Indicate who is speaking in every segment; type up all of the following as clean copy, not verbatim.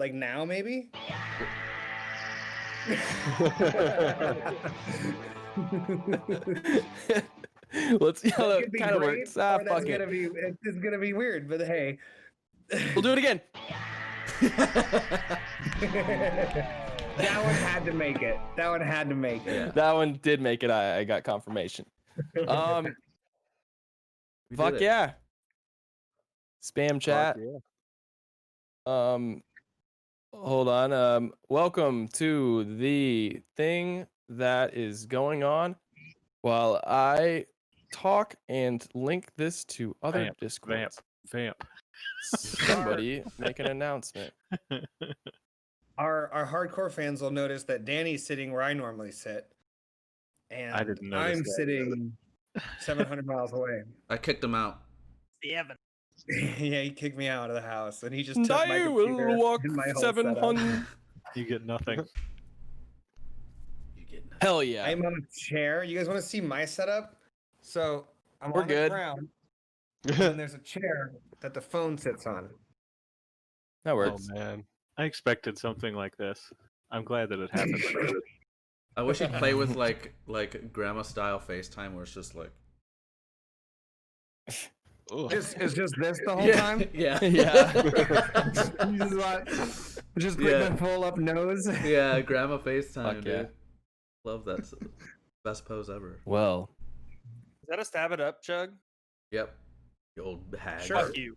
Speaker 1: Like now, maybe?
Speaker 2: Let's see how
Speaker 1: That
Speaker 2: that
Speaker 1: could be
Speaker 2: kind of
Speaker 1: great,
Speaker 2: works.
Speaker 1: or
Speaker 2: Fuck
Speaker 1: that's
Speaker 2: it.
Speaker 1: it's gonna be weird, but hey.
Speaker 2: We'll do it again.
Speaker 1: That one had to make it. That one had to make it.
Speaker 3: Yeah.
Speaker 2: That one did make it. I got confirmation.
Speaker 3: We
Speaker 2: Fuck
Speaker 3: did it.
Speaker 2: yeah. Spam chat.
Speaker 4: Yeah.
Speaker 2: Hold on. Welcome to the thing that is going on while I talk and link this to other Discords.
Speaker 4: Vamp.
Speaker 2: Somebody make an announcement.
Speaker 1: Our hardcore fans will notice that Danny's sitting where I normally sit, and
Speaker 4: I didn't notice
Speaker 1: I'm
Speaker 4: that.
Speaker 1: sitting 700 miles away.
Speaker 3: I kicked him out.
Speaker 5: The Evan.
Speaker 1: Yeah, he kicked me out of the house, and he just took my
Speaker 2: I
Speaker 1: computer
Speaker 2: will walk
Speaker 1: and my whole
Speaker 2: 700.
Speaker 4: You get nothing.
Speaker 3: You get nothing.
Speaker 2: Hell yeah.
Speaker 1: I'm on a chair. You guys want to see my setup? So I'm
Speaker 2: We're
Speaker 1: on
Speaker 2: good.
Speaker 1: the ground, and there's a chair that the phone sits on.
Speaker 2: That
Speaker 4: Oh
Speaker 2: works.
Speaker 4: man, I expected something like this. I'm glad that it happened.
Speaker 3: I wish you'd play with like grandma style FaceTime where it's just like
Speaker 1: It's just this the whole
Speaker 3: yeah,
Speaker 1: time.
Speaker 3: Yeah.
Speaker 2: Yeah.
Speaker 1: Just put
Speaker 3: Yeah.
Speaker 1: my full up nose.
Speaker 3: Yeah, grandma FaceTime,
Speaker 2: Fuck
Speaker 3: dude.
Speaker 2: yeah.
Speaker 3: Love that. Best pose ever.
Speaker 2: Well,
Speaker 5: Is that a stab it up, Chug?
Speaker 3: Yep. You old hag.
Speaker 1: Sure.
Speaker 5: Fuck you.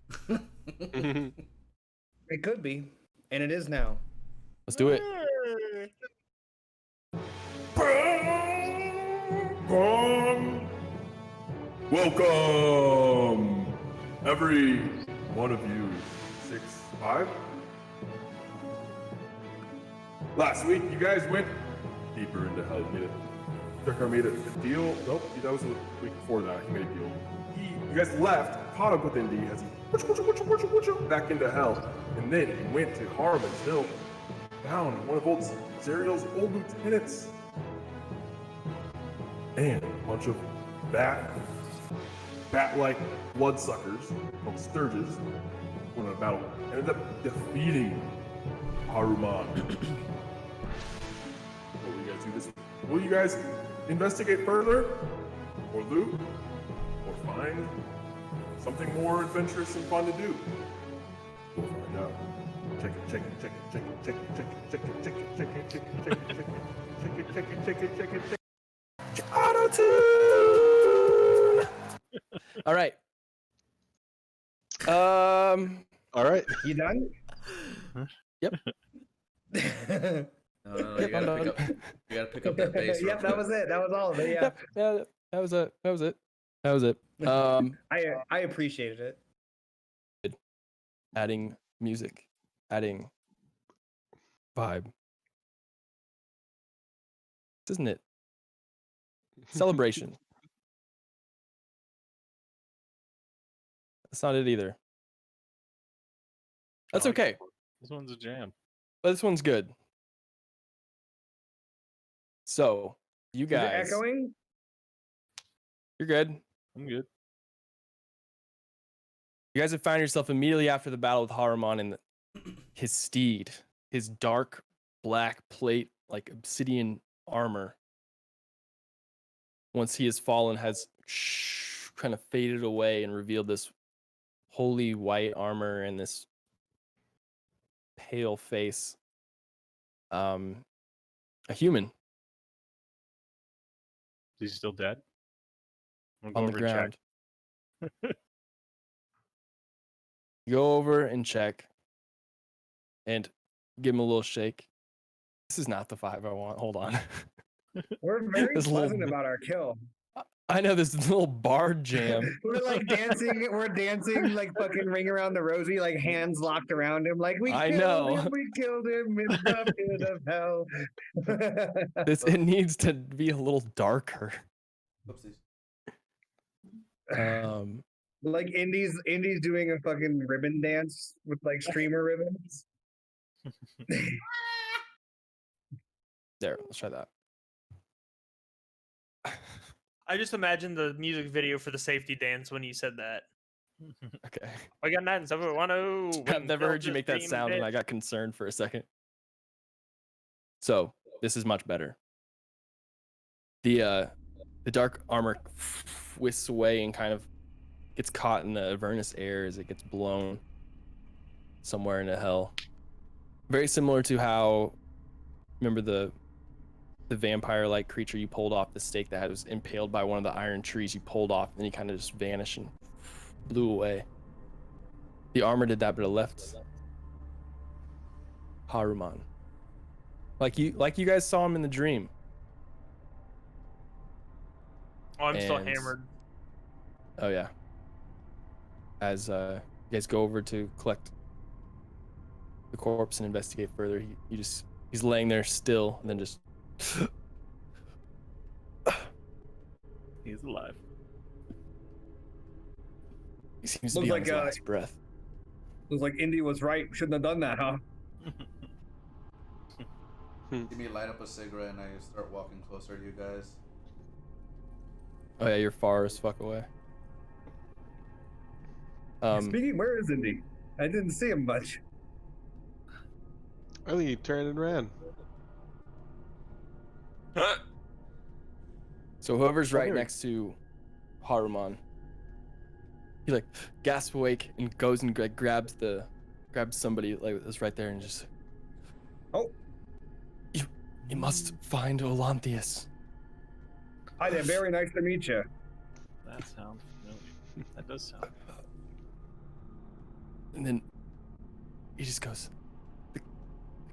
Speaker 1: It could be, and it is now.
Speaker 2: let's do it.
Speaker 6: Welcome, every one of you. 6'5". Last week, you guys went deeper into hell. You made it. Turkar made a deal. Nope, that was the week before that. He made a deal. You guys left, caught up with Indy as he back into hell, and then he went to Haruman's Hill, found one of old Zariel's old lieutenants, and a bunch of bat-like bloodsuckers called Sturges went on a battle. Ended up defeating Haruman. What will you guys do this? Will you guys investigate further, or loot, or find something more adventurous and fun to do? We'll find out. Check it, check it, check it, check it, check it, check it, check it, check it, check it, check it, check it, check it, check it, check it, check it, check it. Auto-tune!
Speaker 2: All right.
Speaker 4: All right.
Speaker 1: You done?
Speaker 2: Yep.
Speaker 3: No, you
Speaker 2: Yep, I'm
Speaker 3: gotta pick up that bass. real
Speaker 1: Yep, that
Speaker 3: quick.
Speaker 1: was it. That was all of it. Yeah.
Speaker 2: Yep. Yeah, that was it. That was it. That was it.
Speaker 1: I appreciated it.
Speaker 2: Adding music, adding vibe. Isn't it? Celebration. That's not it either. That's
Speaker 4: I like
Speaker 2: okay,
Speaker 4: this one. This one's a jam.
Speaker 2: but this one's good. So, you
Speaker 1: Is it
Speaker 2: guys,
Speaker 1: echoing?
Speaker 2: you're good.
Speaker 4: I'm good.
Speaker 2: You guys have found yourself immediately after the battle with Haruman and his steed, his dark black plate, like obsidian armor. Once he has fallen, has kind of faded away and revealed this holy white armor and this pale face. A human
Speaker 4: Is he still dead? I'm
Speaker 2: on
Speaker 4: gonna
Speaker 2: the
Speaker 4: go over and
Speaker 2: ground.
Speaker 4: check.
Speaker 2: Go over and check and give him a little shake. This is not the 5 I want. Hold on.
Speaker 1: We're very
Speaker 2: This little
Speaker 1: pleasant about our kill.
Speaker 2: I know this little bard jam.
Speaker 1: We're like dancing. We're dancing like fucking ring around the rosy, like hands locked around him. Like
Speaker 2: I know.
Speaker 1: we killed him in the pit of hell.
Speaker 2: It needs to be a little darker.
Speaker 3: Oopsies.
Speaker 1: Like Indy's doing a fucking ribbon dance with like streamer ribbons.
Speaker 2: There, let's try that.
Speaker 5: I just imagined the music video for the safety dance when you said that.
Speaker 2: Okay.
Speaker 5: I got 9710.
Speaker 2: I've never heard you make that sound, and I got concerned for a second. So this is much better. The dark armor whisks away and kind of gets caught in the Avernus air as it gets blown somewhere into hell. Very similar to how, remember the vampire-like creature you pulled off the stake that was impaled by one of the iron trees you pulled off, and he kind of just vanished and blew away. The armor did that, but it left Haruman. Like you guys saw him in the dream.
Speaker 5: Oh, I'm still
Speaker 2: And-
Speaker 5: hammered.
Speaker 2: Oh yeah. As you guys go over to collect the corpse and investigate further, he's laying there still, and then just
Speaker 4: He's alive.
Speaker 2: he seems to
Speaker 1: Looks
Speaker 2: be on
Speaker 1: like,
Speaker 2: his last breath.
Speaker 1: Looks like Indy was right. Shouldn't have done that, huh?
Speaker 3: Give me light up a cigarette and I start walking closer to you guys.
Speaker 2: Oh yeah, you're far as fuck away.
Speaker 1: Speaking, where is Indy? I didn't see him much.
Speaker 7: I think he turned and ran.
Speaker 2: So whoever's right
Speaker 7: There.
Speaker 2: next to Haruman, he like gasps awake and goes and like grabs somebody like that's right there and just,
Speaker 1: Oh.
Speaker 2: You must find Olanthius.
Speaker 1: Hi there, very nice to meet you.
Speaker 4: That sounds familiar. That does sound.
Speaker 2: And then he just goes, the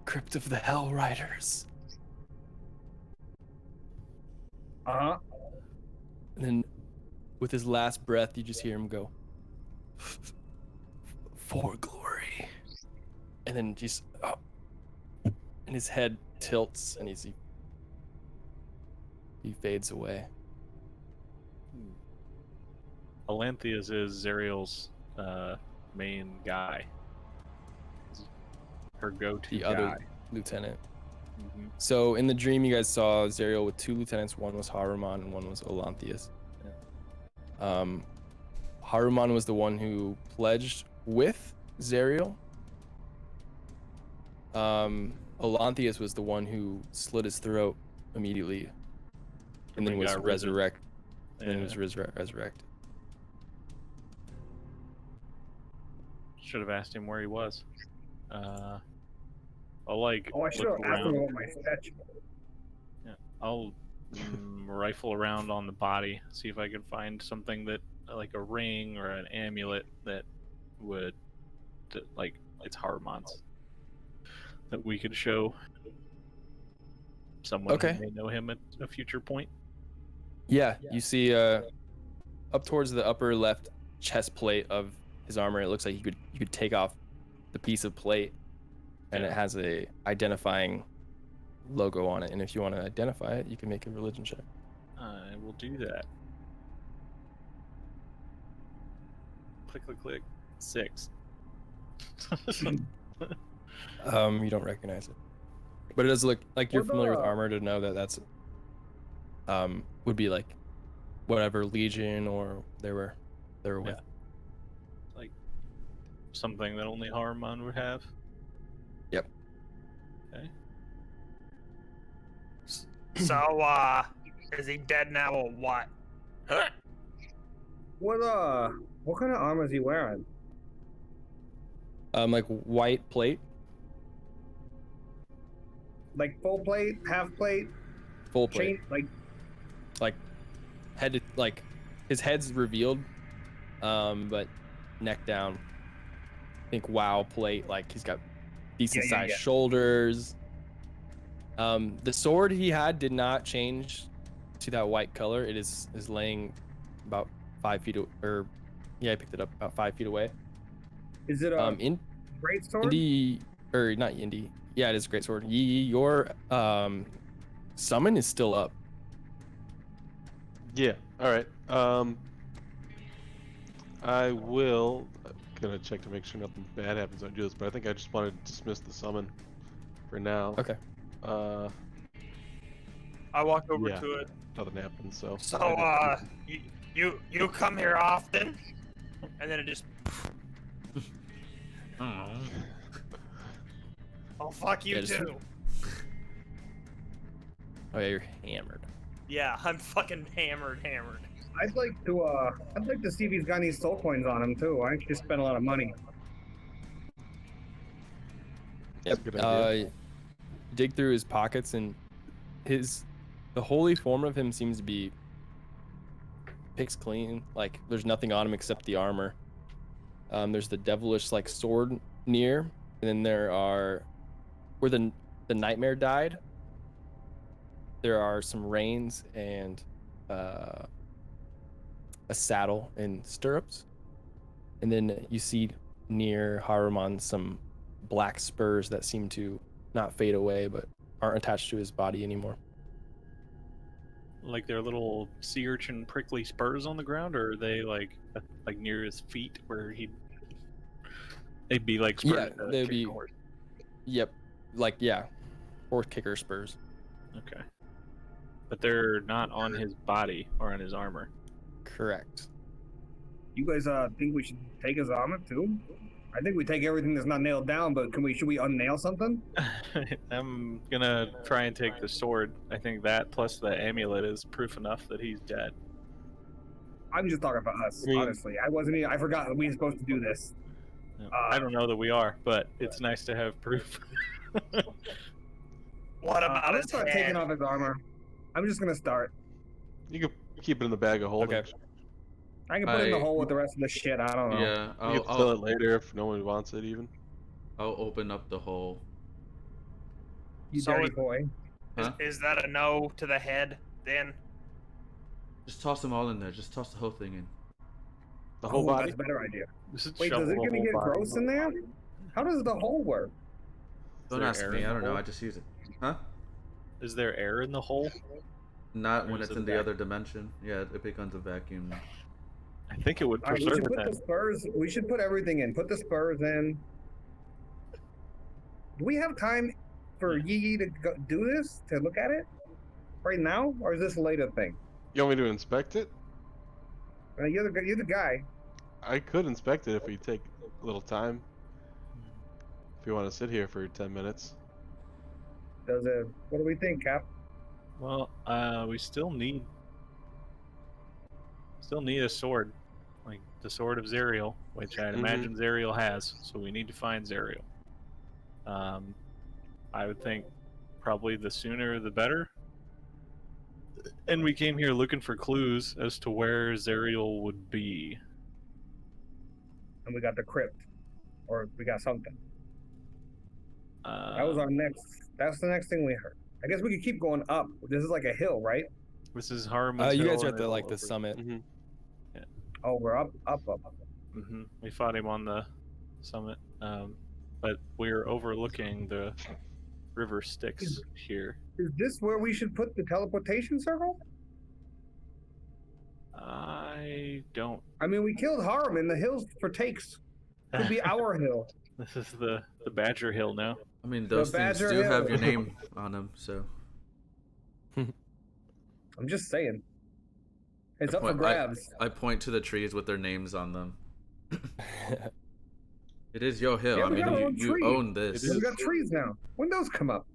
Speaker 2: crypt of the Hell Riders.
Speaker 1: Uh-huh.
Speaker 2: And then with his last breath, you just hear him go, for glory. And then just, and his head tilts and he fades away.
Speaker 4: Olanthius is Zariel's main guy. Her go-to
Speaker 2: The
Speaker 4: guy.
Speaker 2: other lieutenant.
Speaker 4: Mhm.
Speaker 2: So in the dream, you guys saw Zariel with two lieutenants. One was Haruman and one was Olanthius. Haruman was the one who pledged with Zariel. Olanthius was the one who slit his throat immediately, and then
Speaker 4: He
Speaker 2: was
Speaker 4: got risen.
Speaker 2: resurrected. And then
Speaker 4: Yeah.
Speaker 2: was resurrected.
Speaker 4: Should have asked him where he was. I'll like
Speaker 1: Oh, I should have
Speaker 4: look
Speaker 1: asked him
Speaker 4: around.
Speaker 1: about my sketch.
Speaker 4: I'll rifle around on the body, see if I can find something that, like a ring or an amulet that would, like, it's Haruman's, that we could show someone
Speaker 2: Okay.
Speaker 4: who may know him at a future point.
Speaker 2: Yeah, you see up towards the upper left chest plate of his armor, it looks like you could take off the piece of plate, and it has a identifying logo on it. And if you want to identify it, you can make a religion check.
Speaker 4: I will do that. Click, click, click. 6.
Speaker 2: You don't recognize it, but it does look like you're
Speaker 1: What
Speaker 2: familiar with
Speaker 1: about-
Speaker 2: armor to know that that's would be like whatever legion or they were with.
Speaker 4: Like something that only Haruman would have.
Speaker 2: Yep.
Speaker 4: Okay.
Speaker 5: So, is he dead now or what?
Speaker 1: What kind of armor is he wearing?
Speaker 2: Like white plate,
Speaker 1: Like full plate, half plate,
Speaker 2: full plate,
Speaker 1: chain, like
Speaker 2: head to, like his head's revealed, but neck down. Think WoW plate, like he's got decent sized
Speaker 1: yeah.
Speaker 2: shoulders. The sword he had did not change to that white color. It is laying about 5 feet I picked it up about 5 feet away.
Speaker 1: is it a
Speaker 2: In
Speaker 1: great sword?
Speaker 2: Indy, or not Indy. Yeah, it is a great sword. Your summon is still up.
Speaker 7: Yeah. All right. I will. Gonna check to make sure nothing bad happens when I do this, but I think I just want to dismiss the summon for now.
Speaker 2: Okay.
Speaker 5: I walk over
Speaker 7: Yeah.
Speaker 5: to it.
Speaker 7: Nothing happened. So.
Speaker 5: So, you come here often? and then it just.
Speaker 3: Oh.
Speaker 5: Oh fuck you
Speaker 2: Yeah, just-
Speaker 5: too.
Speaker 2: Oh yeah, you're hammered.
Speaker 5: Yeah, I'm fucking hammered.
Speaker 1: I'd like to see if he's got any soul coins on him too. I actually spent a lot of money.
Speaker 2: Yep.
Speaker 7: a good idea.
Speaker 2: Dig through his pockets, and the holy form of him seems to be picked clean. Like there's nothing on him except the armor. There's the devilish like sword near, and then there are where the nightmare died. There are some reins and a saddle and stirrups, and then you see near Haruman some black spurs that seem to not fade away but aren't attached to his body anymore.
Speaker 4: Like their little sea urchin prickly spurs on the ground, or are they like near his feet where they'd be like spurs?
Speaker 2: Yeah, they'd be. Yep, like horse kicker spurs.
Speaker 4: Okay, but they're not on his body or on his armor.
Speaker 2: Correct.
Speaker 1: You guys think we should take his armor too? I think we take everything that's not nailed down, but should we unnail something?
Speaker 4: I'm gonna try and take the sword. I think that plus the amulet is proof enough that he's dead.
Speaker 1: I'm just talking about us,
Speaker 7: I mean-
Speaker 1: honestly. I forgot that we were supposed to do this.
Speaker 4: I don't know that we are, but it's nice to have proof.
Speaker 5: What
Speaker 1: I'm
Speaker 5: about
Speaker 1: gonna
Speaker 5: his
Speaker 1: start
Speaker 5: head?
Speaker 1: taking off his armor. I'm just gonna start.
Speaker 7: You can keep it in the bag of holding.
Speaker 2: Okay.
Speaker 1: I can put it in the
Speaker 3: I-
Speaker 1: hole with the rest of the shit. I don't know.
Speaker 3: Yeah,
Speaker 7: You can sell it later if no one wants it even.
Speaker 3: I'll open up the hole.
Speaker 1: You
Speaker 5: So
Speaker 1: dirty
Speaker 5: it-
Speaker 1: boy.
Speaker 3: Huh?
Speaker 5: Is that a no to the head then?
Speaker 3: Just toss them all in there. Just toss the whole thing in.
Speaker 7: The whole
Speaker 1: Oh,
Speaker 7: body?
Speaker 1: that's a better idea.
Speaker 4: Just
Speaker 1: Wait,
Speaker 4: shovel
Speaker 1: does it
Speaker 4: the
Speaker 1: gonna
Speaker 4: whole
Speaker 1: get
Speaker 4: body.
Speaker 1: gross in there? How does the hole work?
Speaker 3: Don't
Speaker 4: there
Speaker 3: ask
Speaker 4: air
Speaker 3: me.
Speaker 4: in
Speaker 3: I
Speaker 4: the
Speaker 3: don't know.
Speaker 4: hole?
Speaker 3: I just use it. Huh?
Speaker 4: Is there air in the hole?
Speaker 3: Not
Speaker 4: Or
Speaker 3: when
Speaker 4: is
Speaker 3: it's
Speaker 4: it
Speaker 3: in
Speaker 4: a
Speaker 3: the
Speaker 4: vac-
Speaker 3: other dimension. Yeah, it becomes a vacuum.
Speaker 4: I think it would
Speaker 1: All right, we
Speaker 4: preserve
Speaker 1: should
Speaker 4: it
Speaker 1: put
Speaker 4: then.
Speaker 1: the spurs. We should put everything in. Put the spurs in. Do we have time for Yee to do this? To look at it right now, or is this a later thing?
Speaker 7: You want me to inspect it?
Speaker 1: You're the guy.
Speaker 7: I could inspect it if we take a little time. If you want to sit here for 10 minutes.
Speaker 1: What do we think, Cap?
Speaker 4: Well, we still need a sword, like the sword of Zariel, which I'd
Speaker 7: Mhm.
Speaker 4: imagine Zariel has. So we need to find Zariel. I would think probably the sooner the better. And we came here looking for clues as to where Zariel would be.
Speaker 1: And we got the crypt, or we got something. That was our next. That's the next thing we heard. I guess we could keep going up. This is like a hill, right?
Speaker 4: This is Haruman's
Speaker 2: You
Speaker 4: Hill,
Speaker 2: guys are
Speaker 4: and
Speaker 2: at the
Speaker 4: it'll
Speaker 2: like the
Speaker 4: over-
Speaker 2: summit.
Speaker 7: Mm-hmm.
Speaker 1: Oh, we're up.
Speaker 4: We fought him on the summit, but we're overlooking the river Styx here.
Speaker 1: Is this where we should put the teleportation circle?
Speaker 4: I don't.
Speaker 1: I mean, we killed Haruman. The hills for takes could be our hill.
Speaker 4: This is the Badger Hill now.
Speaker 3: I mean, those things
Speaker 1: Badger
Speaker 3: do have
Speaker 1: Hill.
Speaker 3: your name on them, so.
Speaker 1: I'm just saying. It's
Speaker 3: I
Speaker 1: up for
Speaker 3: point-
Speaker 1: grabs.
Speaker 3: I point to the trees with their names on them. It is your hill.
Speaker 1: Yeah,
Speaker 3: I
Speaker 1: we got our
Speaker 3: mean,
Speaker 1: own
Speaker 3: you
Speaker 1: tree.
Speaker 3: own this.
Speaker 1: We got trees now. When those come up,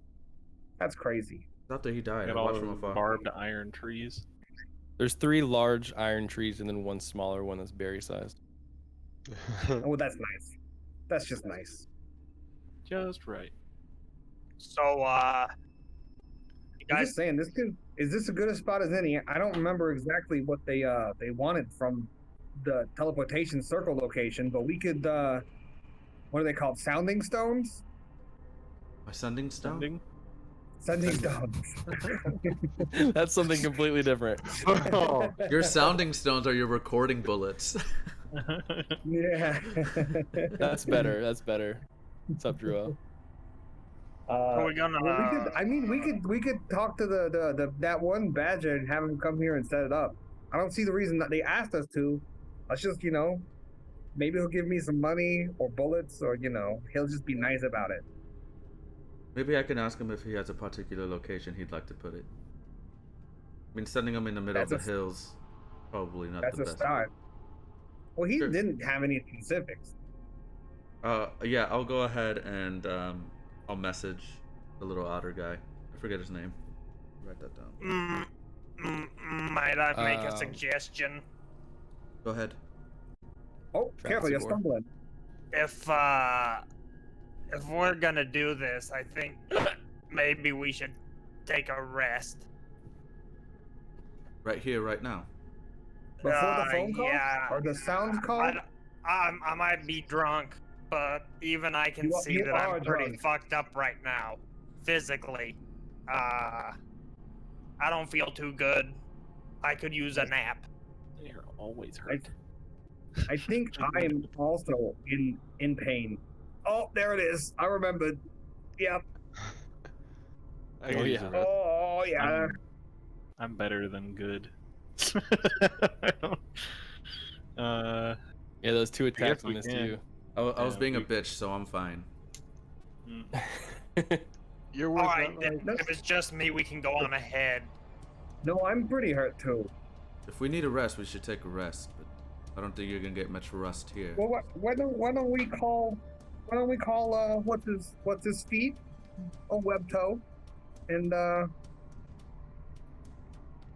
Speaker 1: that's crazy.
Speaker 3: After he died,
Speaker 4: Got
Speaker 3: I
Speaker 4: all
Speaker 3: watched from
Speaker 4: those
Speaker 3: afar.
Speaker 4: barbed iron trees.
Speaker 2: There's 3 large iron trees and then one smaller one that's berry sized.
Speaker 1: Oh, that's nice. That's just nice.
Speaker 4: Just right.
Speaker 5: So, you
Speaker 1: I'm
Speaker 5: guys,
Speaker 1: just saying, is this as good a spot as any? I don't remember exactly what they wanted from the teleportation circle location, but we could what are they called? Sounding stones?
Speaker 3: My sending stone?
Speaker 4: Sending?
Speaker 1: Sending stones.
Speaker 2: That's something completely different.
Speaker 7: Oh,
Speaker 3: Your sounding stones are your recording bullets.
Speaker 1: Yeah.
Speaker 2: That's better. That's better. What's up, Drew?
Speaker 5: are we gonna?
Speaker 1: Well, we could talk to the that one badger and have him come here and set it up. I don't see the reason that they asked us to. Let's just, maybe he'll give me some money or bullets, or he'll just be nice about it.
Speaker 3: Maybe I can ask him if he has a particular location he'd like to put it. I mean, sending him in the middle of
Speaker 1: That's
Speaker 3: the hills, probably not
Speaker 1: That's
Speaker 3: the
Speaker 1: a
Speaker 3: best.
Speaker 1: start. Well, he
Speaker 3: Sure.
Speaker 1: didn't have any specifics.
Speaker 3: Yeah, I'll go ahead and I'll message the little otter guy. I forget his name. Write that down.
Speaker 5: Might I make a
Speaker 2: Um,
Speaker 5: suggestion?
Speaker 3: Go ahead.
Speaker 1: Oh, careful, you're
Speaker 2: Travis Igor.
Speaker 1: stumbling.
Speaker 5: If we're gonna do this, I think maybe we should take a rest.
Speaker 3: Right here, right now.
Speaker 1: Before the phone call?
Speaker 5: Yeah.
Speaker 1: Or the sound call?
Speaker 5: I might be drunk, but even I can see
Speaker 1: You
Speaker 5: that
Speaker 1: are
Speaker 5: I'm pretty
Speaker 1: drunk.
Speaker 5: fucked up right now, physically. I don't feel too good. I could use a nap.
Speaker 4: You're always hurt.
Speaker 1: I think I am also in pain. Oh, there it is. I remembered. Yep.
Speaker 7: I can use
Speaker 2: yeah.
Speaker 7: a rest.
Speaker 1: Oh, yeah.
Speaker 4: I'm better than good. uh,
Speaker 2: Yeah, those 2 attacks
Speaker 4: we
Speaker 2: missed
Speaker 4: can.
Speaker 2: you.
Speaker 3: I was
Speaker 4: Yeah,
Speaker 3: being a
Speaker 4: we-
Speaker 3: bitch, so I'm fine.
Speaker 4: mm.
Speaker 7: You're
Speaker 5: All
Speaker 7: working
Speaker 5: right,
Speaker 7: on
Speaker 5: if it's just me, we can go on ahead.
Speaker 1: No, I'm pretty hurt too.
Speaker 3: If we need a rest, we should take a rest. But I don't think you're gonna get much rest here.
Speaker 1: Well, why don't we call what's his feet? Oh, Webtoe. And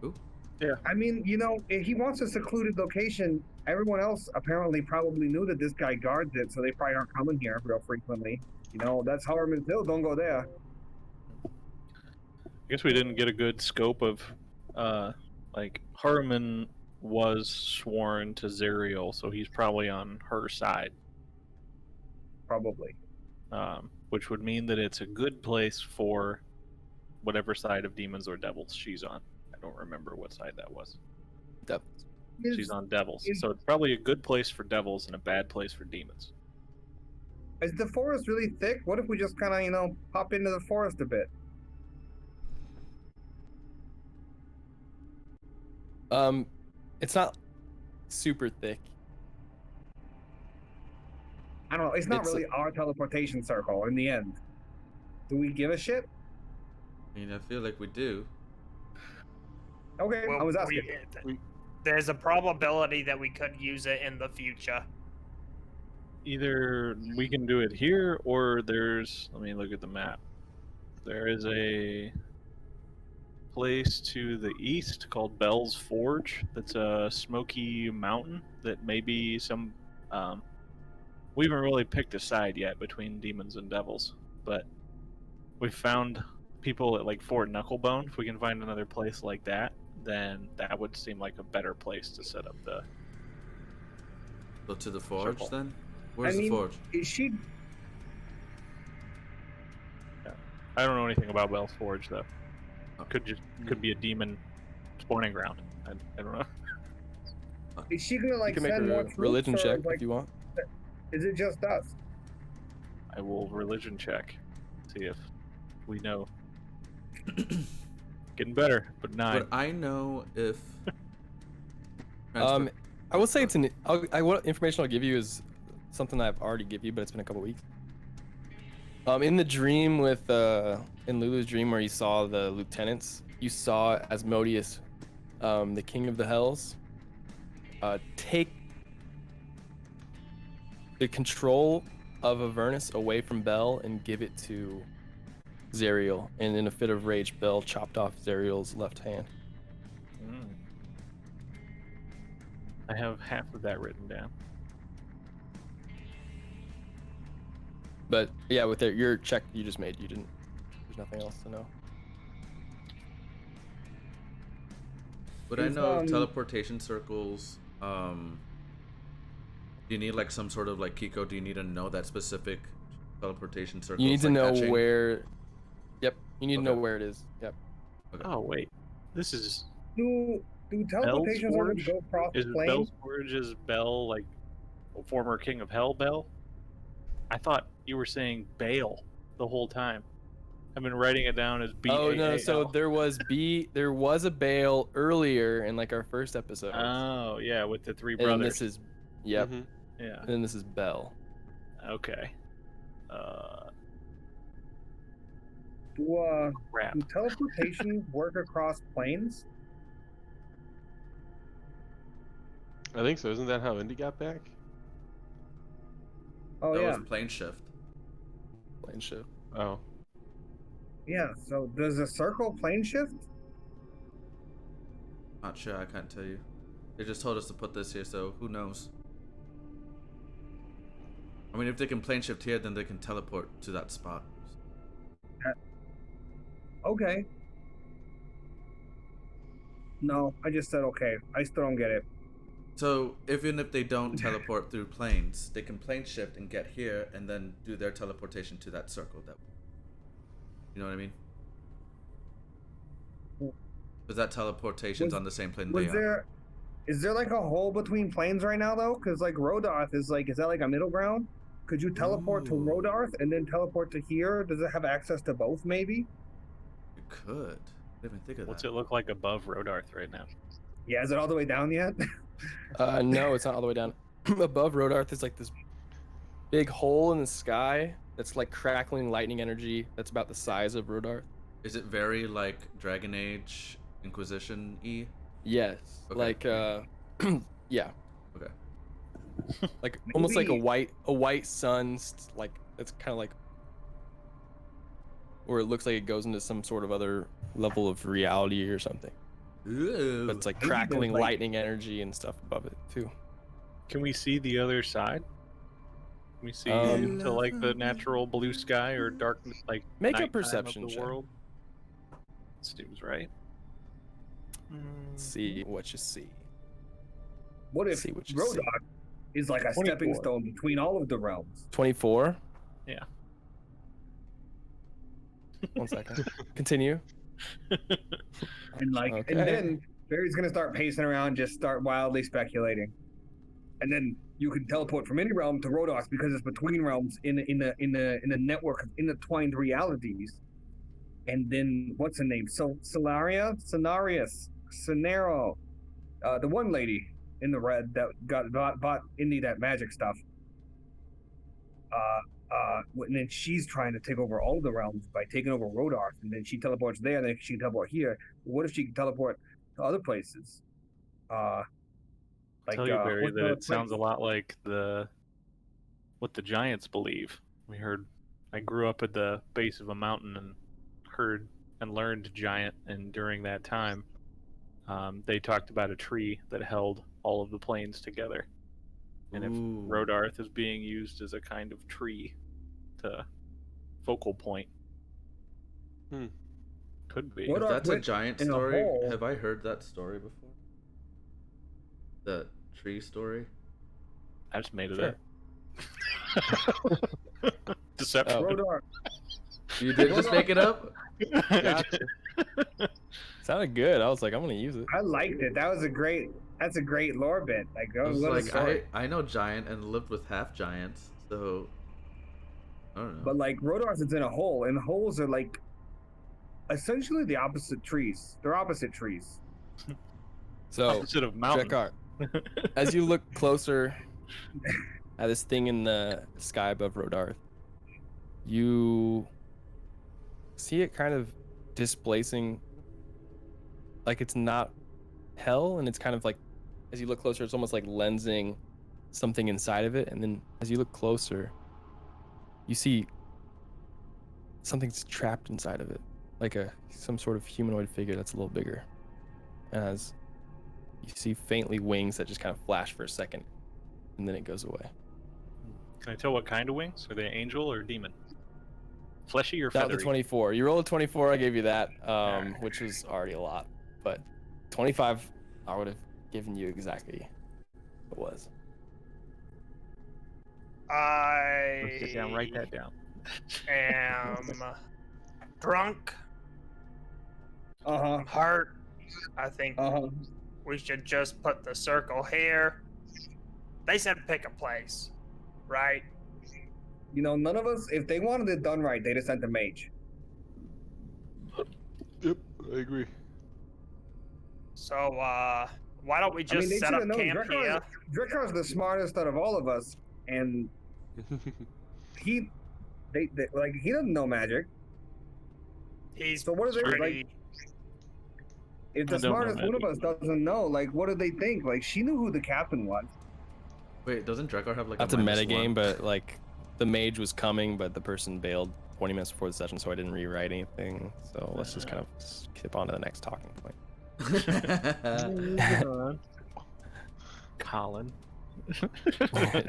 Speaker 3: Who?
Speaker 4: Yeah.
Speaker 1: I mean, you know, if he wants a secluded location, everyone else apparently probably knew that this guy guards it, so they probably aren't coming here real frequently. You know, that's Haruman's Hill, don't go there.
Speaker 4: I guess we didn't get a good scope of, like, Haruman was sworn to Zariel, so he's probably on her side,
Speaker 1: Probably.
Speaker 4: which would mean that it's a good place for whatever side of demons or devils she's on. I don't remember what side that was. She's on devils,
Speaker 1: is-
Speaker 4: so it's probably a good place for devils and a bad place for demons.
Speaker 1: Is the forest really thick? What if we just kind of, you know, pop into the forest a bit?
Speaker 2: It's not super thick.
Speaker 1: I don't know. It's not
Speaker 2: It's-
Speaker 1: really our teleportation circle in the end. Do we give a shit?
Speaker 3: I mean, I feel like we do.
Speaker 1: Okay, I was asking.
Speaker 5: There's a probability that we could use it in the future.
Speaker 4: Either we can do it here, or there's. Let me look at the map. There is a place to the east called Bell's Forge. That's a smoky mountain that maybe some. We haven't really picked a side yet between demons and devils, but we found people at like Fort Knucklebone. If we can find another place like that, then that would seem like a better place to set up the.
Speaker 3: Go to the forge
Speaker 4: Circle.
Speaker 3: then? Where's
Speaker 1: I mean,
Speaker 3: the forge?
Speaker 1: is she?
Speaker 4: I don't know anything about Bell's Forge though.
Speaker 3: Oh.
Speaker 4: Could be a demon spawning ground. I don't know.
Speaker 1: Is she gonna
Speaker 2: You
Speaker 1: like
Speaker 2: can make
Speaker 1: send more
Speaker 2: a
Speaker 1: troops?
Speaker 2: religion
Speaker 1: or,
Speaker 2: check
Speaker 1: like,
Speaker 2: if you want.
Speaker 1: Is it just us?
Speaker 4: I will religion check, see if we know. Getting better, but 9.
Speaker 3: But I know if.
Speaker 2: I will say it's what information I'll give you is something I've already give you, but it's been a couple weeks. In the dream with in Lulu's dream where you saw the lieutenants, you saw Asmodeus, the king of the hells, take the control of Avernus away from Bel and give it to Zariel, and in a fit of rage, Bel chopped off Zariel's left hand.
Speaker 4: I have half of that written down.
Speaker 2: But yeah, with your check you just made, there's nothing else to know.
Speaker 3: But I
Speaker 1: Is,
Speaker 3: know teleportation circles. Do you need like some sort of like key code? Do you need to know that specific teleportation circle?
Speaker 2: You need
Speaker 3: It's
Speaker 2: to
Speaker 3: like
Speaker 2: know
Speaker 3: etching?
Speaker 2: where. Yep, you need to know
Speaker 3: Okay.
Speaker 2: where it is. Yep.
Speaker 4: Oh wait, this is
Speaker 1: Do teleportation circles
Speaker 4: Forge?
Speaker 1: go across
Speaker 4: is
Speaker 1: the plane?
Speaker 4: Bell's Forge is Bell like a former king of hell Bell? I thought you were saying Baal the whole time. I've been writing it down as B.
Speaker 2: Oh no, so there was a Baal earlier in like our first episode.
Speaker 4: Oh yeah, with the 3
Speaker 2: and then
Speaker 4: brothers.
Speaker 2: this is yep.
Speaker 7: Mhm.
Speaker 4: Yeah.
Speaker 2: And then this is Bel.
Speaker 4: Okay.
Speaker 1: Do
Speaker 4: Crap.
Speaker 1: do teleportation work across planes?
Speaker 7: I think so. Isn't that how Indy got back?
Speaker 1: Oh
Speaker 3: that
Speaker 1: yeah,
Speaker 3: was plane shift.
Speaker 2: Plane shift.
Speaker 7: Oh.
Speaker 1: yeah. So does the circle plane shift?
Speaker 3: Not sure. I can't tell you. They just told us to put this here, so who knows? I mean, if they can plane shift here, then they can teleport to that spot.
Speaker 1: Okay. No, I just said okay. I still don't get it.
Speaker 3: So even if they don't teleport through planes, they can plane shift and get here, and then do their teleportation to that circle. That, you know what I mean? Because that teleportation's on the same plane they are.
Speaker 1: Is there like a hole between planes right now though? Because like Rodarth is that like a middle ground? Could you teleport to
Speaker 3: Ooh.
Speaker 1: Rodarth and then teleport to here? Does it have access to both maybe?
Speaker 3: It could. I didn't even think of
Speaker 4: What's
Speaker 3: that.
Speaker 4: it look like above Rodarth right now?
Speaker 1: Yeah, is it all the way down yet?
Speaker 2: No, it's not all the way down. Above Rodarth is like this big hole in the sky that's like crackling lightning energy that's about the size of Rodarth.
Speaker 3: Is it very like Dragon Age Inquisition-y?
Speaker 2: Yes.
Speaker 3: Okay.
Speaker 2: Like yeah.
Speaker 3: Okay.
Speaker 2: Like almost like a
Speaker 1: Maybe-
Speaker 2: white sun, like it's kind of like, or it looks like it goes into some sort of other level of reality or something.
Speaker 3: Ooh.
Speaker 2: But it's like
Speaker 1: Maybe there's,
Speaker 2: crackling
Speaker 1: like-
Speaker 2: lightning energy and stuff above it too.
Speaker 4: Can we see the other side? Can we see
Speaker 2: Um,
Speaker 4: into like the natural blue sky or dark like
Speaker 2: Make a
Speaker 4: nighttime
Speaker 2: perception
Speaker 4: of the
Speaker 2: check.
Speaker 4: world? Seems right.
Speaker 2: See what you see.
Speaker 1: What if
Speaker 2: See what you see.
Speaker 1: Rodarth is like a stepping
Speaker 4: 24.
Speaker 1: stone between all of the realms?
Speaker 2: 24.
Speaker 4: Yeah.
Speaker 2: 1 second. Continue.
Speaker 1: And like,
Speaker 2: Okay.
Speaker 1: and then Barry's gonna start pacing around, just start wildly speculating, and then you can teleport from any realm to Rodarth because it's between realms in the network of intertwined realities. And then what's her name? Solaria, Cenaro, the one lady in the red that bought Indy that magic stuff. And then she's trying to take over all the realms by taking over Rodarth, and then she teleports there, and then she can teleport here. What if she can teleport to other places? Like,
Speaker 4: Tell you, Barry,
Speaker 1: what's
Speaker 4: that
Speaker 1: the
Speaker 4: it sounds a
Speaker 1: place?
Speaker 4: lot like what the giants believe. We heard. I grew up at the base of a mountain and heard and learned giant, and during that time, they talked about a tree that held all of the planes together. And if
Speaker 3: Ooh.
Speaker 4: Rodarth is being used as a kind of tree to focal point, could be.
Speaker 1: What
Speaker 3: If
Speaker 1: are-
Speaker 3: that's a
Speaker 1: went
Speaker 3: giant
Speaker 1: in a
Speaker 3: story,
Speaker 1: hole.
Speaker 3: have I heard that story before? The tree story?
Speaker 4: I just made it
Speaker 2: Sure.
Speaker 4: up. Deception.
Speaker 2: Oh.
Speaker 1: Rodarth.
Speaker 3: You did just make it up?
Speaker 7: Gotcha.
Speaker 2: Sounded good. I was like, I'm gonna use it.
Speaker 1: I liked it. That's a great lore bit. Like,
Speaker 3: I was
Speaker 1: what a
Speaker 3: like,
Speaker 1: story.
Speaker 3: I know giant and lived with half giants, so I don't know.
Speaker 1: But like Rodarth is in a hole, and holes are like essentially the opposite trees. They're opposite trees.
Speaker 2: So,
Speaker 4: Opposite of mountain.
Speaker 2: Drekar, as you look closer at this thing in the sky above Rodarth, you see it kind of displacing, like it's not hell, and it's kind of like, as you look closer, it's almost like lensing something inside of it, and then as you look closer, you see something's trapped inside of it, like some sort of humanoid figure that's a little bigger. As you see faintly wings that just kind of flash for a second, and then it goes away.
Speaker 4: Can I tell what kind of wings? Are they angel or demon? Fleshy or
Speaker 2: That was
Speaker 4: feathery?
Speaker 2: the 24. You rolled a 24, I gave you that, which was already a lot. But 25, I would have given you exactly what it was.
Speaker 4: Let's sit down, write that down.
Speaker 5: am drunk,
Speaker 1: Uh-huh.
Speaker 5: hurt. I think
Speaker 1: Uh-huh.
Speaker 5: we should just put the circle here. They said pick a place, right?
Speaker 1: You know, none of us, if they wanted it done right, they'd have sent a mage.
Speaker 7: Yep, I agree.
Speaker 5: So, why don't we just
Speaker 1: they
Speaker 5: set
Speaker 1: should
Speaker 5: up
Speaker 1: have known.
Speaker 5: camp here?
Speaker 1: Drekkar's the smartest out of all of us, and he doesn't know magic.
Speaker 5: He's
Speaker 1: So what are they, like-
Speaker 5: pretty.
Speaker 1: If the
Speaker 4: I don't know
Speaker 1: smartest one of
Speaker 4: magic.
Speaker 1: us doesn't know, like, what do they think? Like, she knew who the captain was.
Speaker 3: Wait, doesn't Drekar have like
Speaker 2: Not
Speaker 3: a
Speaker 2: a
Speaker 3: -1?
Speaker 2: metagame, but like the mage was coming, but the person bailed 20 minutes before the session, so I didn't rewrite anything. So let's just kind of skip on to the next talking point.
Speaker 4: Colin.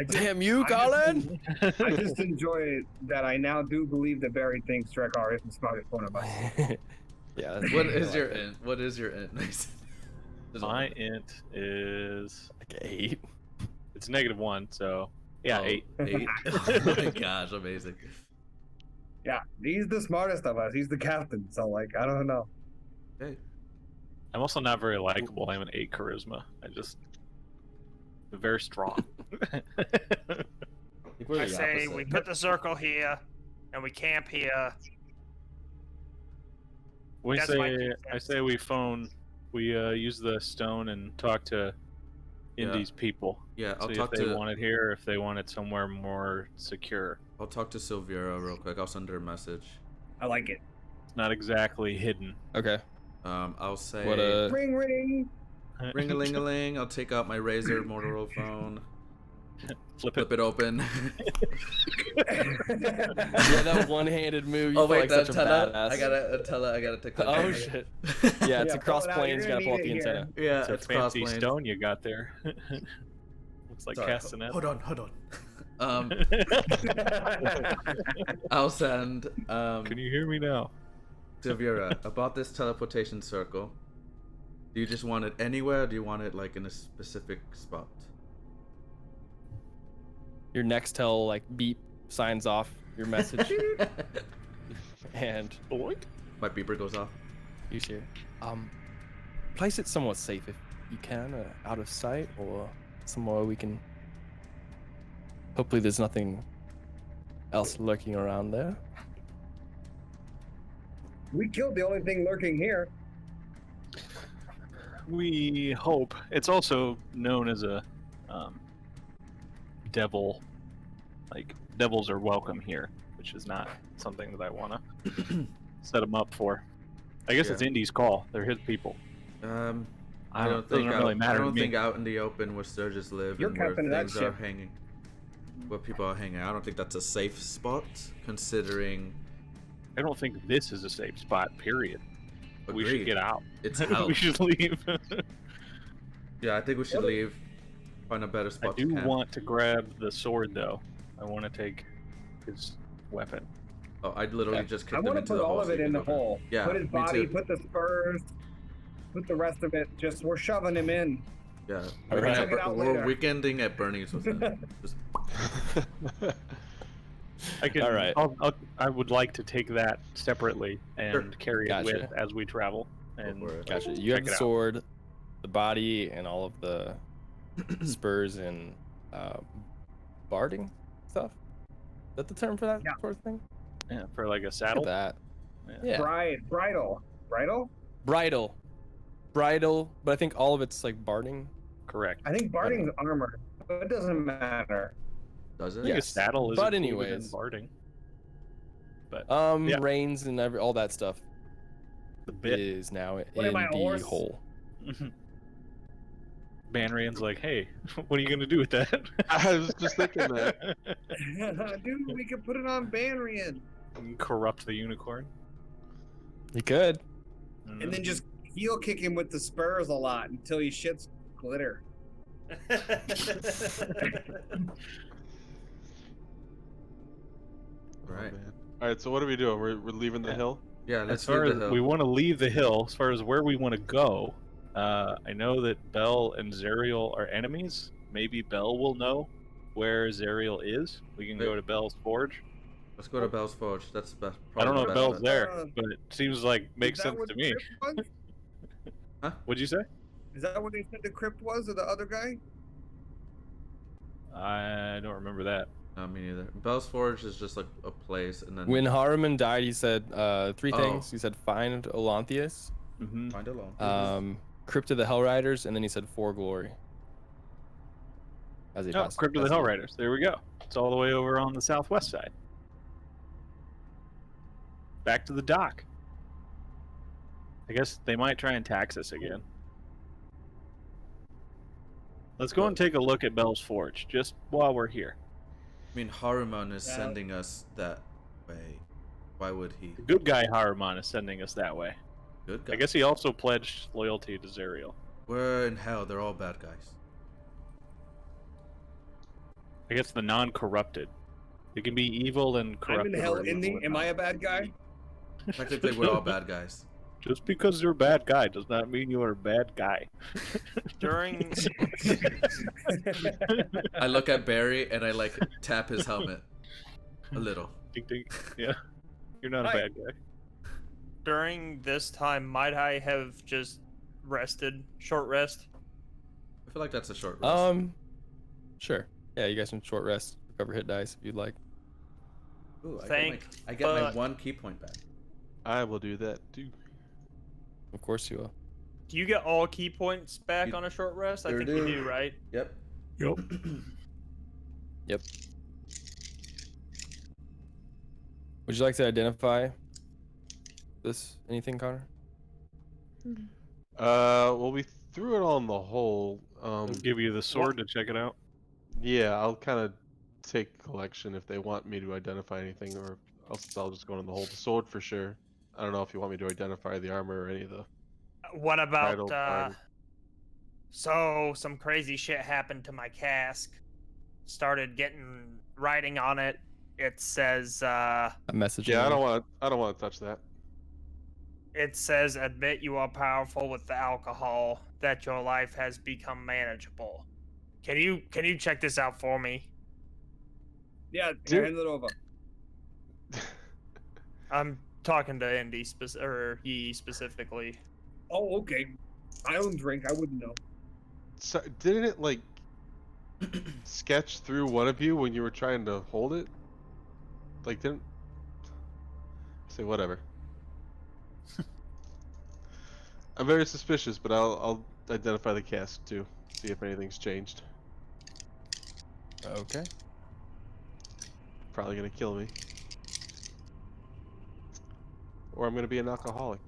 Speaker 2: Damn you,
Speaker 1: I
Speaker 2: Colin!
Speaker 1: I just enjoy that I now do believe that Barry thinks Drekar is the smartest one of us.
Speaker 2: Yeah.
Speaker 3: What is your int? What is your int?
Speaker 4: My int is
Speaker 2: Like 8.
Speaker 4: it's -1, so yeah, 8.
Speaker 3: 8. Oh my gosh, amazing.
Speaker 1: Yeah, he's the smartest of us. He's the captain. So, like, I don't know.
Speaker 3: Okay.
Speaker 4: I'm also not very likable. I'm an 8 charisma. Very strong.
Speaker 5: I say we put the circle here, and we camp here. That's my 2
Speaker 4: I
Speaker 5: cents.
Speaker 4: say we use the stone and talk to Indy's people.
Speaker 3: Yeah, I'll
Speaker 4: See
Speaker 3: talk
Speaker 4: if they
Speaker 3: to
Speaker 4: want it here, or if they want it somewhere more secure.
Speaker 3: I'll talk to Silvira real quick. I'll send her a message.
Speaker 1: I like it.
Speaker 4: It's not exactly hidden.
Speaker 2: Okay.
Speaker 3: I'll say
Speaker 2: What a
Speaker 1: Ring, ring.
Speaker 3: ring-a-ling-a-ling. I'll take out my Razer Motorola phone.
Speaker 4: Flip
Speaker 3: Flip it open.
Speaker 2: yeah, that one-handed move. You
Speaker 3: Oh
Speaker 2: feel
Speaker 3: wait,
Speaker 2: like
Speaker 3: the
Speaker 2: such a
Speaker 3: antenna.
Speaker 2: badass.
Speaker 3: I gotta take that.
Speaker 2: Oh
Speaker 3: down.
Speaker 2: shit. Yeah, it's
Speaker 1: Yeah,
Speaker 2: a cross
Speaker 1: pull it out,
Speaker 2: planes.
Speaker 1: you're
Speaker 2: Gotta
Speaker 1: gonna
Speaker 2: pull out
Speaker 1: need
Speaker 2: the
Speaker 1: it here.
Speaker 2: antenna.
Speaker 3: Yeah,
Speaker 4: It's a
Speaker 3: it's cross
Speaker 4: fancy
Speaker 3: planes.
Speaker 4: stone you got there. Looks like
Speaker 3: Sorry,
Speaker 4: castanet.
Speaker 3: Hold on. I'll send
Speaker 4: Can you hear me now?
Speaker 3: Silvira about this teleportation circle. Do you just want it anywhere? Or do you want it like in a specific spot?
Speaker 2: Your Nextel like beep signs off your message, and
Speaker 4: Boink.
Speaker 3: My beeper goes off.
Speaker 2: you hear, place it somewhat safe if you can, out of sight, or somewhere we can. Hopefully, there's nothing else lurking around there.
Speaker 1: We killed the only thing lurking here.
Speaker 4: We hope. It's also known as a devil. Like, devils are welcome here, which is not something that I want to set them up for. I guess it's
Speaker 3: Yeah.
Speaker 4: Indy's call. They're his people.
Speaker 3: I
Speaker 4: don't
Speaker 3: don't
Speaker 4: doesn't
Speaker 3: think
Speaker 4: really
Speaker 3: out,
Speaker 4: matter
Speaker 3: I
Speaker 4: to
Speaker 3: don't
Speaker 4: me.
Speaker 3: think out in the open where Sturges live
Speaker 1: You're
Speaker 3: and where
Speaker 1: captain of that
Speaker 3: things are
Speaker 1: ship.
Speaker 3: hanging, where people are hanging. I don't think that's a safe spot, considering.
Speaker 4: I don't think this is a safe spot, period. We should
Speaker 3: Agreed.
Speaker 4: get out.
Speaker 3: It's out.
Speaker 4: We should leave.
Speaker 3: Yeah, I think we should
Speaker 1: What-
Speaker 3: leave. Find a better
Speaker 4: I
Speaker 3: spot
Speaker 4: do
Speaker 3: to camp.
Speaker 4: want to grab the sword, though. I want to take his weapon.
Speaker 3: Oh, I literally
Speaker 2: Okay.
Speaker 3: just
Speaker 1: I
Speaker 3: kicked him
Speaker 1: want to
Speaker 3: into
Speaker 1: put
Speaker 3: the hole.
Speaker 1: all of
Speaker 3: so
Speaker 1: it
Speaker 3: you
Speaker 1: in
Speaker 3: can
Speaker 1: the
Speaker 3: go back.
Speaker 1: hole.
Speaker 3: Yeah,
Speaker 1: Put his
Speaker 3: me
Speaker 1: body,
Speaker 3: too.
Speaker 1: put the spurs, put the rest of it. Just, we're shoving him in.
Speaker 3: Yeah,
Speaker 2: All right.
Speaker 1: Check it out
Speaker 3: we're
Speaker 1: later.
Speaker 3: weekending at Bernie's with him. Just,
Speaker 4: I can.
Speaker 2: All right.
Speaker 4: I would like to take that separately and
Speaker 3: Sure.
Speaker 4: carry
Speaker 2: Gotcha.
Speaker 4: it with as we travel. And
Speaker 3: for it.
Speaker 2: Gotcha. You
Speaker 4: check
Speaker 2: have the
Speaker 4: it out.
Speaker 2: sword, the body, and all of the spurs and barding stuff. Is that the term for that
Speaker 1: Yeah.
Speaker 2: sort of thing?
Speaker 4: Yeah, for like a
Speaker 2: Look
Speaker 4: saddle.
Speaker 2: at that. Yeah.
Speaker 1: Bridle.
Speaker 2: Bridle, but I think all of it's like barding.
Speaker 4: Correct.
Speaker 1: I think barding's armor, but it doesn't matter.
Speaker 3: does
Speaker 4: I
Speaker 3: it?
Speaker 4: think a
Speaker 2: Yes.
Speaker 4: saddle is
Speaker 2: But
Speaker 4: included
Speaker 2: anyways.
Speaker 4: in barding. But Yeah.
Speaker 2: Reins and all that stuff
Speaker 4: the bit.
Speaker 2: is now in
Speaker 1: What am I, a
Speaker 2: the
Speaker 1: horse?
Speaker 2: hole.
Speaker 4: Banrian's like, hey, what are you gonna do with that?
Speaker 7: I was just thinking that.
Speaker 1: Dude, we could put it on Banrian.
Speaker 4: Corrupt the unicorn.
Speaker 2: You could.
Speaker 1: And then just heel kick him with the spurs a lot until he shits glitter.
Speaker 3: Right.
Speaker 7: All right, so what are we doing? We're leaving the hill.
Speaker 3: Yeah,
Speaker 4: As
Speaker 3: let's
Speaker 4: far
Speaker 3: leave
Speaker 4: as
Speaker 3: the hill.
Speaker 4: we want to leave the hill, as far as where we want to go, I know that Bell and Zariel are enemies. Maybe Bell will know where Zariel is. We can go
Speaker 3: Wait.
Speaker 4: to Bell's Forge.
Speaker 3: Let's go to Bell's Forge. That's the best.
Speaker 4: I don't know
Speaker 3: probably
Speaker 4: if
Speaker 3: the
Speaker 4: Bell's
Speaker 3: best
Speaker 4: there,
Speaker 1: Uh,
Speaker 4: but it seems like makes
Speaker 1: Is that
Speaker 4: sense
Speaker 1: where
Speaker 4: to
Speaker 1: the
Speaker 4: me.
Speaker 1: crypt was?
Speaker 4: What'd you say?
Speaker 1: Is that what they said the crypt was, or the other guy?
Speaker 4: I don't remember that.
Speaker 3: No, me neither. Bell's Forge is just like a place, and then
Speaker 2: When Haruman died, he said 3
Speaker 3: Oh.
Speaker 2: things. He said find Olanthius,
Speaker 4: Mm-hmm.
Speaker 3: find alone.
Speaker 2: Crypt of the Hellriders, and then he said for glory. As he
Speaker 4: Oh,
Speaker 2: passed.
Speaker 4: Crypt of the
Speaker 2: passed away.
Speaker 4: Hellriders. There we go. It's all the way over on the southwest side. Back to the dock. I guess they might try and tax us again. Let's go and take a look at Bell's Forge, just while we're here.
Speaker 3: I mean, Haruman is
Speaker 1: Yeah.
Speaker 3: sending us that way. Why would he?
Speaker 4: The good guy Haruman is sending us that way.
Speaker 3: Good guy.
Speaker 4: I guess he also pledged loyalty to Zariel.
Speaker 3: We're in hell. They're all bad guys.
Speaker 4: I guess the non-corrupted. They can be evil and
Speaker 1: I'm
Speaker 4: corrupted.
Speaker 1: in hell,
Speaker 4: or evil
Speaker 1: Indy.
Speaker 4: and
Speaker 1: Am
Speaker 4: not.
Speaker 1: I a bad guy?
Speaker 3: Technically, we're all bad guys.
Speaker 4: Just because you're a bad guy does not mean you are a bad guy.
Speaker 5: During
Speaker 3: I look at Barry and I like tap his helmet a little.
Speaker 4: Ding, ding. Yeah, you're not a
Speaker 1: Hi.
Speaker 4: bad guy.
Speaker 5: during this time, might I have just rested, short rest?
Speaker 3: I feel like that's a short rest.
Speaker 2: Sure. Yeah, you guys can short rest, recover hit dice if you'd like.
Speaker 3: Ooh, I get my
Speaker 5: but-
Speaker 3: 1 key point back.
Speaker 7: I will do that too.
Speaker 2: Of course you will.
Speaker 5: Do you get all key points back
Speaker 3: You
Speaker 5: on a short rest? I
Speaker 3: sure
Speaker 5: think
Speaker 3: do.
Speaker 5: you do, right?
Speaker 3: Yep.
Speaker 4: Yep.
Speaker 2: Yep. Would you like to identify this? Anything, Connor?
Speaker 7: Well, we threw it on the hole.
Speaker 4: I'll give you the sword to check it out.
Speaker 7: Yeah, I'll kind of take collection if they want me to identify anything, or else I'll just go in the hole. The sword for sure. I don't know if you want me to identify the armor or any of the
Speaker 5: What about
Speaker 7: title items.
Speaker 5: so some crazy shit happened to my cask. Started getting writing on it. It says
Speaker 2: A message.
Speaker 7: Yeah, I
Speaker 2: in
Speaker 7: don't
Speaker 2: there?
Speaker 7: want to touch that.
Speaker 5: admit you are powerful with the alcohol, that your life has become manageable. Can you check this out for me?
Speaker 1: Yeah,
Speaker 7: Dude.
Speaker 1: hand it over.
Speaker 5: I'm talking to Indy or Yee specifically.
Speaker 1: Oh, okay. I don't drink. I wouldn't know.
Speaker 7: So, didn't it like sketch through one of you when you were trying to hold it? Like, didn't say whatever. I'm very suspicious, but I'll identify the cask too. See if anything's changed.
Speaker 2: Okay.
Speaker 7: Probably gonna kill me. Or I'm gonna be an alcoholic.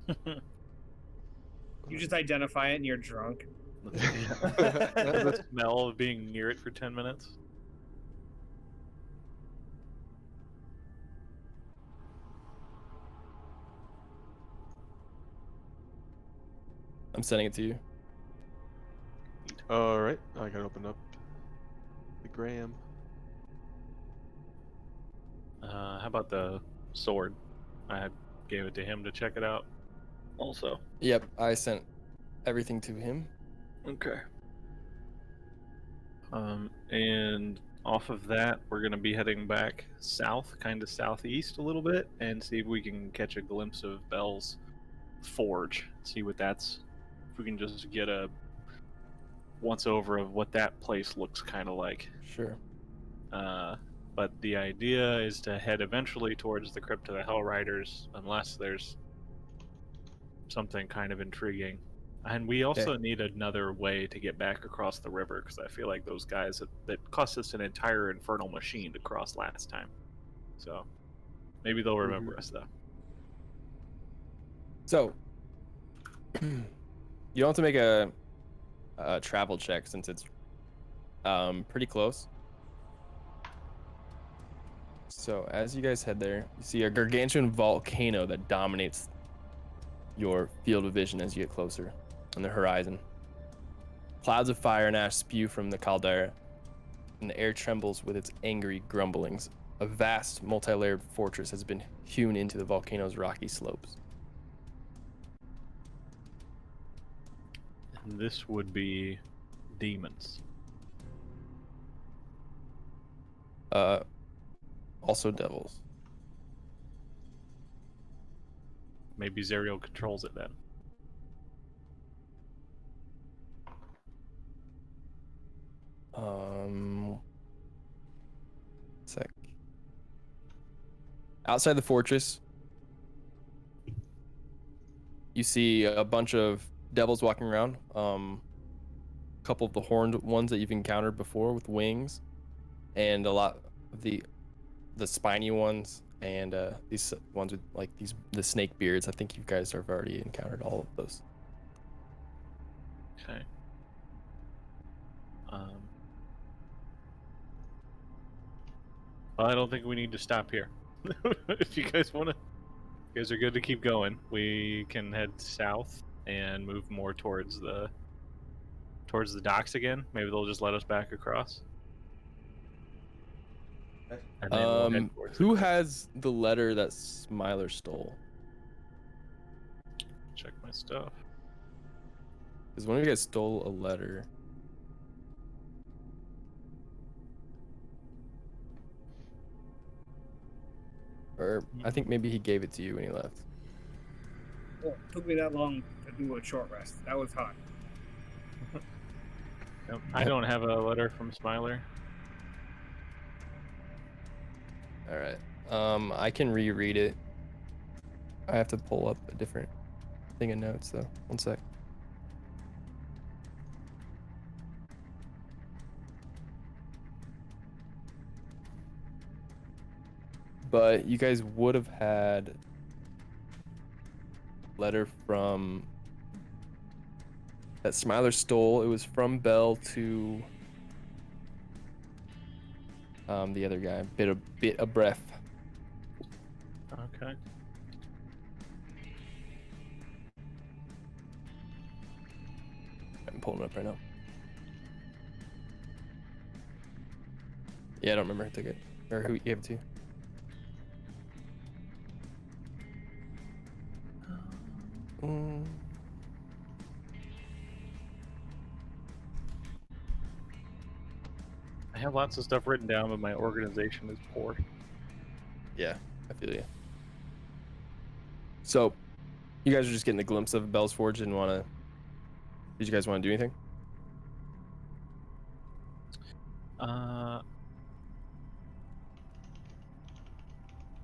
Speaker 1: You just identify it and you're drunk.
Speaker 4: The smell of being near it for 10 minutes.
Speaker 2: I'm sending it to you.
Speaker 7: Alright, I gotta open up the gram.
Speaker 4: How about the sword? I gave it to him to check it out. Also.
Speaker 2: Yep, I sent everything to him.
Speaker 4: Okay. And off of that, we're gonna be heading back south, kind of southeast a little bit, and see if we can catch a glimpse of Bell's Forge. See what that's. If we can just get a once over of what that place looks kind of like.
Speaker 2: Sure.
Speaker 4: But the idea is to head eventually towards the Crypt of the Hell Riders, unless there's something kind of intriguing. And we also need another way to get back across the river, because I feel like those guys that cost us an entire infernal machine to cross last time. So maybe they'll remember us though.
Speaker 2: So you don't have to make a travel check since it's pretty close. So as you guys head there, you see a gargantuan volcano that dominates your field of vision as you get closer on the horizon. Clouds of fire and ash spew from the caldera, and the air trembles with its angry grumblings. A vast, multi-layered fortress has been hewn into the volcano's rocky slopes.
Speaker 4: And this would be demons.
Speaker 2: Also devils.
Speaker 4: Maybe Zariel controls it then.
Speaker 2: Sec. Outside the fortress, you see a bunch of devils walking around. A couple of the horned ones that you've encountered before with wings, and a lot of the spiny ones, and these ones with like the snake beards. I think you guys have already encountered all of those.
Speaker 4: Okay. Well, I don't think we need to stop here. If you guys want to, you guys are good to keep going. We can head south and move more towards the docks again. Maybe they'll just let us back across. And then we'll head towards
Speaker 2: Who
Speaker 4: the coast.
Speaker 2: has the letter that Smiler stole?
Speaker 4: Check my stuff.
Speaker 2: Because one of you guys stole a letter. Or I think maybe he gave it to you when he left.
Speaker 1: Oh, it took me that long to do a short rest. That was hot.
Speaker 4: Nope, I don't have a letter from Smiler.
Speaker 2: All right. I can reread it. I have to pull up a different thing of notes though. One sec. But you guys would have had a letter from that Smiler stole. It was from Bell to the other guy. Bit of breath.
Speaker 4: Okay.
Speaker 2: I'm pulling it up right now. Yeah, I don't remember who took it or who gave it to.
Speaker 4: I have lots of stuff written down, but my organization is poor.
Speaker 2: Yeah, I feel you. So, you guys are just getting a glimpse of Bell's Forge and did you guys want to do anything?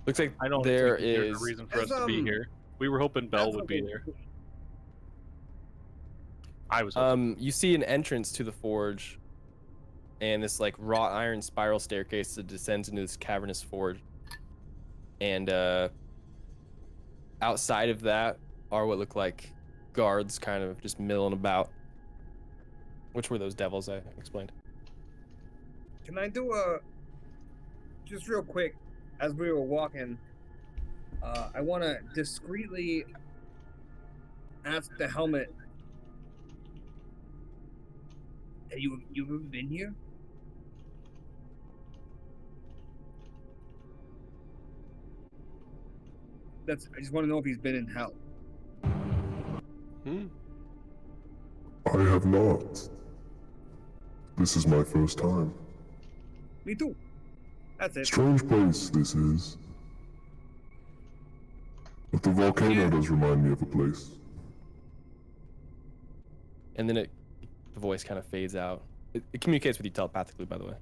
Speaker 2: Looks like
Speaker 4: I don't
Speaker 2: there
Speaker 4: think there's
Speaker 2: is
Speaker 4: a reason for us
Speaker 1: As,
Speaker 4: to be here. We were hoping Bell
Speaker 1: That's
Speaker 4: would be
Speaker 1: okay.
Speaker 4: there. I was hoping.
Speaker 2: you see an entrance to the forge and this like wrought iron spiral staircase that descends into this cavernous forge. And outside of that are what look like guards kind of just milling about. Which were those devils I explained?
Speaker 1: Can I do just real quick, as we were walking, I want to discreetly ask the helmet, have you ever been here? I just want to know if he's been in hell.
Speaker 6: I have not. This is my first time.
Speaker 1: Me too. That's it.
Speaker 6: Strange place this is. But the volcano does remind me of a place.
Speaker 2: And then the voice kind of fades out. It communicates with you telepathically, by the way.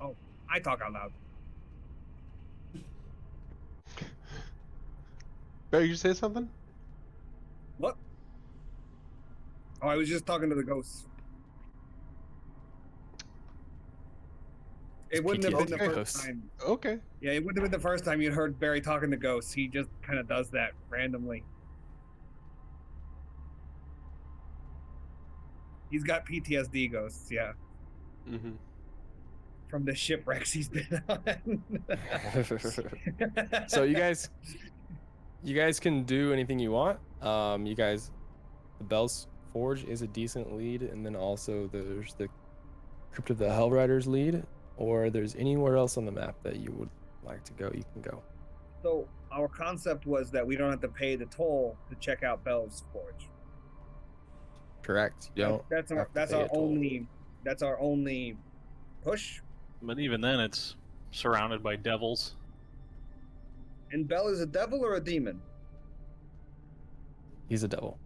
Speaker 1: Oh, I talk out loud.
Speaker 7: Bear, you say something?
Speaker 1: What? Oh, I was just talking to the ghosts. It wouldn't have been the
Speaker 2: PTSD
Speaker 1: first
Speaker 2: ghosts.
Speaker 1: time.
Speaker 7: Okay.
Speaker 1: Yeah, it wouldn't have been the first time you heard Barry talking to ghosts. He just kind of does that randomly. He's got PTSD ghosts, yeah.
Speaker 7: Mm-hmm.
Speaker 1: From the shipwrecks he's been on.
Speaker 2: So you guys can do anything you want. The Bell's Forge is a decent lead, and then also there's the Crypt of the Hellriders lead, or there's anywhere else on the map that you would like to go, you can go.
Speaker 1: So our concept was that we don't have to pay the toll to check out Bell's Forge.
Speaker 2: Correct. You don't
Speaker 1: That's
Speaker 2: have to pay a toll.
Speaker 1: That's our only push.
Speaker 4: But even then, it's surrounded by devils.
Speaker 1: And Bell is a devil or a demon?
Speaker 2: He's a devil.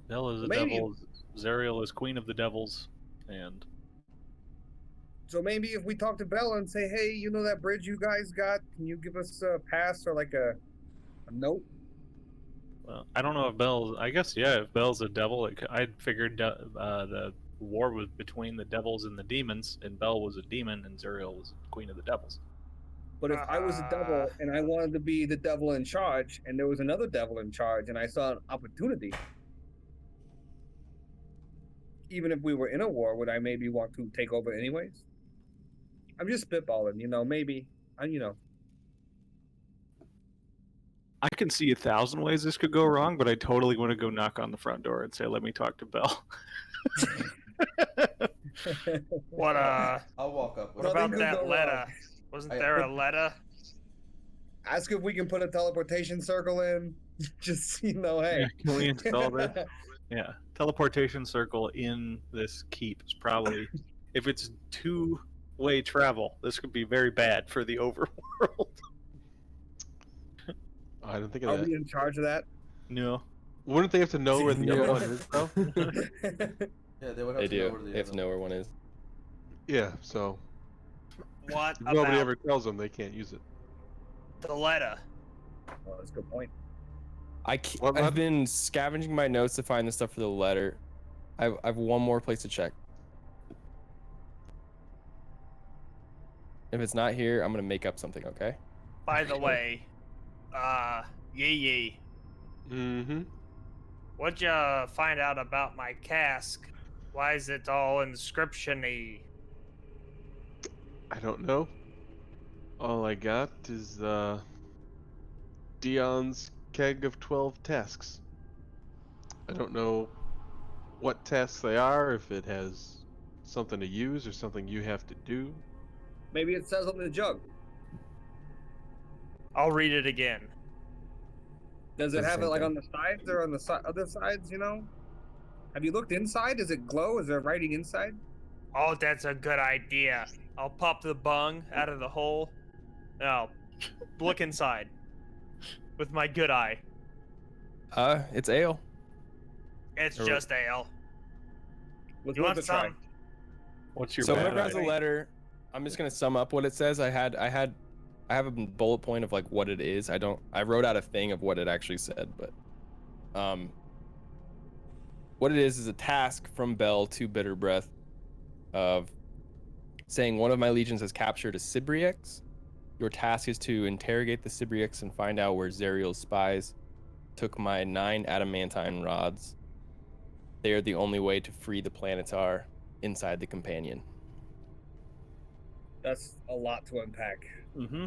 Speaker 4: Bell is a
Speaker 1: Maybe-
Speaker 4: devil. Zariel is queen of the devils, and
Speaker 1: So maybe if we talk to Bell and say, hey, you know that bridge you guys got? Can you give us a pass or like a note?
Speaker 4: well, I don't know if Bell's. I guess yeah. If Bell's a devil, I figured the war was between the devils and the demons, and Bell was a demon, and Zariel was queen of the devils.
Speaker 1: But if I was the devil and I wanted to be the devil in charge, and there was another devil in charge, and I saw an opportunity, even if we were in a war, would I maybe want to take over anyways? I'm just spitballing, maybe.
Speaker 4: I can see 1,000 ways this could go wrong, but I totally want to go knock on the front door and say, "Let me talk to Belle."
Speaker 5: What
Speaker 3: I'll walk up.
Speaker 5: what
Speaker 1: Nothing
Speaker 5: about
Speaker 1: could
Speaker 5: that
Speaker 1: go
Speaker 5: letter?
Speaker 1: wrong.
Speaker 5: Wasn't there a letter?
Speaker 1: Ask if we can put a teleportation circle in. Just, hey.
Speaker 4: Yeah, can we install this? Yeah, teleportation circle in this keep is probably, if it's two-way travel, this could be very bad for the overworld.
Speaker 7: I didn't think of
Speaker 1: Are
Speaker 7: that.
Speaker 1: we in charge of that?
Speaker 4: No.
Speaker 7: Wouldn't they have to know where the other
Speaker 2: Yeah.
Speaker 7: one is, though?
Speaker 3: Yeah, they would have
Speaker 2: They
Speaker 3: to know
Speaker 2: do.
Speaker 3: where the
Speaker 2: They have
Speaker 3: other
Speaker 2: to know where one is.
Speaker 7: Yeah, so
Speaker 5: What
Speaker 7: if nobody
Speaker 5: about
Speaker 7: ever tells them, they can't use it.
Speaker 5: the letter?
Speaker 1: Well, that's a good point.
Speaker 7: What,
Speaker 2: I've
Speaker 7: Rod?
Speaker 2: been scavenging my notes to find the stuff for the letter. I've one more place to check. If it's not here, I'm gonna make up something. Okay.
Speaker 5: By the way, Yee.
Speaker 7: Mm-hmm.
Speaker 5: What'd you find out about my cask? Why is it all inscription-y?
Speaker 7: I don't know. All I got is Dion's keg of 12 tasks. I don't know what tasks they are, if it has something to use or something you have to do.
Speaker 1: Maybe it says on the jug.
Speaker 5: I'll read it again.
Speaker 1: Does it
Speaker 2: Does the
Speaker 1: have it
Speaker 2: same
Speaker 1: like
Speaker 2: thing.
Speaker 1: on the sides or on the other sides, Have you looked inside? Does it glow? Is there writing inside?
Speaker 5: Oh, that's a good idea. I'll pop the bung out of the hole. Now, look inside with my good eye.
Speaker 2: It's ale.
Speaker 5: It's
Speaker 2: Or-
Speaker 5: just ale.
Speaker 1: Let's
Speaker 5: You
Speaker 1: give
Speaker 5: want
Speaker 1: it a try.
Speaker 5: some?
Speaker 4: What's your
Speaker 2: So
Speaker 4: bad
Speaker 2: whoever has a
Speaker 4: idea?
Speaker 2: letter, I'm just gonna sum up what it says. I have a bullet point of like what it is. I wrote out a thing of what it actually said, but what it is a task from Bell to Bitter Breath of saying one of my legions has captured a Cybrics. Your task is to interrogate the Cybrics and find out where Zariel's spies took my 9 adamantine rods. They are the only way to free the Planetar inside the companion.
Speaker 1: That's a lot to unpack.
Speaker 4: Mm-hmm.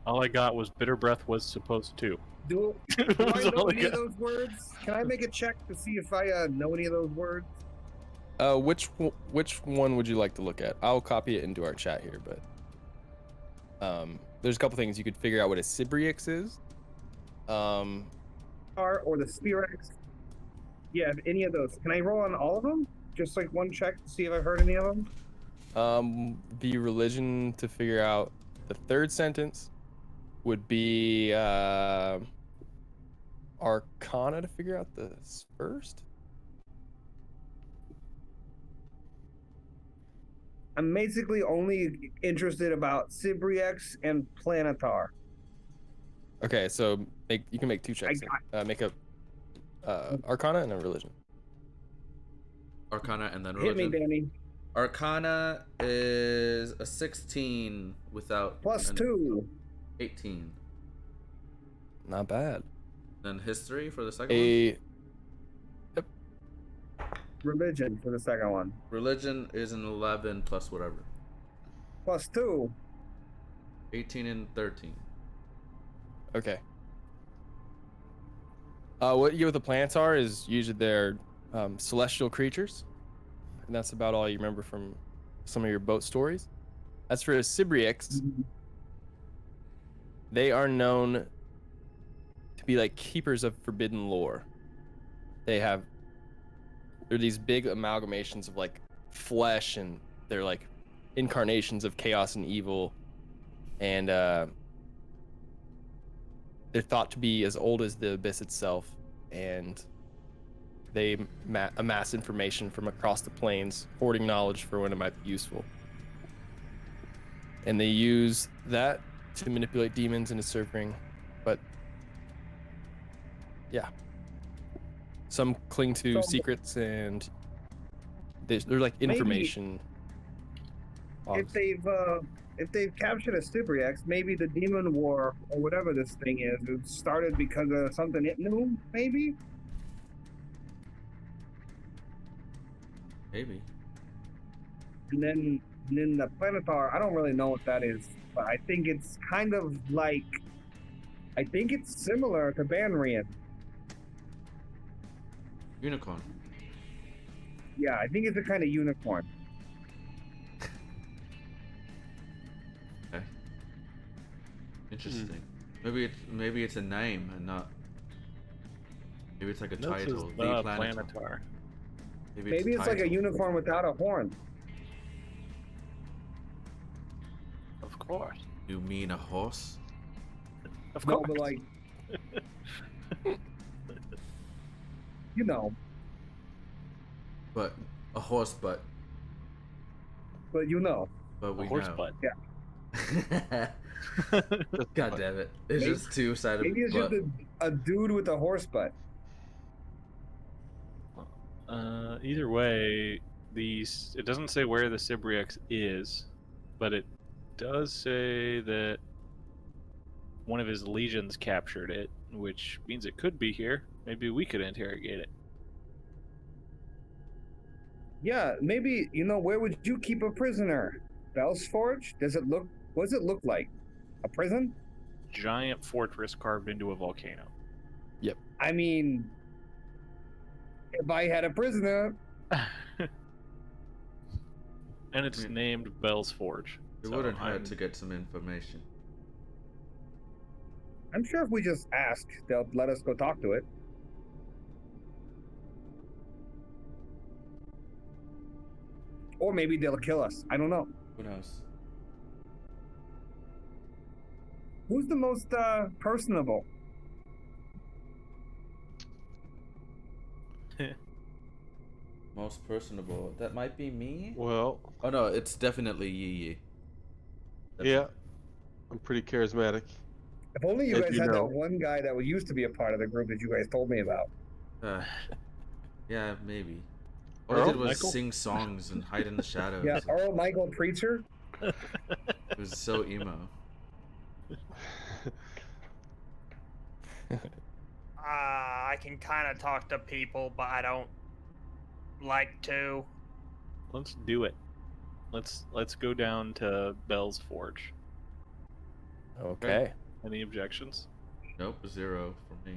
Speaker 4: All I got was bitter breath was supposed to.
Speaker 1: Do
Speaker 4: That
Speaker 1: I
Speaker 4: was
Speaker 1: know
Speaker 4: all I
Speaker 1: any of
Speaker 4: got.
Speaker 1: those words? Can I make a check to see if I know any of those words?
Speaker 2: Which one would you like to look at? I'll copy it into our chat here, but there's a couple things you could figure out what a Cybrics is.
Speaker 1: Or the Spirex? Yeah, if any of those. Can I roll on all of them? Just like one check to see if I've heard any of them?
Speaker 2: The religion to figure out the third sentence would be Arcana to figure out the first.
Speaker 1: I'm basically only interested about Cybrics and Planetar.
Speaker 2: Okay, so you can make 2 checks. Make a Arcana and a religion.
Speaker 3: Arcana and then
Speaker 1: Hit me,
Speaker 3: religion.
Speaker 1: Danny.
Speaker 3: Arcana is a 16 without
Speaker 1: Plus
Speaker 3: an
Speaker 1: 2.
Speaker 3: 18.
Speaker 2: Not bad.
Speaker 3: Then history for the second one.
Speaker 2: A
Speaker 1: Religion for the second one.
Speaker 3: Religion is an 11 plus whatever.
Speaker 1: Plus 2.
Speaker 3: 18 and 13.
Speaker 2: Okay. What you get with the Planetar is usually they're celestial creatures, and that's about all you remember from some of your boat stories. As for Cybrics, they are known to be like keepers of forbidden lore. They're these big amalgamations of like flesh, and they're like incarnations of chaos and evil, and they're thought to be as old as the abyss itself, and they amass information from across the planes, hoarding knowledge for when it might be useful. And they use that to manipulate demons into serving, but yeah. Some cling to
Speaker 1: So-
Speaker 2: secrets, and they're like
Speaker 1: Maybe-
Speaker 2: information.
Speaker 1: If they've if they've captured a Cybrics, maybe the demon war or whatever this thing is, it started because of something it knew, maybe?
Speaker 3: Maybe.
Speaker 1: And then the Planetar, I don't really know what that is, but I think it's kind of like, I think it's similar to Banrian.
Speaker 3: Unicorn.
Speaker 1: Yeah, I think it's a kind of unicorn.
Speaker 3: Okay. Interesting. Maybe it's a name and not. Maybe it's like a
Speaker 4: This
Speaker 3: title.
Speaker 4: is the Planetar.
Speaker 1: Maybe it's like a
Speaker 3: title.
Speaker 1: unicorn without a horn.
Speaker 4: Of course.
Speaker 3: You mean a horse?
Speaker 4: Of
Speaker 1: No,
Speaker 4: course.
Speaker 1: but like, you know,
Speaker 3: But a horse, but
Speaker 1: you know.
Speaker 3: we
Speaker 4: A horse
Speaker 3: know.
Speaker 4: butt.
Speaker 3: God damn it! It's
Speaker 1: Maybe-
Speaker 3: just two-sided.
Speaker 1: Maybe it's
Speaker 3: butt.
Speaker 1: just a dude with a horse butt.
Speaker 4: Either way, it doesn't say where the Cybrics is, but it does say that one of his legions captured it, which means it could be here. Maybe we could interrogate it.
Speaker 1: Yeah, maybe, you know, where would you keep a prisoner? Bell's Forge? What does it look like? A prison?
Speaker 4: Giant fortress carved into a volcano.
Speaker 1: I mean, if I had a prisoner,
Speaker 4: And it's
Speaker 3: Hmm.
Speaker 4: named Bell's Forge.
Speaker 3: It
Speaker 4: So
Speaker 3: wouldn't hurt
Speaker 4: I'm-
Speaker 3: to get some information.
Speaker 1: I'm sure if we just ask, they'll let us go talk to it. Or maybe they'll kill us. I don't know.
Speaker 3: Who knows?
Speaker 1: Who's the most personable?
Speaker 3: Most personable. That might be me.
Speaker 7: Well,
Speaker 3: Oh no, it's definitely Yi.
Speaker 7: yeah, I'm pretty charismatic.
Speaker 1: If only you
Speaker 7: If
Speaker 1: guys
Speaker 7: you
Speaker 1: had
Speaker 7: know.
Speaker 1: that one guy that used to be a part of the group that you guys told me about.
Speaker 3: Yeah, maybe. All I
Speaker 7: Earl?
Speaker 3: did was
Speaker 4: Michael?
Speaker 3: sing songs and hide in the shadows.
Speaker 1: Yeah, Earl Michael Preacher.
Speaker 3: It was so emo.
Speaker 5: I can kind of talk to people, but I don't like to.
Speaker 4: Let's do it. Let's go down to Bell's Forge.
Speaker 2: Okay.
Speaker 4: Any objections?
Speaker 3: Nope, 0 for me.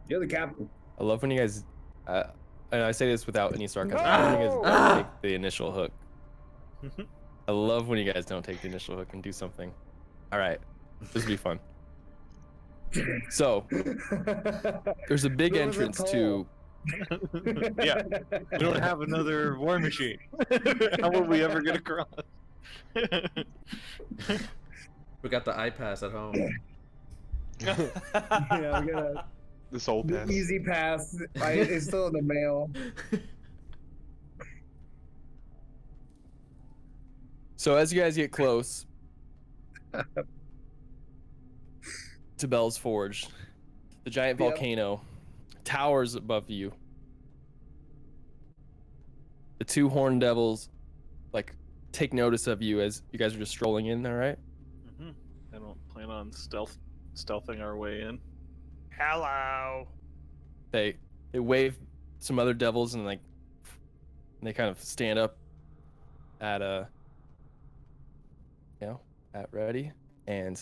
Speaker 1: You're the captain.
Speaker 2: I love when you guys, and I say this without any sarcasm, I love when you guys
Speaker 1: No!
Speaker 2: don't take the initial hook. I love when you guys don't take the initial hook and do something. All right, this will be fun. So there's a big
Speaker 1: There was a
Speaker 2: entrance to.
Speaker 4: Yeah. We don't have another war machine. How will we ever get across?
Speaker 3: We got the iPass at home.
Speaker 1: Yeah, we got
Speaker 7: This old
Speaker 1: the
Speaker 7: pass.
Speaker 1: easy pass. It's still in the mail.
Speaker 2: So as you guys get close to Bell's Forge, the giant
Speaker 1: Yep.
Speaker 2: volcano towers above you. The two horned devils, like, take notice of you as you guys are just strolling in there, right?
Speaker 4: Mm-hmm. I don't plan on stealthing our way in.
Speaker 5: Hello.
Speaker 2: They wave some other devils and like they kind of stand up at at ready, and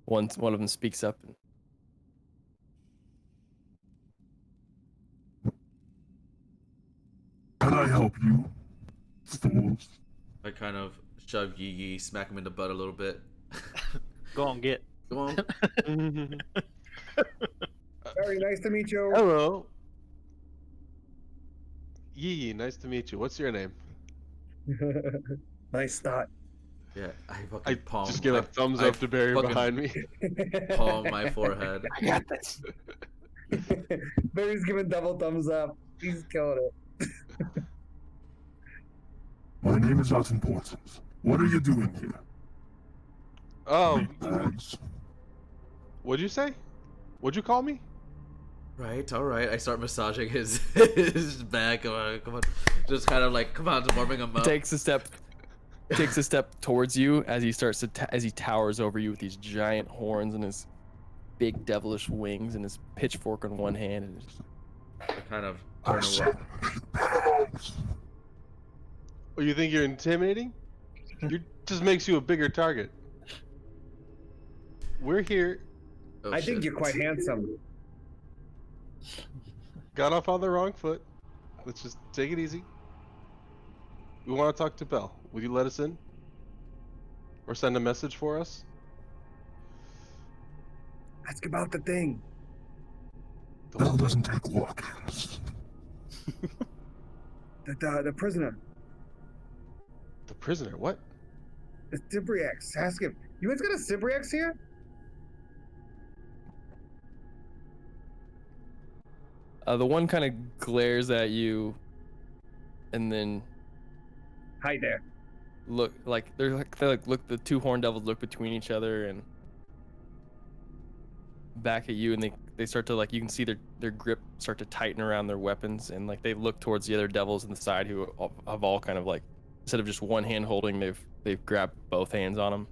Speaker 2: one of them speaks up and
Speaker 6: Can I help you? Fools.
Speaker 3: I kind of shove Yi, smack him in the butt a little bit.
Speaker 4: Go on, get.
Speaker 3: Come on.
Speaker 1: Very nice to meet you.
Speaker 7: Hello. Yee, nice to meet you. What's your name?
Speaker 1: Nice start.
Speaker 3: Yeah, I fucking
Speaker 7: I
Speaker 3: palm.
Speaker 7: just get a thumbs up to Barry
Speaker 3: fucking
Speaker 7: behind me.
Speaker 3: palm my forehead.
Speaker 4: I got this.
Speaker 1: Barry's giving double thumbs up. He's killing it.
Speaker 6: My name is not important. What are you doing here?
Speaker 7: Oh,
Speaker 6: Bags.
Speaker 7: what'd you say? What'd you call me?
Speaker 3: Right, all right. I start massaging his his back. Come on. Just kind of like, come on, warming him up.
Speaker 2: Takes a step towards you as he starts to as he towers over you with these giant horns and his big devilish wings and his pitchfork on one hand and just...
Speaker 3: I kind of turn away.
Speaker 7: Oh, you think you're intimidating? You just makes you a bigger target. We're here.
Speaker 3: Oh,
Speaker 1: I think
Speaker 3: shit.
Speaker 1: you're quite handsome.
Speaker 7: Got off on the wrong foot. Let's just take it easy. We want to talk to Belle. Will you let us in? Or send a message for us?
Speaker 1: Ask about the thing.
Speaker 8: Bell doesn't take walk-ins.
Speaker 1: The prisoner.
Speaker 7: The prisoner? What?
Speaker 1: The Cybrics. Ask him. You guys got a Cybrics here?
Speaker 2: The one kind of glares at you, and then
Speaker 1: Hi there.
Speaker 2: look like they're like look. The two horned devils look between each other and back at you, and they start to like you can see their grip start to tighten around their weapons, and like they look towards the other devils on the side who have all kind of like instead of just one hand holding, they've grabbed both hands on them.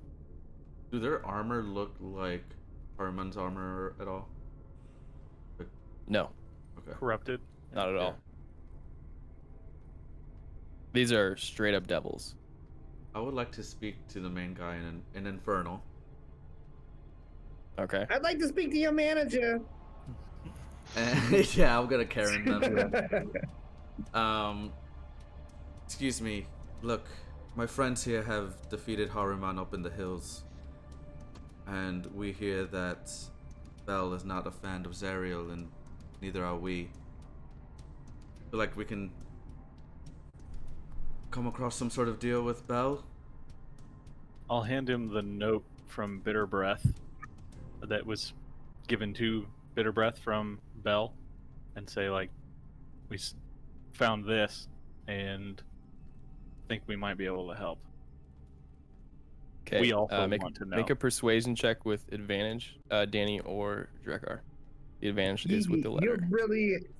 Speaker 3: Do their armor look like Haruman's armor at all?
Speaker 2: No,
Speaker 3: Okay.
Speaker 4: Corrupted.
Speaker 2: not at all. These are straight up devils.
Speaker 3: I would like to speak to the main guy in Infernal.
Speaker 2: Okay.
Speaker 1: I'd like to speak to your manager.
Speaker 3: Yeah, I'm gonna Karen them. Excuse me. Look, my friends here have defeated Haruman up in the hills, and we hear that Bell is not a fan of Zariel, and neither are we. Feel like we can come across some sort of deal with Bell.
Speaker 4: I'll hand him the note from Bitter Breath that was given to Bitter Breath from Bell, and say like, we found this and think we might be able to help.
Speaker 2: Okay.
Speaker 4: We also
Speaker 2: make
Speaker 4: want to know.
Speaker 2: make a persuasion check with advantage, Danny or Drekar. The advantage is with the letter.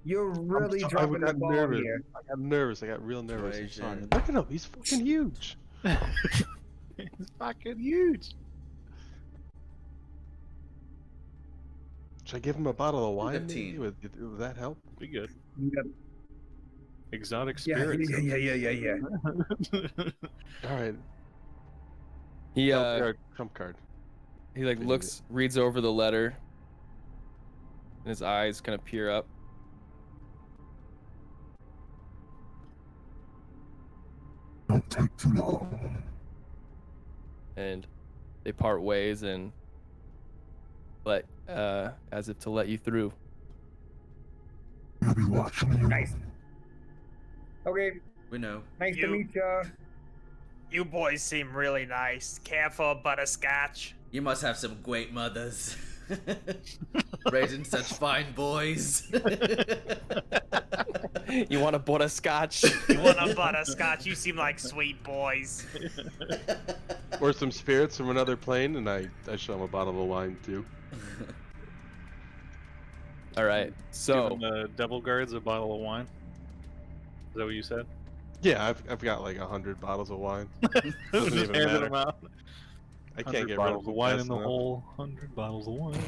Speaker 1: You're really dropping the ball
Speaker 7: nervous.
Speaker 1: here.
Speaker 7: I got nervous. I got real nervous. I'm sorry.
Speaker 3: Persuasion.
Speaker 7: Look at him. He's fucking huge.
Speaker 4: It's fucking huge.
Speaker 7: Should I give him a bottle of wine?
Speaker 3: 15.
Speaker 7: Maybe? Would that help?
Speaker 4: Be good.
Speaker 1: Yeah,
Speaker 4: Exotic
Speaker 1: yeah,
Speaker 4: spirits.
Speaker 1: yeah.
Speaker 7: All right.
Speaker 2: He
Speaker 7: Trump card.
Speaker 2: he like
Speaker 7: Maybe.
Speaker 2: looks, reads over the letter, and his eyes kind of peer up.
Speaker 8: Don't take too long.
Speaker 2: And they part ways and as if to let you through.
Speaker 8: We'll be watching you.
Speaker 1: Nice. Okay,
Speaker 3: We know.
Speaker 1: nice to
Speaker 5: You-
Speaker 1: meet ya.
Speaker 5: You boys seem really nice. Careful, butterscotch.
Speaker 3: You must have some great mothers. Raising such fine boys.
Speaker 2: You want a butterscotch?
Speaker 5: You want a butterscotch? You seem like sweet boys.
Speaker 7: Or some spirits from another plane, and I show him a bottle of wine too.
Speaker 2: All right. So
Speaker 4: Giving the devil guards a bottle of wine. Is that what you said?
Speaker 7: Yeah, I've got like 100 bottles of wine.
Speaker 4: Just
Speaker 7: Doesn't even
Speaker 4: handing
Speaker 7: matter.
Speaker 4: them out.
Speaker 7: I
Speaker 4: 100
Speaker 7: can't get rid
Speaker 4: bottles
Speaker 7: of
Speaker 4: of wine in the
Speaker 7: enough.
Speaker 4: hole. 100 bottles of wine.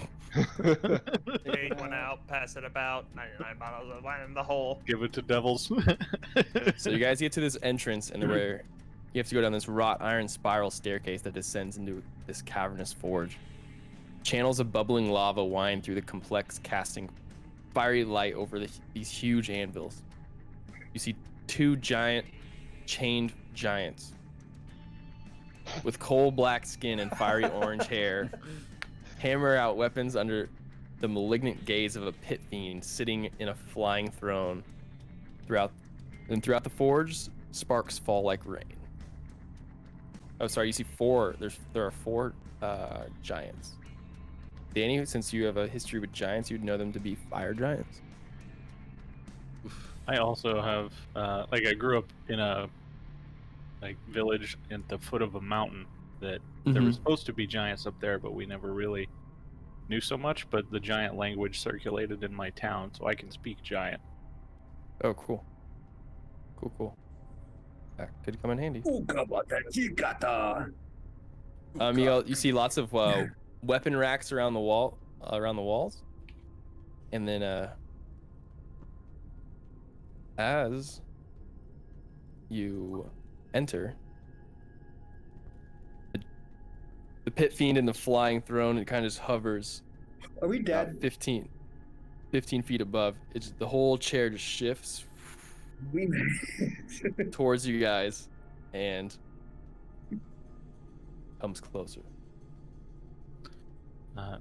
Speaker 5: Take one out, pass it about. 99 bottles of wine in the hole.
Speaker 4: Give it to devils.
Speaker 2: So you guys get to this entrance, and where you have to go down this wrought iron spiral staircase that descends into this cavernous forge. Channels of bubbling lava wind through the complex, casting fiery light over these huge anvils. You see two giant, chained giants with coal black skin and fiery orange hair hammer out weapons under the malignant gaze of a pit fiend sitting in a flying throne. Throughout the forge, sparks fall like rain. Oh, sorry. You see there are four giants. Danny, since you have a history with giants, you'd know them to be fire giants.
Speaker 4: I also have, I grew up in a village at the foot of a mountain that there were supposed to be giants up there, but we never really knew so much, but the giant language circulated in my town, so I can speak giant.
Speaker 2: Oh, cool. Cool. That could come in handy. You see lots of weapon racks around the walls, and then as you enter, the pit fiend and the flying throne, it kind of just hovers.
Speaker 1: Are we
Speaker 2: about
Speaker 1: dead?
Speaker 2: 15 feet above. The whole chair just shifts
Speaker 1: We
Speaker 2: towards you guys and comes closer.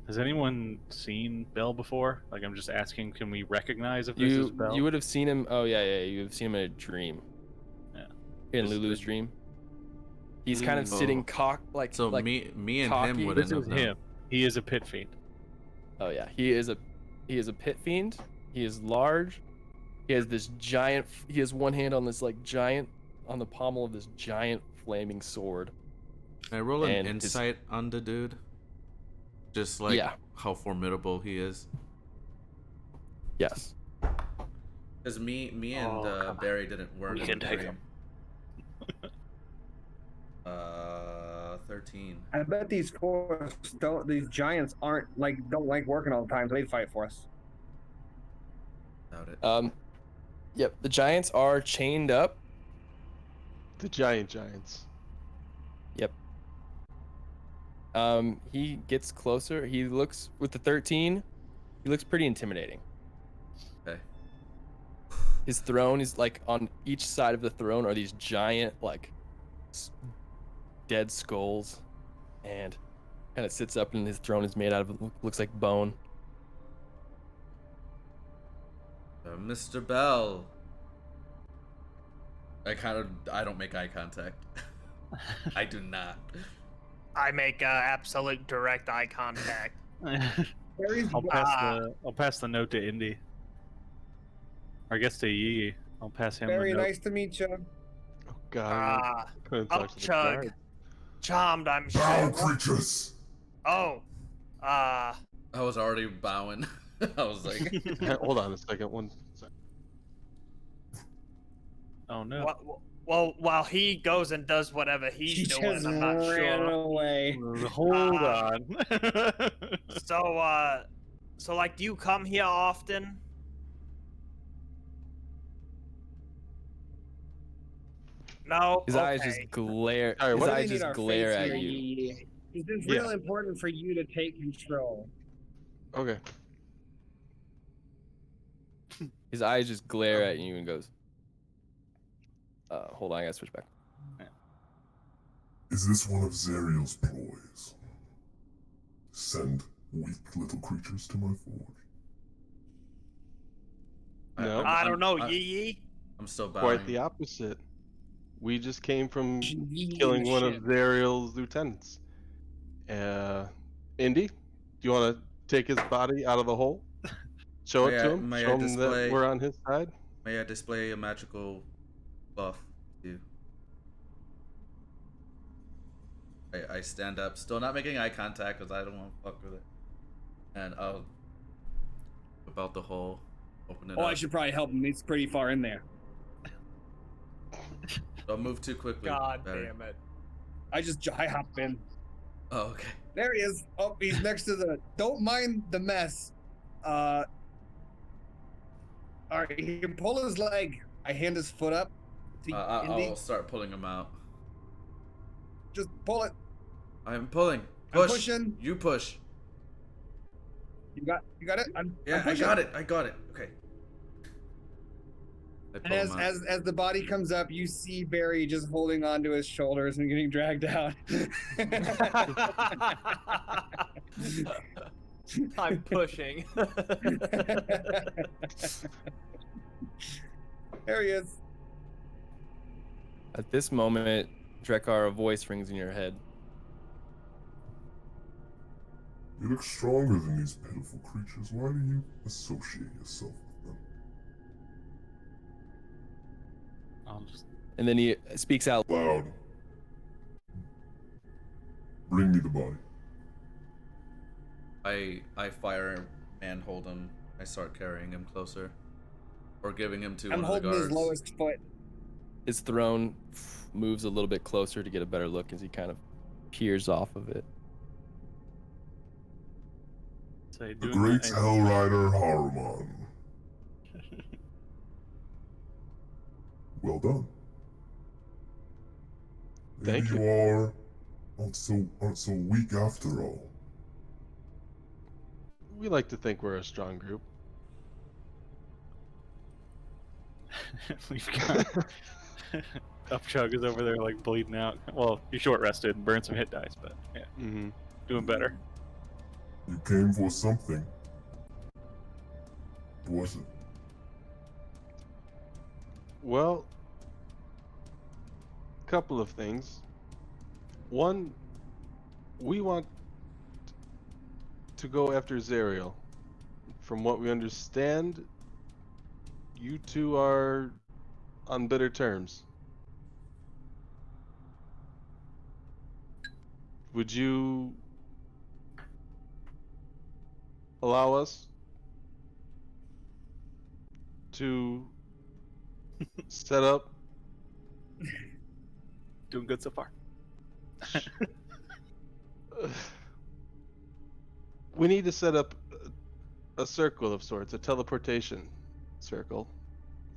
Speaker 4: Has anyone seen Bell before? Like, I'm just asking, can we recognize if this is Bell?
Speaker 2: You would have seen him. Oh yeah. You have seen him in a dream.
Speaker 4: Yeah.
Speaker 2: In Lulu's dream. He's kind of sitting like.
Speaker 3: So
Speaker 2: like
Speaker 3: me and
Speaker 2: cocky.
Speaker 3: him wouldn't
Speaker 4: This
Speaker 3: have
Speaker 4: is
Speaker 3: known.
Speaker 4: him. He is a pit fiend.
Speaker 2: Oh yeah, he is a pit fiend. He is large. He has this giant. He has one hand on this giant, on the pommel of this giant flaming sword.
Speaker 3: Can I roll an
Speaker 2: And
Speaker 3: insight on the dude? Just like how formidable he is.
Speaker 2: Yes.
Speaker 3: Because me and Barry weren't
Speaker 4: We
Speaker 3: in
Speaker 4: can
Speaker 3: the
Speaker 4: take
Speaker 3: dream.
Speaker 4: him.
Speaker 3: 13.
Speaker 1: I bet these giants don't like working all the time, so they'd fight for us.
Speaker 3: Doubt it.
Speaker 2: Yep. The giants are chained up.
Speaker 7: The giants.
Speaker 2: Yep. He gets closer. He looks with the 13. He looks pretty intimidating.
Speaker 3: Okay.
Speaker 2: His throne is on each side of the throne are these giant dead skulls, and kind of sits up, and his throne is made out of looks like bone.
Speaker 3: Mr. Bell. I don't make eye contact. I do not.
Speaker 5: I make absolute direct eye contact.
Speaker 4: I'll pass the note to Indy. Or I guess to Yi. I'll pass him
Speaker 1: Very
Speaker 4: the note.
Speaker 1: nice to meet you.
Speaker 7: Oh God. Couldn't
Speaker 5: I'll
Speaker 7: talk to the
Speaker 5: chug.
Speaker 7: guard.
Speaker 5: Charmed, I'm
Speaker 8: Bow
Speaker 5: sure.
Speaker 8: creatures.
Speaker 5: Oh.
Speaker 3: I was already bowing. I was like,
Speaker 7: Hold on a second. One second.
Speaker 4: Oh no.
Speaker 5: Well, while he goes and does whatever he's doing,
Speaker 1: just
Speaker 5: I'm not
Speaker 1: ran
Speaker 5: sure.
Speaker 1: away.
Speaker 4: Hold on.
Speaker 5: So like, do you come here often? No.
Speaker 2: His eyes just glare.
Speaker 7: All right,
Speaker 2: His
Speaker 7: what do
Speaker 2: eyes
Speaker 1: We need
Speaker 2: just
Speaker 1: our
Speaker 2: glare
Speaker 1: fates
Speaker 2: at
Speaker 1: here,
Speaker 2: you.
Speaker 1: Yi. Is this real important for you to take control?
Speaker 7: Okay.
Speaker 2: His eyes just glare at you and goes. Hold on, I gotta switch back.
Speaker 8: Is this one of Zariel's ploys? Send weak little creatures to my forge.
Speaker 7: No.
Speaker 5: I don't know, Yi.
Speaker 3: I'm still bowing.
Speaker 7: Quite the opposite. We just came from killing one of Zariel's lieutenants. Indy, do you want to take his body out of the hole? Show it to him?
Speaker 3: May I
Speaker 7: Show him
Speaker 3: display-
Speaker 7: that we're on his side?
Speaker 3: May I display a magical buff to you? I stand up, still not making eye contact because I don't want to fuck with it. And I'll whip out the hole, open it up.
Speaker 1: I should probably help him. He's pretty far in there.
Speaker 3: Don't move too quickly.
Speaker 5: God
Speaker 3: Barry.
Speaker 5: damn it.
Speaker 1: I hop in.
Speaker 3: Oh, okay.
Speaker 1: There he is. Oh, he's next to the. Don't mind the mess. All right, he can pull his leg. I hand his foot up to Indy.
Speaker 3: I'll start pulling him out.
Speaker 1: Just pull it.
Speaker 3: I'm pulling.
Speaker 1: I'm
Speaker 3: Push.
Speaker 1: pushing.
Speaker 3: You push.
Speaker 1: You got it. I'm
Speaker 3: Yeah, I
Speaker 1: pushing.
Speaker 3: got it. Okay. I
Speaker 1: And
Speaker 3: pull him out.
Speaker 1: as the body comes up, you see Barry just holding onto his shoulders and getting dragged out.
Speaker 5: I'm pushing.
Speaker 1: There he is.
Speaker 2: At this moment, Drekar, a voice rings in your head.
Speaker 8: You look stronger than these pitiful creatures. Why do you associate yourself with them?
Speaker 4: I'll just
Speaker 2: And then he speaks out.
Speaker 8: Loud. Bring me the body.
Speaker 3: I fireman hold him. I start carrying him closer, or giving him to
Speaker 1: I'm
Speaker 3: one of the
Speaker 1: holding his
Speaker 3: guards.
Speaker 1: lowest foot.
Speaker 2: His throne moves a little bit closer to get a better look as he kind of peers off of it.
Speaker 4: So
Speaker 8: The
Speaker 4: doing
Speaker 8: great
Speaker 4: that,
Speaker 8: Hell Rider Haruman. Well done. Maybe
Speaker 7: Thank you.
Speaker 8: you aren't so weak after all.
Speaker 7: We like to think we're a strong group.
Speaker 4: we've got Upchug is over there like bleeding out. Well, he's short rested and burned some hit dice, but yeah,
Speaker 7: Mm-hmm.
Speaker 4: doing better.
Speaker 8: You came for something. What was it?
Speaker 7: Well, a couple of things. One, we want to go after Zariel. From what we understand, you two are on bitter terms. Would you allow us to set up?
Speaker 4: Doing good so far.
Speaker 7: We need to set up a circle of sorts, a teleportation circle,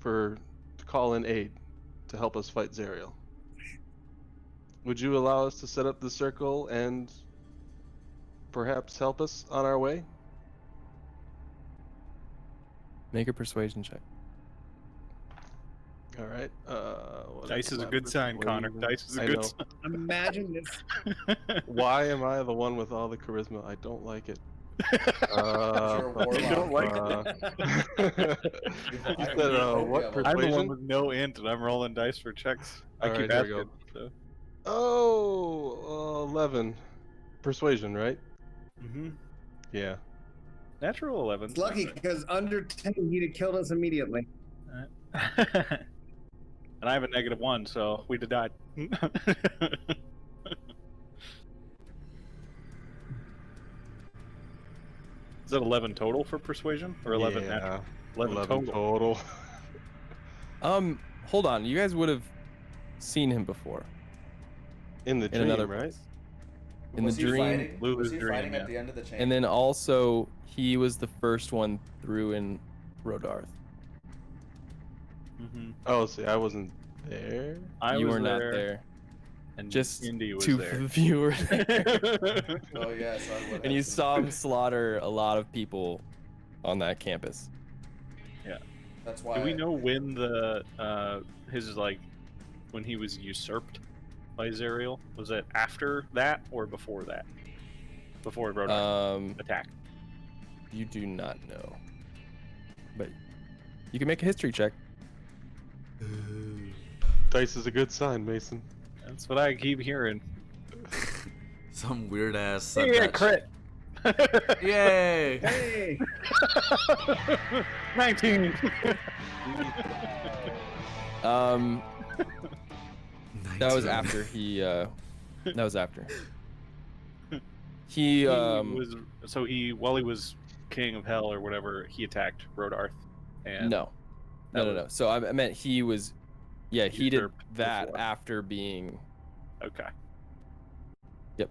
Speaker 7: to call in aid to help us fight Zariel. Would you allow us to set up the circle and perhaps help us on our way?
Speaker 2: Make a persuasion check.
Speaker 7: All right. What
Speaker 4: Dice is a
Speaker 7: my
Speaker 4: good sign, Connor.
Speaker 7: persuasion?
Speaker 4: Dice is a
Speaker 7: I
Speaker 4: good
Speaker 7: know.
Speaker 4: sign.
Speaker 1: Imagine this.
Speaker 7: Why am I the one with all the charisma? I don't like it.
Speaker 3: You're a warlock.
Speaker 4: You don't like
Speaker 7: it? You said, what
Speaker 4: I'm the one
Speaker 7: persuasion?
Speaker 4: with no int, and I'm rolling dice for checks. I
Speaker 7: All
Speaker 4: keep
Speaker 7: right, here we
Speaker 4: asking. So.
Speaker 7: Oh, 11. Persuasion, right?
Speaker 4: Mm-hmm.
Speaker 7: Yeah.
Speaker 4: Natural 11.
Speaker 1: It's lucky because under 10 he'd have killed us immediately.
Speaker 4: And I have a -1, so we'd have died. Is that 11 total for persuasion, or 11
Speaker 7: Yeah.
Speaker 4: natural? 11 total.
Speaker 7: total.
Speaker 2: Hold on. You guys would have seen him before
Speaker 7: In the
Speaker 2: in
Speaker 7: dream,
Speaker 2: another
Speaker 7: right?
Speaker 2: place. In
Speaker 3: Was
Speaker 2: the
Speaker 3: he
Speaker 2: dream,
Speaker 3: fighting?
Speaker 4: Lulu's
Speaker 3: Was he
Speaker 4: dream,
Speaker 3: fighting
Speaker 4: yeah.
Speaker 3: at the end of the chain?
Speaker 2: and then also he was the first one through in Rodarth.
Speaker 4: Mm-hmm.
Speaker 7: Oh, see, I wasn't there.
Speaker 2: You were not there.
Speaker 4: And
Speaker 2: Just
Speaker 4: Indy was
Speaker 2: two
Speaker 4: there.
Speaker 2: viewers.
Speaker 3: Oh yeah, so I would
Speaker 2: And you
Speaker 3: have
Speaker 2: saw him slaughter a lot of people on that campus.
Speaker 3: That's why.
Speaker 4: Do we know when the when he was usurped by Zariel? Was it after that or before that? Before Rodarth attacked.
Speaker 2: You do not know, but you can make a history check.
Speaker 7: Dice is a good sign, Mason.
Speaker 4: That's what I keep hearing.
Speaker 3: Some weird ass. Said
Speaker 4: Yeah,
Speaker 3: that
Speaker 4: crit.
Speaker 3: Yay!
Speaker 1: Hey!
Speaker 4: 19.
Speaker 2: That was after he. That was after. He
Speaker 4: While he was king of hell or whatever, he attacked Rodarth. And
Speaker 2: no.
Speaker 4: was-
Speaker 2: So I meant he was. Yeah, he did
Speaker 4: Usurped
Speaker 2: that
Speaker 4: before.
Speaker 2: after being.
Speaker 4: Okay.
Speaker 2: Yep.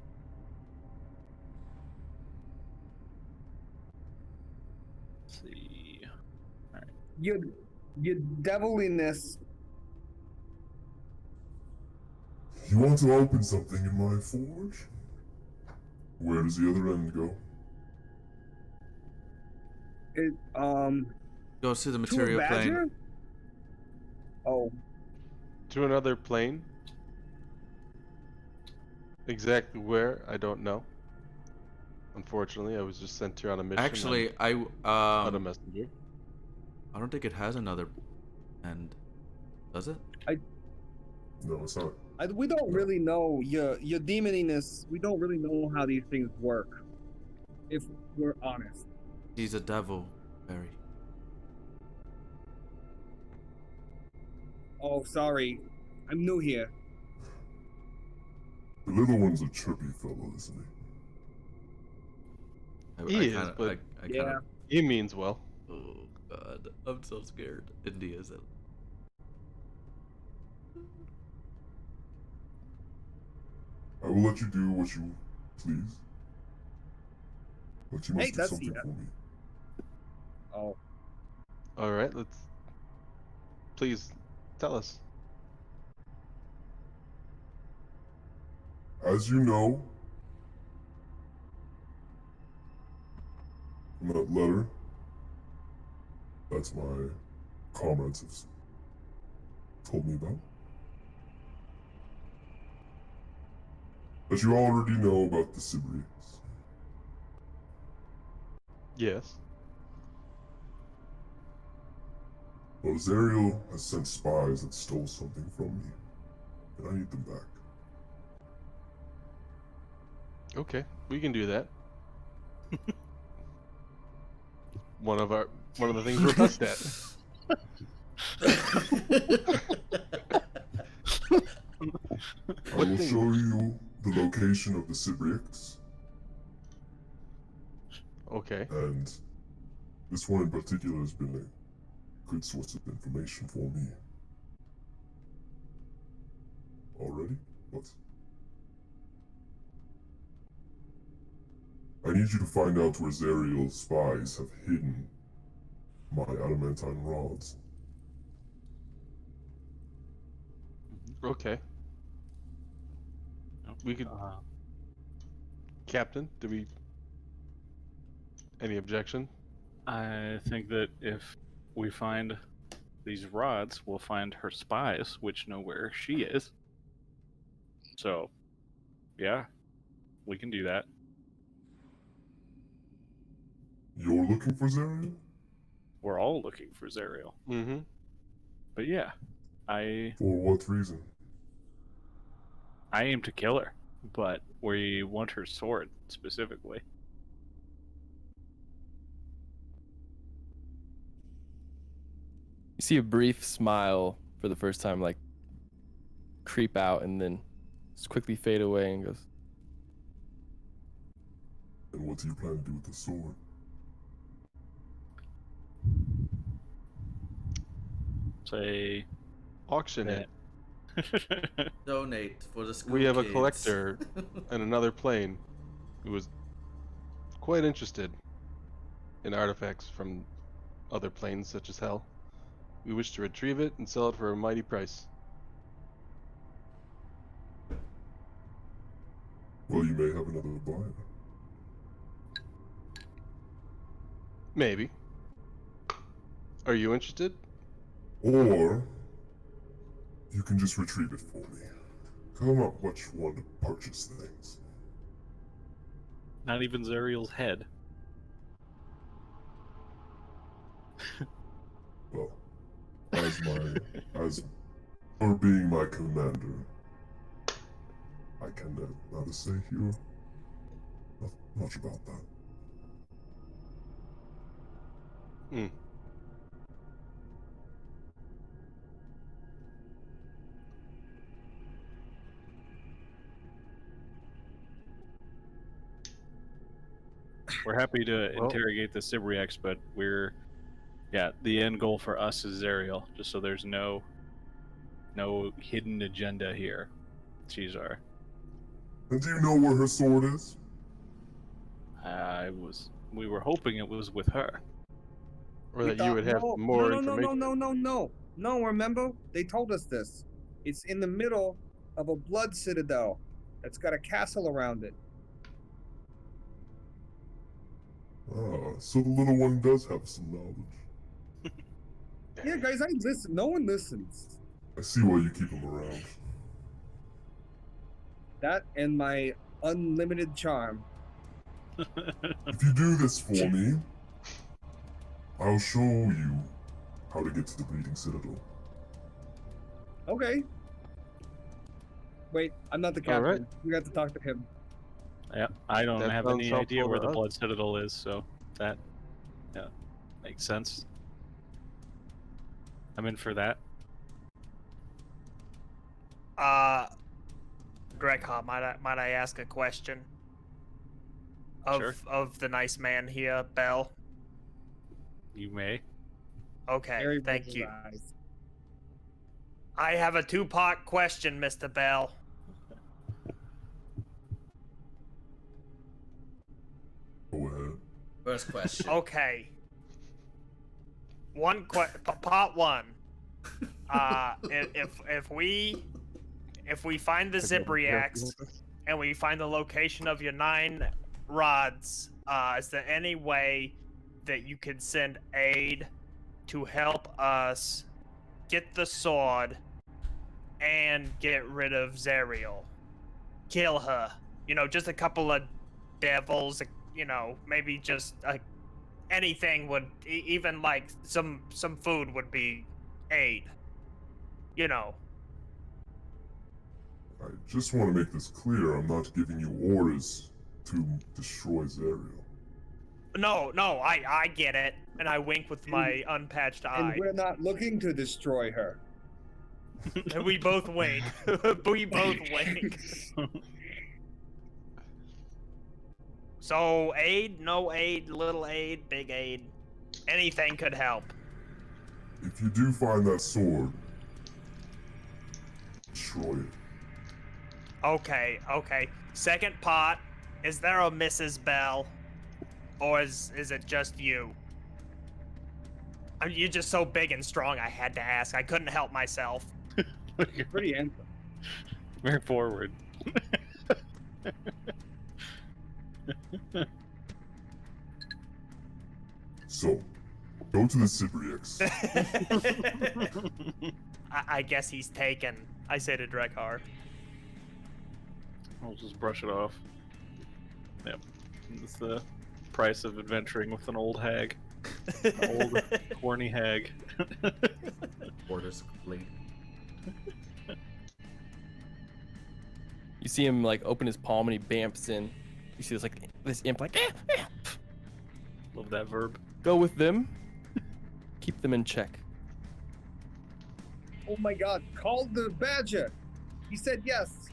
Speaker 4: Let's see.
Speaker 1: Your deviliness.
Speaker 8: You want to open something in my forge? Where does the other end go?
Speaker 1: It,
Speaker 3: Goes to the
Speaker 1: to a
Speaker 3: material plane.
Speaker 1: badger? Oh,
Speaker 7: To another plane. Exactly where, I don't know. Unfortunately, I was just sent here on a mission.
Speaker 3: Actually,
Speaker 7: I'm not a messenger.
Speaker 3: I don't think it has another end. Does it?
Speaker 8: No, it's not.
Speaker 1: we don't really know your demoniness. We don't really know how these things work. If we're honest.
Speaker 3: He's a devil, Barry.
Speaker 1: Oh, sorry. I'm new here.
Speaker 8: The little one's a chirpy fellow, isn't he?
Speaker 7: He is, but
Speaker 3: I
Speaker 1: Yeah.
Speaker 3: kind of.
Speaker 7: he means well.
Speaker 3: Oh God, I'm so scared. India's it.
Speaker 8: I will let you do what you please, but you must
Speaker 1: Hey,
Speaker 8: do
Speaker 1: that's
Speaker 8: something
Speaker 1: the.
Speaker 8: for me.
Speaker 1: Oh,
Speaker 7: All right, let's. Please tell us.
Speaker 8: As you know, from that letter, that's my comrades have told me about. That you already know about the Cybrics.
Speaker 7: Yes.
Speaker 8: Well, Zariel has sent spies that stole something from me, and I need them back.
Speaker 7: Okay, we can do that. One of the things we're best at.
Speaker 8: I
Speaker 7: What
Speaker 8: will
Speaker 7: thing?
Speaker 8: show you the location of the Cybrics,
Speaker 7: Okay.
Speaker 8: and this one in particular has been a good source of information for me. Already? What? I need you to find out where Zariel's spies have hidden my adamantine rods.
Speaker 7: Okay. We could. Captain, do we? Any objection?
Speaker 4: I think that if we find these rods, we'll find her spies, which know where she is. So, yeah, we can do that.
Speaker 8: You're looking for Zariel?
Speaker 4: We're all looking for Zariel.
Speaker 7: Mm-hmm.
Speaker 4: But yeah, I
Speaker 8: For what reason?
Speaker 4: aim to kill her, but we want her sword specifically.
Speaker 2: You see a brief smile for the first time, like creep out, and then just quickly fade away, and goes,
Speaker 8: And what do you plan to do with the sword?
Speaker 4: Say
Speaker 7: Auction it.
Speaker 4: that.
Speaker 3: Donate for the school
Speaker 7: We have a
Speaker 3: kids.
Speaker 7: collector in another plane who was quite interested in artifacts from other planes such as Hell. We wish to retrieve it and sell it for a mighty price.
Speaker 8: Well, you may have another buyer.
Speaker 7: Maybe. Are you interested?
Speaker 8: Or you can just retrieve it for me. 'Cause I'm not much one to purchase things.
Speaker 4: Not even Zariel's head.
Speaker 8: Well, as for being my commander, I can neither say here not much about that.
Speaker 7: Hmm.
Speaker 4: We're happy to
Speaker 7: Well-
Speaker 4: interrogate the Cybrics, but the end goal for us is Zariel, just so there's no hidden agenda here. She's our.
Speaker 8: And do you know where her sword is?
Speaker 4: We were hoping it was with her.
Speaker 7: Or
Speaker 1: we
Speaker 7: that you
Speaker 1: thought-
Speaker 7: would have
Speaker 1: no,
Speaker 7: more
Speaker 1: no,
Speaker 7: information.
Speaker 1: No, remember? They told us this. It's in the middle of a blood citadel that's got a castle around it.
Speaker 8: Ah, so the little one does have some knowledge.
Speaker 1: Yeah, guys, I listen. No one listens.
Speaker 8: I see why you keep him around.
Speaker 1: That and my unlimited charm.
Speaker 8: If you do this for me, I'll show you how to get to the Bleeding Citadel.
Speaker 1: Okay. Wait, I'm not the
Speaker 7: All
Speaker 1: captain.
Speaker 7: right.
Speaker 1: We got to talk to him.
Speaker 4: Yeah, I don't
Speaker 7: That
Speaker 4: have
Speaker 7: sounds
Speaker 4: any
Speaker 7: helpful
Speaker 4: idea where
Speaker 7: to
Speaker 4: the
Speaker 7: us.
Speaker 4: Blood Citadel is, so that makes sense. I'm in for that.
Speaker 5: Gregha, might I ask a question? of the nice man here, Bell?
Speaker 4: You may.
Speaker 5: Okay,
Speaker 1: Harry
Speaker 5: thank
Speaker 1: rolls
Speaker 5: you.
Speaker 1: his eyes.
Speaker 5: I have a two-part question, Mr. Bell.
Speaker 8: Go ahead.
Speaker 3: First question.
Speaker 5: Okay. Part one. If we find the Cybrics and we find the location of your 9 rods, is there any way that you could send aid to help us get the sword and get rid of Zariel? Kill her. You know, just a couple of devils, you know, maybe just anything would, even like some food would be aid. You know.
Speaker 8: I just want to make this clear. I'm not giving you orders to destroy Zariel.
Speaker 5: No, I get it. And I wink with my unpatched eye.
Speaker 1: And we're not looking to destroy her.
Speaker 5: And we both wink. We both wink. So, aid, no aid, little aid, big aid. Anything could help.
Speaker 8: If you do find that sword, destroy it.
Speaker 5: Okay. Second part, is there a Mrs. Bell? Or is it just you? I mean, you're just so big and strong, I had to ask. I couldn't help myself.
Speaker 1: Pretty handsome.
Speaker 4: Very forward.
Speaker 8: So, go to the Cybrics.
Speaker 5: I guess he's taken. I say to Drekar.
Speaker 4: I'll just brush it off. Yep. It's the price of adventuring with an old hag. An old, horny hag.
Speaker 3: Orders complete.
Speaker 2: You see him like open his palm and he bamps in. You see this imp like
Speaker 4: Love that verb.
Speaker 2: go with them. Keep them in check.
Speaker 1: Oh my god, call the badger. He said yes.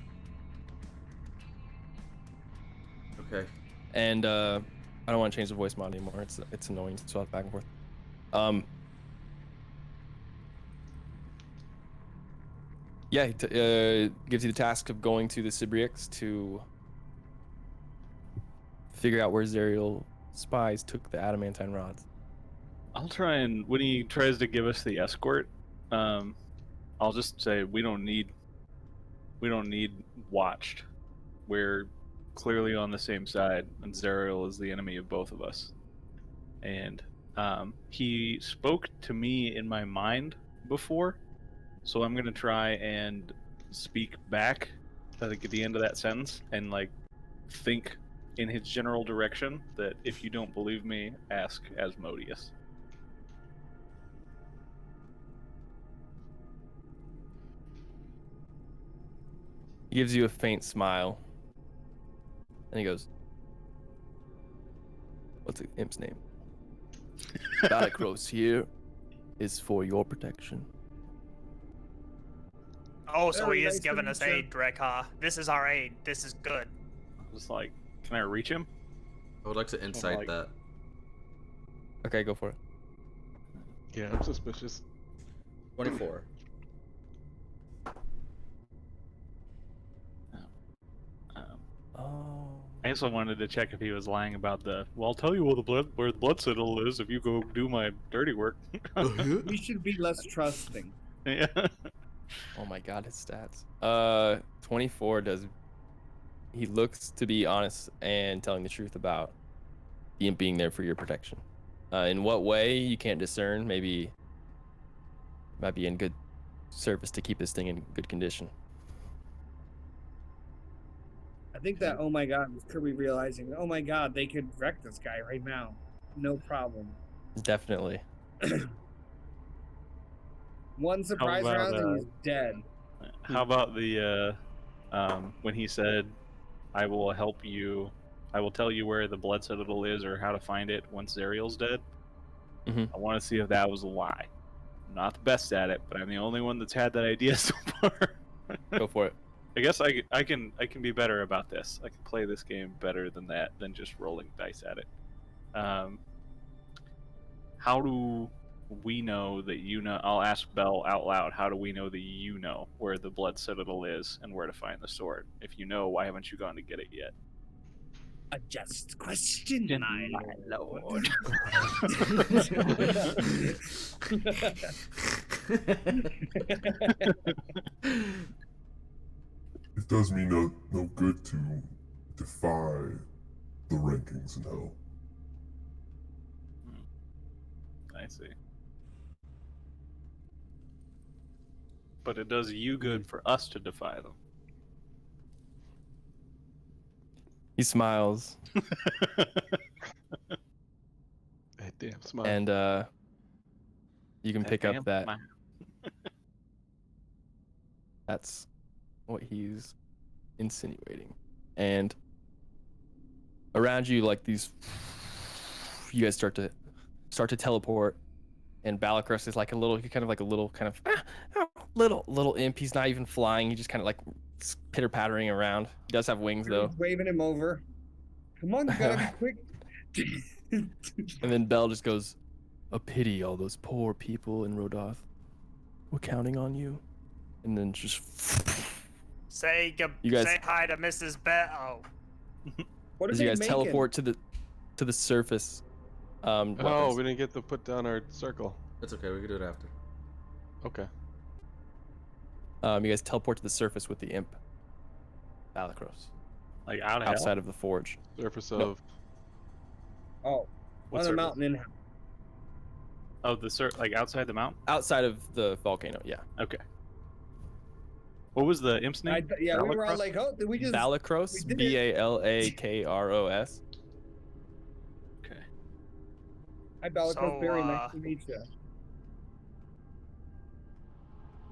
Speaker 3: Okay.
Speaker 2: And I don't want to change the voice mod anymore. It's annoying to swap back and forth. Yeah, he gives you the task of going to the Cybrics to figure out where Zariel spies took the adamantine rods.
Speaker 4: I'll try and when he tries to give us the escort, I'll just say we don't need watched. We're clearly on the same side, and Zariel is the enemy of both of us. And he spoke to me in my mind before, so I'm gonna try and speak back at the end of that sentence and like think in his general direction that if you don't believe me, ask Asmodeus.
Speaker 2: He gives you a faint smile. And he goes, what's the imp's name? Balicros here is for your protection.
Speaker 5: Oh, so
Speaker 1: Very
Speaker 5: he is
Speaker 1: nice
Speaker 5: giving
Speaker 1: to
Speaker 5: us
Speaker 1: meet you.
Speaker 5: aid, Drekar. This is our aid. This is good.
Speaker 4: Just like, can I reach him?
Speaker 3: I would like to insight
Speaker 4: like-
Speaker 3: that.
Speaker 2: Okay, go for it.
Speaker 7: Yeah, I'm suspicious.
Speaker 3: 24.
Speaker 2: Oh.
Speaker 4: I also wanted to check if he was lying about the. Well, I'll tell you where the blood citadel is if you go do my dirty work.
Speaker 1: We should be less trusting.
Speaker 4: Yeah.
Speaker 2: Oh my god, his stats. 24 does. He looks to be honest and telling the truth about the imp being there for your protection. In what way you can't discern? Maybe might be in good service to keep this thing in good condition.
Speaker 1: I think that, oh my god, was Kirby realizing, oh my god, they could wreck this guy right now. No problem.
Speaker 2: Definitely.
Speaker 1: One surprise
Speaker 4: about,
Speaker 1: round and he's dead.
Speaker 4: How about the when he said, "I will help you. I will tell you where the blood citadel is or how to find it once Zariel's dead."
Speaker 2: Mhm.
Speaker 4: I want to see if that was a lie. I'm not the best at it, but I'm the only one that's had that idea so far.
Speaker 2: Go for it.
Speaker 4: I guess I can be better about this. I can play this game better than that, than just rolling dice at it. How do we know that you know? I'll ask Bell out loud. How do we know that you know where the Blood Citadel is and where to find the sword? If you know, why haven't you gone to get it yet?
Speaker 1: A just question, my lord.
Speaker 8: It does me no good to defy the rankings in hell.
Speaker 4: I see. But it does you good for us to defy them.
Speaker 2: He smiles,
Speaker 7: Hey, damn smile.
Speaker 2: and you can pick up that. That's what he's insinuating. And around you, like these, you guys start to teleport, and Balakros is like a little little imp. He's not even flying. He just kind of like pitter pattering around. He does have wings though.
Speaker 1: Waving him over. Come on, you gotta be quick.
Speaker 2: And then Bell just goes, "A pity, all those poor people in Rodoth. We're counting on you." And then just
Speaker 5: Say
Speaker 2: You guys-
Speaker 5: say hi to Mrs. Bell.
Speaker 1: What are
Speaker 2: as you
Speaker 1: they
Speaker 2: guys
Speaker 1: making?
Speaker 2: teleport to the surface.
Speaker 7: Oh,
Speaker 2: weapons.
Speaker 7: we didn't get to put down our circle.
Speaker 3: It's okay. We can do it after.
Speaker 7: Okay.
Speaker 2: You guys teleport to the surface with the imp, Balakros,
Speaker 4: Like out of hell?
Speaker 2: outside of the forge.
Speaker 7: Surface
Speaker 2: Nope.
Speaker 7: of.
Speaker 1: Oh,
Speaker 4: What
Speaker 1: on the
Speaker 4: surface?
Speaker 1: mountain in
Speaker 4: Oh, like outside the mountain?
Speaker 2: Outside of the volcano, yeah.
Speaker 4: Okay. What was the imp's name?
Speaker 1: yeah, we were all
Speaker 4: Balakros?
Speaker 1: like, oh, did we just
Speaker 2: Balakros,
Speaker 1: we did it.
Speaker 2: Balakros.
Speaker 4: Okay.
Speaker 1: Hi, Balakos,
Speaker 5: So,
Speaker 1: very nice to meet you.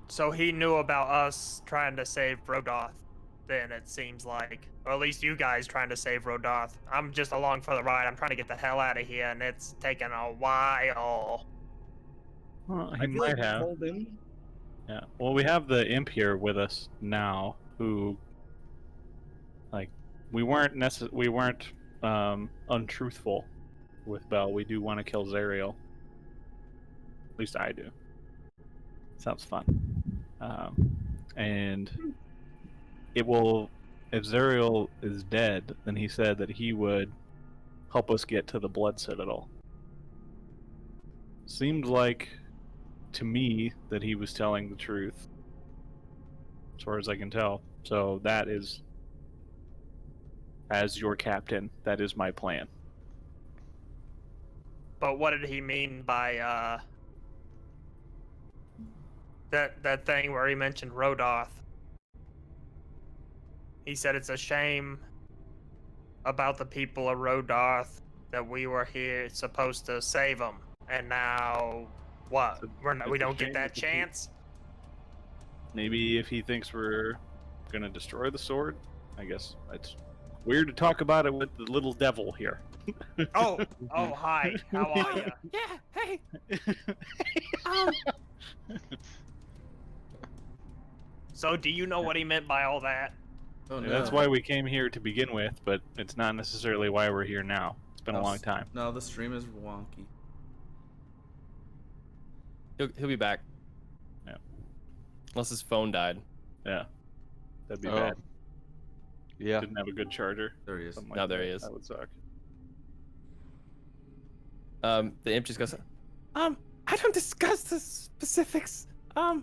Speaker 5: So he knew about us trying to save Rodoth, then it seems like. Or at least you guys trying to save Rodoth. I'm just along for the ride. I'm trying to get the hell out of here, and it's taking a while.
Speaker 4: Well,
Speaker 1: I
Speaker 4: he
Speaker 1: feel
Speaker 4: might
Speaker 1: like we
Speaker 4: have.
Speaker 1: told him.
Speaker 4: Yeah. Well, we have the imp here with us now, who, like, we weren't untruthful with Bell. We do want to kill Zariel. At least I do. Sounds fun. And it will. If Zariel is dead, then he said that he would help us get to the Blood Citadel. Seemed like to me that he was telling the truth, as far as I can tell. So that is, as your captain, that is my plan.
Speaker 5: But what did he mean by that thing where he mentioned Rodoth? He said it's a shame about the people of Rodoth that we were here supposed to save them, and now what? We don't get that chance.
Speaker 4: Maybe if he thinks we're gonna destroy the sword, I guess it's weird to talk about it with the little devil here.
Speaker 5: Oh, hi. How are you?
Speaker 2: Yeah, hey.
Speaker 5: So, do you know what he meant by all that?
Speaker 3: Oh no.
Speaker 4: That's why we came here to begin with, but it's not necessarily why we're here now. It's been a long time.
Speaker 3: No, the stream is wonky.
Speaker 2: He'll be back.
Speaker 4: Yeah.
Speaker 2: Unless his phone died.
Speaker 4: Yeah, that'd be
Speaker 7: Oh.
Speaker 4: bad.
Speaker 7: Yeah.
Speaker 4: Didn't have a good charger.
Speaker 3: There he is.
Speaker 4: Something
Speaker 2: No, there
Speaker 4: that.
Speaker 2: he is.
Speaker 4: That would suck.
Speaker 2: The imp just goes, I don't discuss the specifics. He's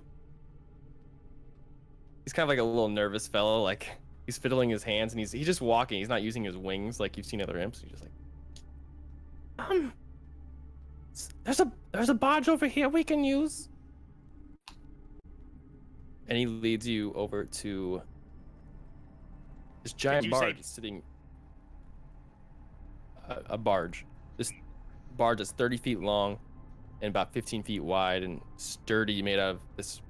Speaker 2: kind of like a little nervous fellow, like he's fiddling his hands and he's just walking. He's not using his wings like you've seen other imps. He's just like, there's a barge over here we can use. And he leads you over to this giant
Speaker 5: you say-
Speaker 2: barge sitting. A barge. This barge is 30 feet long and about 15 feet wide and sturdy, made out of this,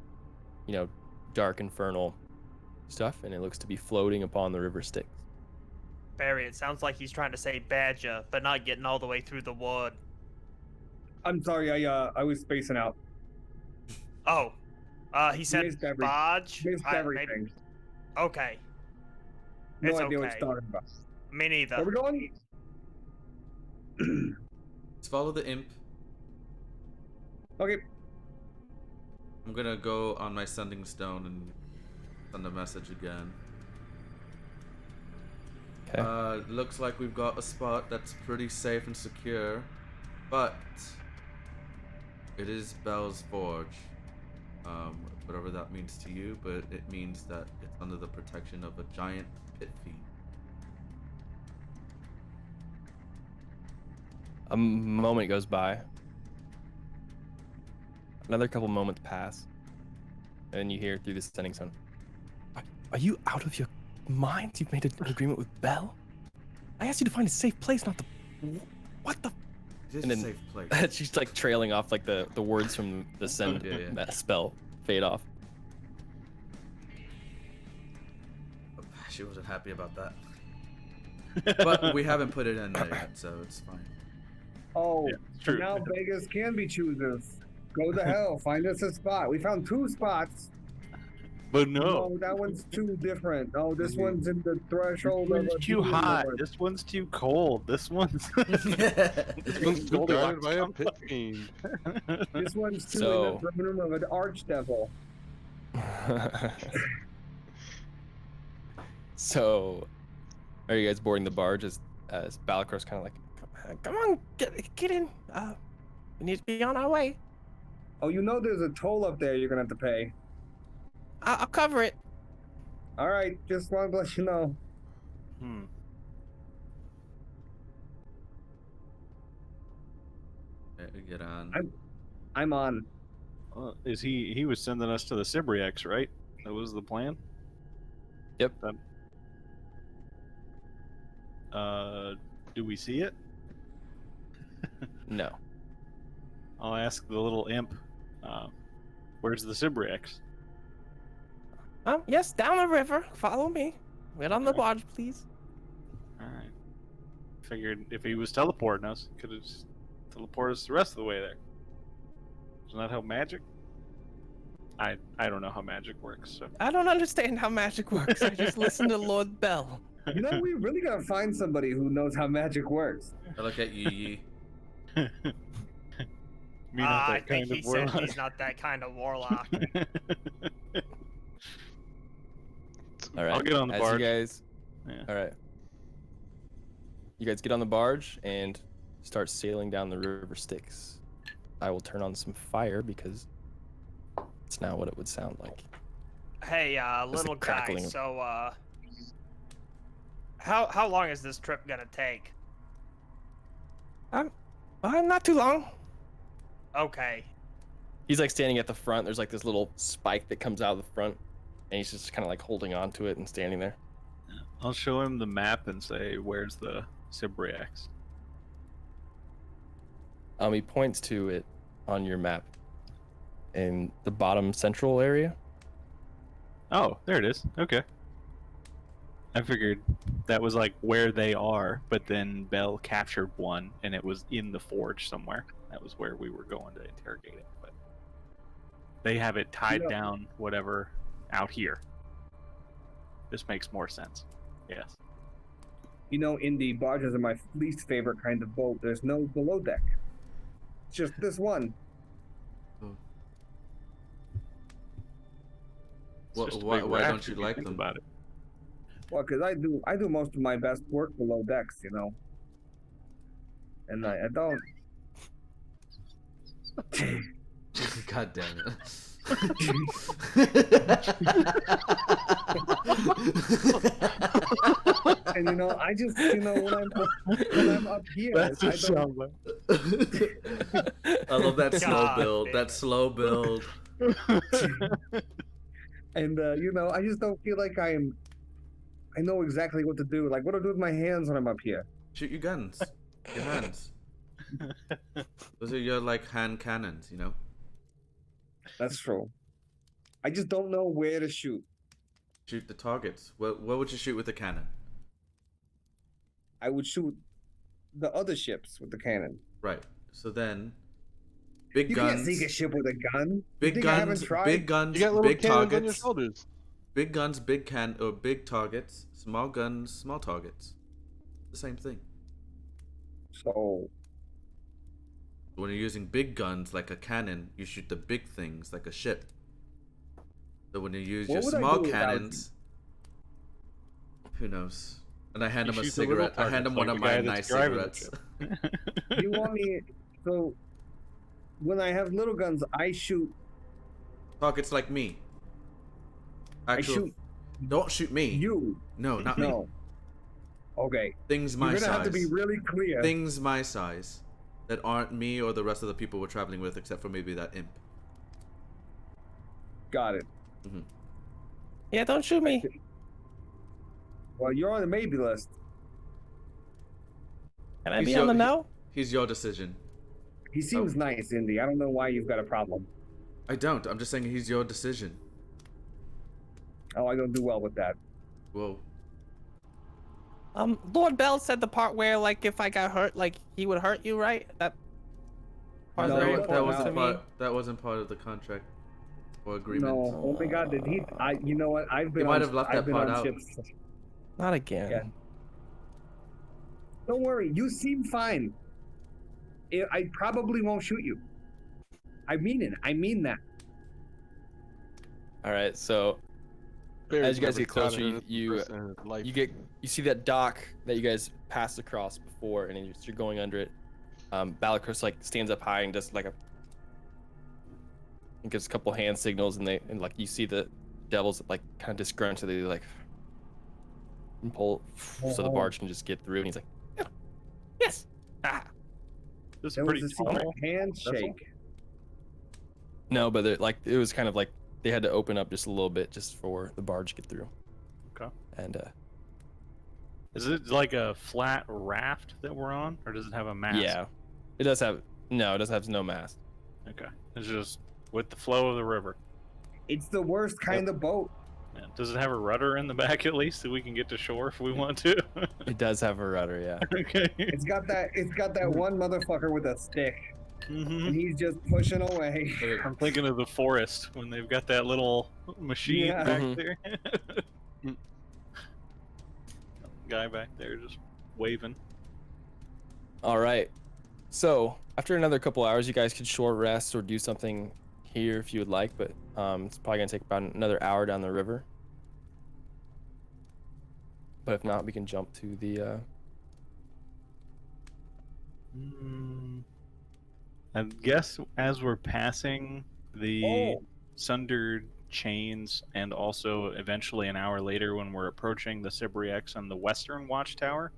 Speaker 2: dark infernal stuff, and it looks to be floating upon the river Styx.
Speaker 5: Barry, it sounds like he's trying to say badger, but not getting all the way through the wood.
Speaker 1: I'm sorry, I was spacing out.
Speaker 5: Oh, he said
Speaker 1: Missed
Speaker 5: barge.
Speaker 1: Missed
Speaker 5: Maybe-
Speaker 1: everything.
Speaker 5: Okay.
Speaker 1: No
Speaker 5: It's
Speaker 1: idea what
Speaker 5: okay.
Speaker 1: you're talking about.
Speaker 5: Me neither.
Speaker 1: Where we going?
Speaker 3: Let's follow the imp.
Speaker 1: Okay.
Speaker 3: I'm gonna go on my sending stone and send a message again.
Speaker 2: Okay.
Speaker 3: Looks like we've got a spot that's pretty safe and secure, but it is Bell's Forge. Whatever that means to you, but it means that it's under the protection of a giant pit fiend.
Speaker 2: A moment goes by. Another couple moments pass. And you hear through the sending zone. Are you out of your mind? You've made an agreement with Bell? I asked you to find a safe place, not the... What the...
Speaker 3: It is
Speaker 2: And
Speaker 3: a
Speaker 2: then-
Speaker 3: safe place.
Speaker 2: She's like trailing off, like the words from the send
Speaker 3: Yeah.
Speaker 2: spell fade off.
Speaker 3: She wasn't happy about that. But we haven't put it in there yet, so it's fine.
Speaker 1: Oh,
Speaker 4: Yeah, it's true.
Speaker 1: now Vegas can be choosers. Go to hell. Find us a spot. We found 2 spots.
Speaker 4: But no.
Speaker 1: No, that one's too different. Oh, this one's in the
Speaker 4: This
Speaker 1: threshold of
Speaker 4: one's
Speaker 1: a
Speaker 4: too
Speaker 1: demon
Speaker 4: hot.
Speaker 1: lord.
Speaker 4: This one's too cold. This one's.
Speaker 7: This one's
Speaker 4: Goldilocks
Speaker 7: guarded by a pit fiend.
Speaker 1: This one's too
Speaker 2: So-
Speaker 1: in the room of an archdevil.
Speaker 2: So, are you guys boarding the barge as Balacro's kind of like, come on, get in. We need to be on our way.
Speaker 1: Oh, you know there's a toll up there you're gonna have to pay.
Speaker 2: I'll cover it.
Speaker 1: All right, just wanted to let you know.
Speaker 3: Okay, we get on.
Speaker 1: I'm on.
Speaker 4: Is he was sending us to the Cybrics, right? That was the plan.
Speaker 2: Yep.
Speaker 4: Do we see it?
Speaker 2: No.
Speaker 4: I'll ask the little imp. Where's the Cybrics?
Speaker 2: Yes, down the river. Follow me. Get on the barge, please.
Speaker 4: All right. Figured if he was teleporting us, he could have just teleported us the rest of the way there. Isn't that how magic? I don't know how magic works. So
Speaker 2: I don't understand how magic works. I just listen to Lord Bell.
Speaker 1: You know, we really gotta find somebody who knows how magic works.
Speaker 3: I look at Yi.
Speaker 4: Me not
Speaker 5: I
Speaker 4: that
Speaker 5: think
Speaker 4: kind
Speaker 5: he
Speaker 4: of
Speaker 5: said
Speaker 4: warlock.
Speaker 5: he's not that kind of warlock.
Speaker 2: All right.
Speaker 4: I'll get on the
Speaker 2: as
Speaker 4: barge.
Speaker 2: you guys.
Speaker 4: Yeah.
Speaker 2: All right. You guys get on the barge and start sailing down the river Styx. I will turn on some fire because it's now what it would sound like.
Speaker 5: Hey,
Speaker 2: the
Speaker 5: little guy.
Speaker 2: crackling.
Speaker 5: So, how long is this trip gonna take?
Speaker 2: Not too long.
Speaker 5: Okay.
Speaker 2: He's like standing at the front. There's like this little spike that comes out of the front, and he's just kind of like holding on to it and standing there.
Speaker 4: I'll show him the map and say, "Where's the Cybrics?"
Speaker 2: He points to it on your map in the bottom central area.
Speaker 4: Oh, there it is. Okay. I figured that was like where they are, but then Bell captured one, and it was in the forge somewhere. That was where we were going to interrogate it. But they have it tied
Speaker 1: Yeah.
Speaker 4: down, whatever, out here. This makes more sense. Yes.
Speaker 1: You know, Indy, barges are my least favorite kind of boat. There's no below deck. It's just this one.
Speaker 4: It's just a
Speaker 3: Why
Speaker 4: big
Speaker 3: don't
Speaker 4: raft
Speaker 3: you
Speaker 4: if
Speaker 3: like
Speaker 4: think
Speaker 3: them?
Speaker 4: about it.
Speaker 1: Well, because I do most of my best work below decks, you know. And I don't.
Speaker 3: God damn it.
Speaker 1: And you know, I just, you know, when I'm up here,
Speaker 4: That's a
Speaker 1: I don't,
Speaker 4: soundbite.
Speaker 3: I love that slow
Speaker 5: God
Speaker 3: build.
Speaker 5: damn
Speaker 3: That
Speaker 5: it.
Speaker 3: slow build.
Speaker 1: and you know, I just don't feel like I know exactly what to do. Like, what do I do with my hands when I'm up here?
Speaker 3: Shoot your guns. Your hands. Those are your like hand cannons, you know?
Speaker 1: That's true. I just don't know where to shoot.
Speaker 3: Shoot the targets. What would you shoot with a cannon?
Speaker 1: I would shoot the other ships with the cannon.
Speaker 3: Right. So then big
Speaker 1: You
Speaker 3: guns.
Speaker 1: can't sink a ship with a gun. You
Speaker 3: Big
Speaker 1: think I haven't
Speaker 3: guns.
Speaker 1: tried?
Speaker 3: Big guns.
Speaker 7: You got little
Speaker 3: Big
Speaker 7: cannons on your
Speaker 3: targets.
Speaker 7: shoulders.
Speaker 3: Big guns, big targets. Small guns, small targets. The same thing.
Speaker 1: So
Speaker 3: When you're using big guns like a cannon, you shoot the big things like a ship. So when you use
Speaker 1: What
Speaker 3: your
Speaker 1: would I
Speaker 3: small
Speaker 1: do without
Speaker 3: cannons, who knows? And I hand
Speaker 4: You
Speaker 3: him a
Speaker 4: shoot the little
Speaker 3: cigarette. I hand him
Speaker 4: targets
Speaker 3: one
Speaker 4: like
Speaker 3: of
Speaker 4: the
Speaker 3: my
Speaker 4: guy that's
Speaker 3: nice
Speaker 4: driving the
Speaker 3: cigarettes.
Speaker 1: you want me? So when I have little guns, I shoot.
Speaker 3: Targets like me. Actual,
Speaker 1: I shoot
Speaker 3: don't shoot me.
Speaker 1: you.
Speaker 3: No, not me.
Speaker 1: No. Okay.
Speaker 3: Things my
Speaker 1: You're gonna
Speaker 3: size.
Speaker 1: have to be really clear.
Speaker 3: Things my size that aren't me or the rest of the people we're traveling with, except for maybe that imp.
Speaker 1: Got it.
Speaker 2: Yeah, don't shoot me.
Speaker 1: Well, you're on the maybe list.
Speaker 2: Can I
Speaker 3: He's
Speaker 2: be
Speaker 3: your-
Speaker 2: on the no?
Speaker 3: He's your decision.
Speaker 1: He seems nice, Indy. I don't know why you've got a problem.
Speaker 3: I don't. I'm just saying he's your decision.
Speaker 1: Oh, I don't do well with that.
Speaker 3: Whoa.
Speaker 2: Lord Bell said the part where, like, if I got hurt, like, he would hurt you, right? That part's
Speaker 1: No,
Speaker 2: very
Speaker 1: that
Speaker 2: important
Speaker 3: wasn't
Speaker 2: to me.
Speaker 3: part. That wasn't part of the contract or agreement.
Speaker 1: No. Oh my God, did he? You know what? I've been.
Speaker 3: He might
Speaker 1: on,
Speaker 3: have left
Speaker 1: I've
Speaker 3: that
Speaker 1: been
Speaker 3: part
Speaker 1: on
Speaker 3: out.
Speaker 1: ships.
Speaker 2: Not again.
Speaker 1: Yeah. Don't worry. You seem fine. I probably won't shoot you. I mean it. I mean that.
Speaker 2: All right, so
Speaker 7: Barry's
Speaker 2: as you guys
Speaker 7: never
Speaker 2: get closer,
Speaker 7: shot at a
Speaker 2: you
Speaker 7: person in his life.
Speaker 2: you see that dock that you guys passed across before, and you're going under it. Balakros like stands up high and does like and gives a couple hand signals, and like you see the devils like kind of disgruntledly like and pull so the barge can just get through, and he's like, "Yeah. Yes,
Speaker 4: This is
Speaker 1: There
Speaker 4: pretty
Speaker 1: was a secret
Speaker 4: tall.
Speaker 1: handshake.
Speaker 2: no, but it was kind of like they had to open up just a little bit just for the barge to get through."
Speaker 4: Okay.
Speaker 2: And
Speaker 4: Is it like a flat raft that we're on, or does it have a mast?
Speaker 2: yeah, it does have no mast.
Speaker 4: Okay. It's just with the flow of the river.
Speaker 1: It's the worst kind of boat.
Speaker 4: Yeah. Does it have a rudder in the back at least so we can get to shore if we want to?
Speaker 2: It does have a rudder, yeah.
Speaker 4: Okay.
Speaker 1: It's got that one motherfucker with a stick,
Speaker 4: Mhm.
Speaker 1: and he's just pushing away.
Speaker 4: I'm thinking of the forest when they've got that little machine
Speaker 1: Yeah.
Speaker 4: back
Speaker 2: Mhm.
Speaker 4: there. Guy back there just waving.
Speaker 2: All right. So after another couple hours, you guys could short rest or do something here if you would like, but it's probably gonna take about another hour down the river. But if not, we can jump to the.
Speaker 4: I guess as we're passing the
Speaker 1: Oh.
Speaker 4: sundered chains, and also eventually an hour later when we're approaching the Cybrics and the western watchtower,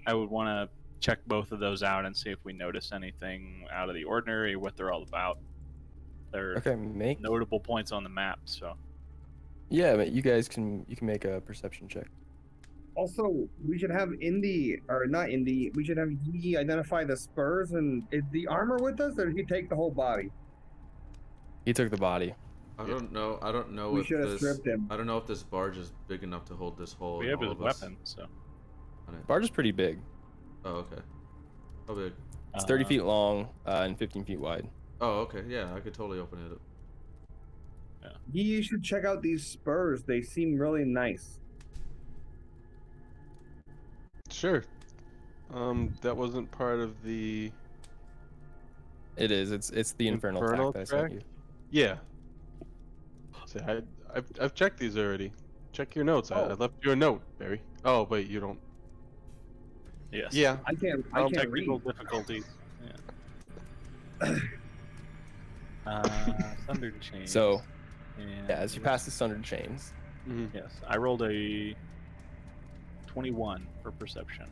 Speaker 4: I would want to check both of those out and see if we notice anything out of the ordinary, what they're all about. They're
Speaker 2: Okay, make.
Speaker 4: notable points on the map, so
Speaker 2: Yeah, but you guys can make a perception check.
Speaker 1: Also, we should have Indy, or not Indy, we should have Yi identify the spurs. And is the armor with us, or did he take the whole body?
Speaker 2: He took the body.
Speaker 3: I don't know. I don't know
Speaker 1: We
Speaker 3: if
Speaker 1: should have
Speaker 3: this.
Speaker 1: stripped him.
Speaker 3: I don't know if this barge is big enough to hold this whole.
Speaker 4: we have
Speaker 3: all
Speaker 4: his
Speaker 3: of us
Speaker 4: weapon. So
Speaker 3: on it.
Speaker 2: Barge is pretty big.
Speaker 3: Oh, okay. How big?
Speaker 2: It's 30 feet long and 15 feet wide.
Speaker 3: Oh, okay. Yeah, I could totally open it up.
Speaker 1: Yi, you should check out these spurs. They seem really nice.
Speaker 7: Sure. That wasn't part of the.
Speaker 2: It is. It's the infernal
Speaker 7: Infernal
Speaker 2: track that I sent
Speaker 7: track?
Speaker 2: you.
Speaker 7: Yeah. See, I've checked these already. Check your notes. I
Speaker 1: Oh.
Speaker 7: left you a note, Barry. Oh, wait, you don't.
Speaker 4: yes,
Speaker 7: Yeah.
Speaker 1: I can't read.
Speaker 4: technical difficulties. Yeah. Sundered chains.
Speaker 2: So
Speaker 4: and
Speaker 2: yeah, as you pass the sundered chains,
Speaker 7: Mhm.
Speaker 4: yes, I rolled a 21 for perception.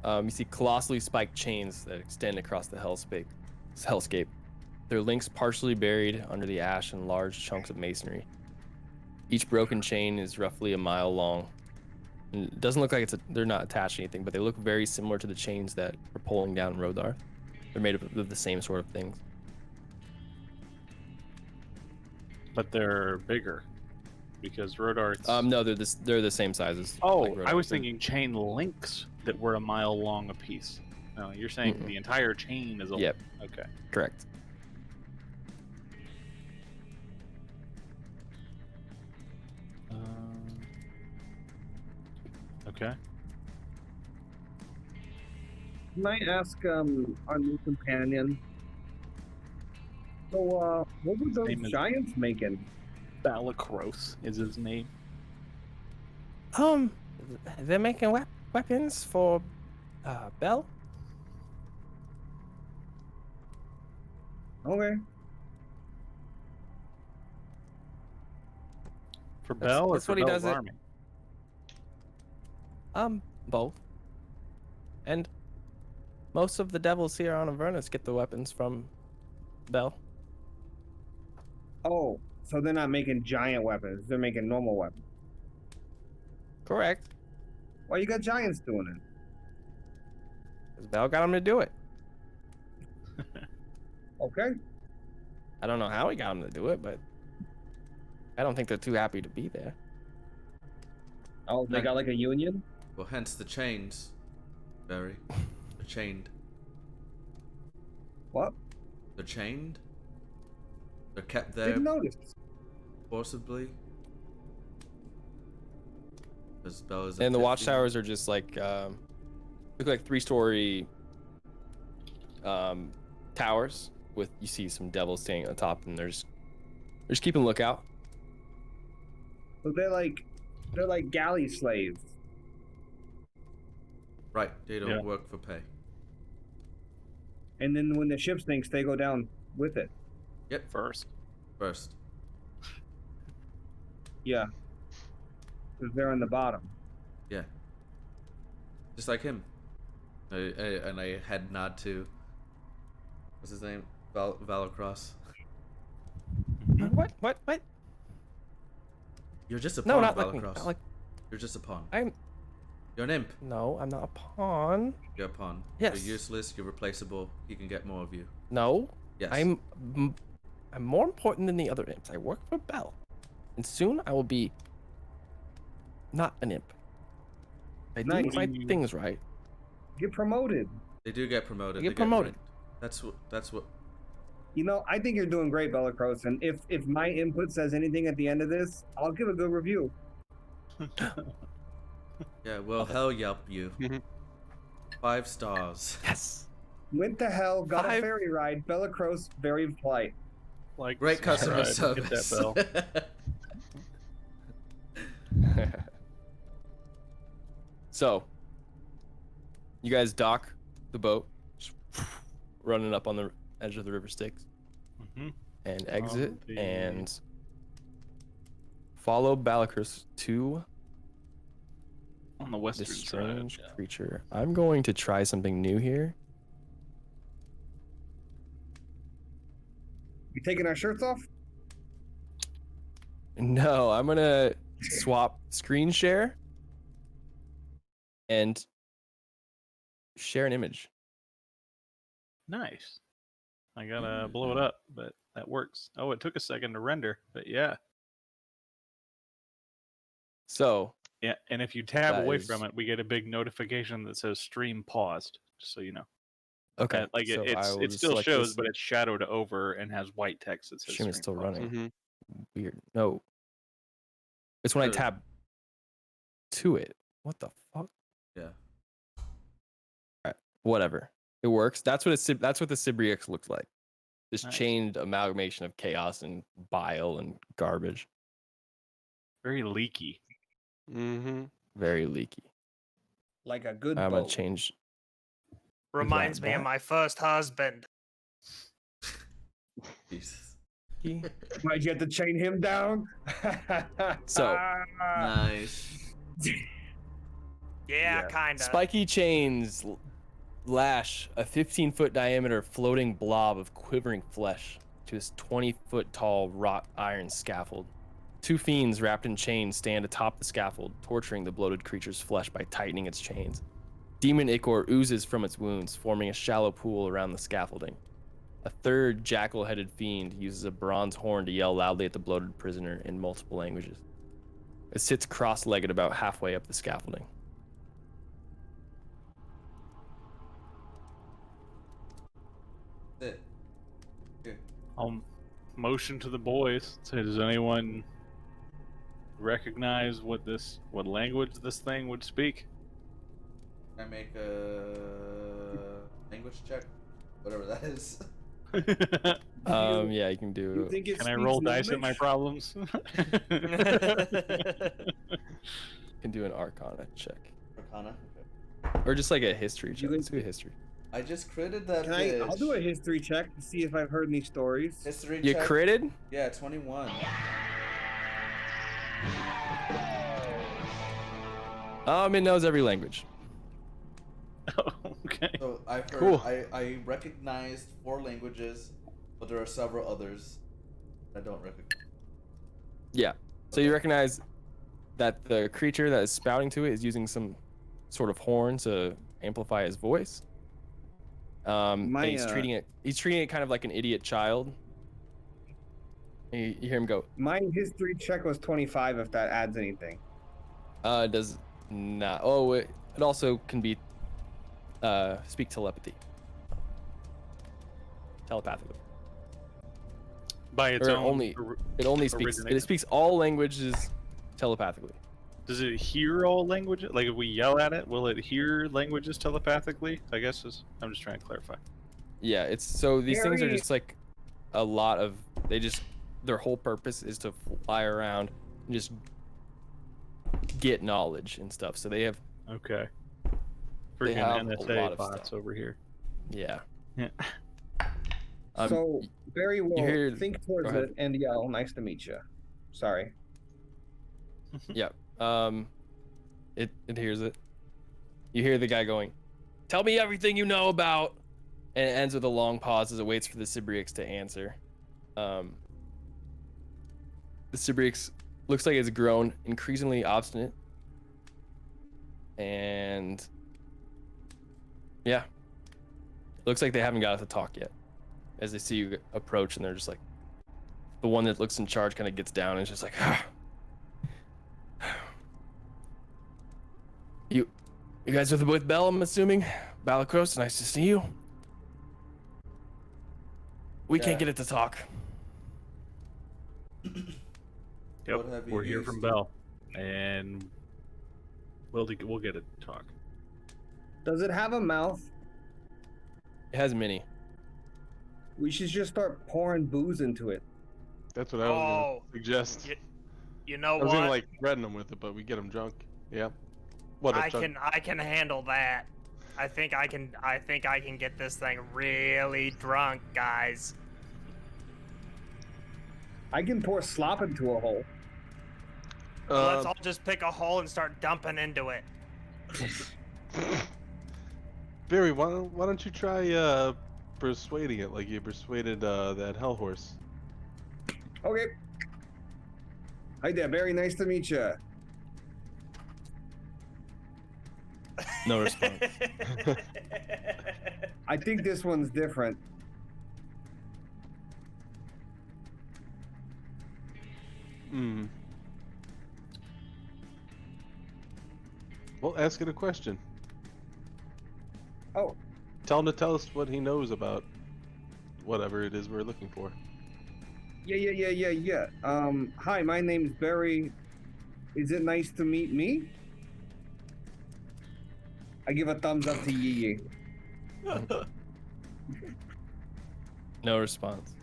Speaker 2: you see colossally spiked chains that extend across the hellscape. Their links partially buried under the ash and large chunks of masonry. Each broken chain is roughly a mile long. And it doesn't look like they're not attached to anything, but they look very similar to the chains that are pulling down Rodar. They're made of the same sort of things.
Speaker 4: But they're bigger because Rodar's.
Speaker 2: No, they're the same sizes.
Speaker 4: Oh,
Speaker 2: like
Speaker 4: I was
Speaker 2: Rodar's.
Speaker 4: thinking chain links that were a mile long apiece. No, you're saying
Speaker 2: Mm-mm.
Speaker 4: the entire chain is a.
Speaker 2: Yep.
Speaker 4: Okay.
Speaker 2: Correct.
Speaker 4: Okay.
Speaker 1: Can I ask our new companion? So, what were those
Speaker 4: name is-
Speaker 1: giants making?
Speaker 4: Balakros is his name.
Speaker 2: They're making weapons for Bell.
Speaker 1: Okay.
Speaker 4: For
Speaker 2: That's-
Speaker 4: Bell or
Speaker 2: that's
Speaker 4: for
Speaker 2: what he
Speaker 4: Bell's
Speaker 2: does it-
Speaker 4: army?
Speaker 2: Both. And most of the devils here on Avernus get the weapons from Bell.
Speaker 1: Oh, so they're not making giant weapons. They're making normal weapons.
Speaker 2: Correct.
Speaker 1: Why you got giants doing it?
Speaker 2: Because Bell got him to do it.
Speaker 1: Okay.
Speaker 2: I don't know how he got him to do it, but I don't think they're too happy to be there.
Speaker 1: Oh, they got like a union?
Speaker 3: Well, hence the chains. Barry. They're chained.
Speaker 1: What?
Speaker 3: They're chained. They're kept there
Speaker 1: Didn't notice.
Speaker 3: forcibly. Because Bell is.
Speaker 2: And the watchtowers are just like look like 3-story towers with, you see some devils standing on the top, and they're just keeping lookout.
Speaker 1: So they're like galley slaves.
Speaker 3: Right. They don't
Speaker 4: Yeah.
Speaker 3: work for pay.
Speaker 1: And then when the ship sinks, they go down with it.
Speaker 3: Yep.
Speaker 4: First.
Speaker 3: First.
Speaker 1: Yeah. Because they're on the bottom.
Speaker 3: Yeah. Just like him. And I head nod to. What's his name? Valacross.
Speaker 2: What?
Speaker 3: You're just a
Speaker 2: No,
Speaker 3: pawn,
Speaker 2: not like,
Speaker 3: Valacross.
Speaker 2: not like
Speaker 3: You're just a pawn.
Speaker 2: I'm.
Speaker 3: You're an imp.
Speaker 2: No, I'm not a pawn.
Speaker 3: You're a pawn.
Speaker 2: Yes.
Speaker 3: You're useless. You're replaceable. He can get more of you.
Speaker 2: No,
Speaker 3: Yes.
Speaker 2: I'm more important than the other imps. I work for Bell, and soon I will be not an imp. I do
Speaker 1: Nice.
Speaker 2: my things right.
Speaker 1: Get promoted.
Speaker 3: They do get promoted.
Speaker 2: Get
Speaker 3: They
Speaker 2: promoted.
Speaker 3: ranked. That's what.
Speaker 1: You know, I think you're doing great, Bellicros. And if my input says anything at the end of this, I'll give a good review.
Speaker 3: Yeah. Well, hell, yup, you. 5 stars.
Speaker 2: Yes.
Speaker 1: Went to hell, got a
Speaker 2: 5.
Speaker 1: ferry ride. Bellicros, very polite.
Speaker 4: Like
Speaker 3: Great customer
Speaker 4: subscribe, hit
Speaker 3: service.
Speaker 4: that bell.
Speaker 2: So, you guys dock the boat, just running up on the edge of the river Styx,
Speaker 4: Mhm.
Speaker 2: and exit
Speaker 4: the-
Speaker 2: and follow Balakris to
Speaker 4: On the western
Speaker 2: this
Speaker 4: side.
Speaker 2: strange
Speaker 4: Yeah.
Speaker 2: creature. I'm going to try something new here.
Speaker 1: You taking our shirts off?
Speaker 2: No, I'm gonna swap screen share and share an image.
Speaker 4: Nice. I gotta blow it up, but that works. Oh, it took a second to render, but yeah.
Speaker 2: So,
Speaker 4: Yeah, and if you tab
Speaker 2: That
Speaker 4: away
Speaker 2: is-
Speaker 4: from it, we get a big notification that says stream paused, just so you know.
Speaker 2: okay,
Speaker 4: And, like
Speaker 2: so I will
Speaker 4: it
Speaker 2: just
Speaker 4: still
Speaker 2: select
Speaker 4: shows,
Speaker 2: this.
Speaker 4: but it's shadowed over and has white text that says
Speaker 2: Stream is still
Speaker 4: paused.
Speaker 2: running. Weird. No, it's when I
Speaker 3: Good.
Speaker 2: tab to it. What the fuck?
Speaker 3: Yeah.
Speaker 2: Whatever. It works. That's what the Cybrics looks like. This
Speaker 4: Nice.
Speaker 2: chained amalgamation of chaos and bile and garbage.
Speaker 4: Very leaky.
Speaker 7: Mm-hmm.
Speaker 2: Very leaky.
Speaker 1: Like a good
Speaker 2: I'm gonna
Speaker 1: boat.
Speaker 2: change.
Speaker 5: Reminds me of
Speaker 2: that.
Speaker 5: my first husband.
Speaker 3: Jesus.
Speaker 2: key.
Speaker 1: Why'd you have to chain him down?
Speaker 2: So,
Speaker 3: Nice.
Speaker 5: Yeah, kinda.
Speaker 2: Spiky chains lash a 15-foot diameter floating blob of quivering flesh to this 20-foot tall wrought iron scaffold. 2 fiends wrapped in chains stand atop the scaffold, torturing the bloated creature's flesh by tightening its chains. Demon ichor oozes from its wounds, forming a shallow pool around the scaffolding. A third jackal-headed fiend uses a bronze horn to yell loudly at the bloated prisoner in multiple languages. It sits cross-legged about halfway up the scaffolding.
Speaker 3: That's it. Here.
Speaker 4: I'll motion to the boys. Say, does anyone recognize what language this thing would speak?
Speaker 3: Can I make a language check? Whatever that is.
Speaker 2: Yeah, you can
Speaker 1: You
Speaker 2: do.
Speaker 1: think it
Speaker 4: Can I
Speaker 1: speaks
Speaker 4: roll dice at my
Speaker 1: Gnomish?
Speaker 4: problems?
Speaker 2: Can do an Arcana check,
Speaker 3: Arcana? Okay.
Speaker 2: or just like a history check.
Speaker 1: You
Speaker 2: Let's do a history.
Speaker 3: I just critted that
Speaker 1: Can
Speaker 3: bitch.
Speaker 1: I'll do a history check to see if I've heard any stories.
Speaker 3: History
Speaker 2: You
Speaker 3: check.
Speaker 2: critted?
Speaker 3: Yeah, 21.
Speaker 2: It knows every language.
Speaker 4: Okay.
Speaker 3: So I've heard,
Speaker 7: Cool.
Speaker 3: I recognized 4 languages, but there are several others I don't recognize.
Speaker 2: Yeah. So you recognize that the creature that is spouting to it is using some sort of horn to amplify his voice. And he's treating it kind of like an idiot child. And you hear him go,
Speaker 1: My history check was 25. If that adds anything.
Speaker 2: it does not. Oh, it also can be speak telepathically.
Speaker 4: By its
Speaker 2: Or
Speaker 4: own.
Speaker 2: it only speaks. It speaks all languages telepathically.
Speaker 4: Does it hear all languages? Like if we yell at it, will it hear languages telepathically? I guess I'm just trying to clarify.
Speaker 2: Yeah, it's so these things are
Speaker 1: Very-
Speaker 2: just like a lot of their whole purpose is to fly around and just get knowledge and stuff. So they have
Speaker 4: Okay.
Speaker 2: They
Speaker 4: Freaking
Speaker 2: have a
Speaker 4: NSA
Speaker 2: lot of
Speaker 4: bots
Speaker 2: stuff.
Speaker 4: over here.
Speaker 2: yeah.
Speaker 4: Yeah.
Speaker 1: So Barry will
Speaker 2: hear-
Speaker 1: think towards
Speaker 2: go ahead.
Speaker 1: it and yell, "Nice to meet you." Sorry.
Speaker 2: Yeah. It hears it. You hear the guy going, "Tell me everything you know about," and it ends with a long pause as it waits for the Cybrics to answer. The Cybrics looks like it's grown increasingly obstinate, and yeah, looks like they haven't got to talk yet. As they see you approach, and they're just like, the one that looks in charge kind of gets down and is just like, You guys are with Bell, I'm assuming? Balakros, nice to see you. We can't
Speaker 3: Yeah.
Speaker 2: get it to talk.
Speaker 4: Yep.
Speaker 3: What have you
Speaker 4: We're here
Speaker 3: used?
Speaker 4: from Bell, and we'll get it to talk.
Speaker 1: Does it have a mouth?
Speaker 2: It has many.
Speaker 1: We should just start pouring booze into it.
Speaker 7: That's what I was
Speaker 5: Oh,
Speaker 7: gonna suggest.
Speaker 5: You know
Speaker 7: I was gonna
Speaker 5: what?
Speaker 7: like threaten them with it, but we get them drunk. Yeah. What a
Speaker 5: I
Speaker 7: chunk.
Speaker 5: can handle that. I think I can get this thing really drunk, guys.
Speaker 1: I can pour slop into a hole.
Speaker 5: Let's all just pick a hole and start dumping into it.
Speaker 7: Barry, why don't you try persuading it like you persuaded that hell horse?
Speaker 1: Okay. Hi there, Barry. Nice to meet you.
Speaker 2: No response.
Speaker 1: I think this one's different.
Speaker 7: Hmm. Well, ask it a question.
Speaker 1: Oh,
Speaker 7: Tell him to tell us what he knows about whatever it is we're looking for.
Speaker 1: yeah. Hi, my name's Barry. Is it nice to meet me? I give a thumbs up to Yee.
Speaker 2: No response.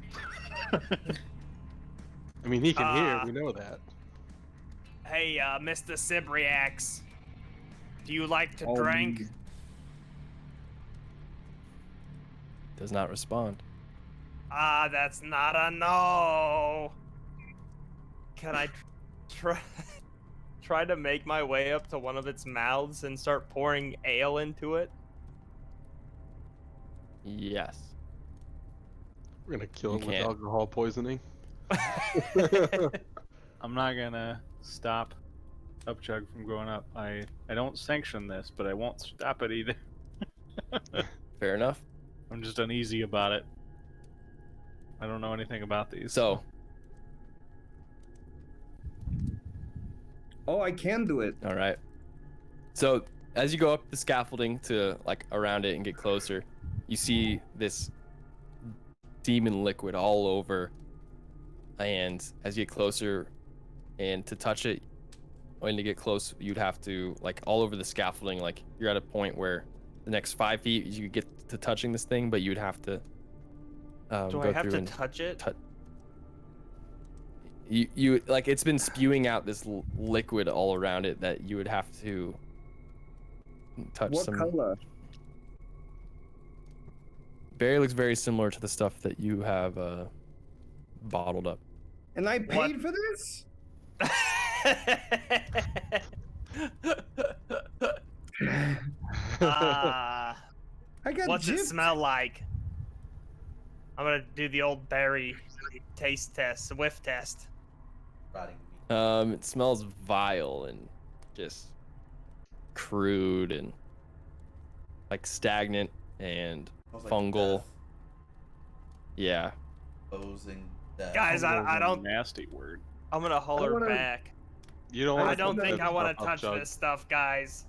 Speaker 7: I mean, he can hear.
Speaker 5: Ah.
Speaker 7: We know that.
Speaker 5: Hey, Mr. Cybriax, do you like to
Speaker 1: Oh,
Speaker 5: drink?
Speaker 1: me.
Speaker 2: Does not respond.
Speaker 5: Ah, that's not a no. Can I try to make my way up to one of its mouths and start pouring ale into it?
Speaker 2: Yes.
Speaker 7: We're gonna kill
Speaker 2: You
Speaker 7: him with
Speaker 2: can't.
Speaker 7: alcohol poisoning.
Speaker 4: I'm not gonna stop Upchug from going up. I don't sanction this, but I won't stop it either.
Speaker 2: Fair enough.
Speaker 4: I'm just uneasy about it. I don't know anything about these.
Speaker 2: So,
Speaker 1: Oh, I can do it.
Speaker 2: all right. So, as you go up the scaffolding to like around it and get closer, you see this demon liquid all over. And as you get closer, and to touch it, when to get close, you'd have to like all over the scaffolding. Like you're at a point where the next 5 feet you could get to touching this thing, but you'd have to
Speaker 5: Do
Speaker 2: go
Speaker 5: I have
Speaker 2: through
Speaker 5: to
Speaker 2: and
Speaker 5: touch it?
Speaker 2: you like it's been spewing out this liquid all around it that you would have to touch.
Speaker 1: What
Speaker 2: some
Speaker 1: color?
Speaker 2: Berry looks very similar to the stuff that you have bottled up.
Speaker 1: And I paid for this?
Speaker 5: Ah,
Speaker 1: I got
Speaker 5: what's it
Speaker 1: gypped.
Speaker 5: smell like? I'm gonna do the old berry taste test, whiff test.
Speaker 3: Rotting meat.
Speaker 2: It smells vile and just crude and like stagnant and
Speaker 3: Smells like
Speaker 2: fungal.
Speaker 3: death.
Speaker 2: Yeah.
Speaker 3: Opposing death.
Speaker 5: Guys, I don't.
Speaker 4: Nasty word.
Speaker 5: I'm gonna holler
Speaker 1: wanna-
Speaker 5: back.
Speaker 7: You don't want
Speaker 5: I don't think I want to
Speaker 7: pop
Speaker 5: touch
Speaker 7: jug.
Speaker 5: this stuff, guys.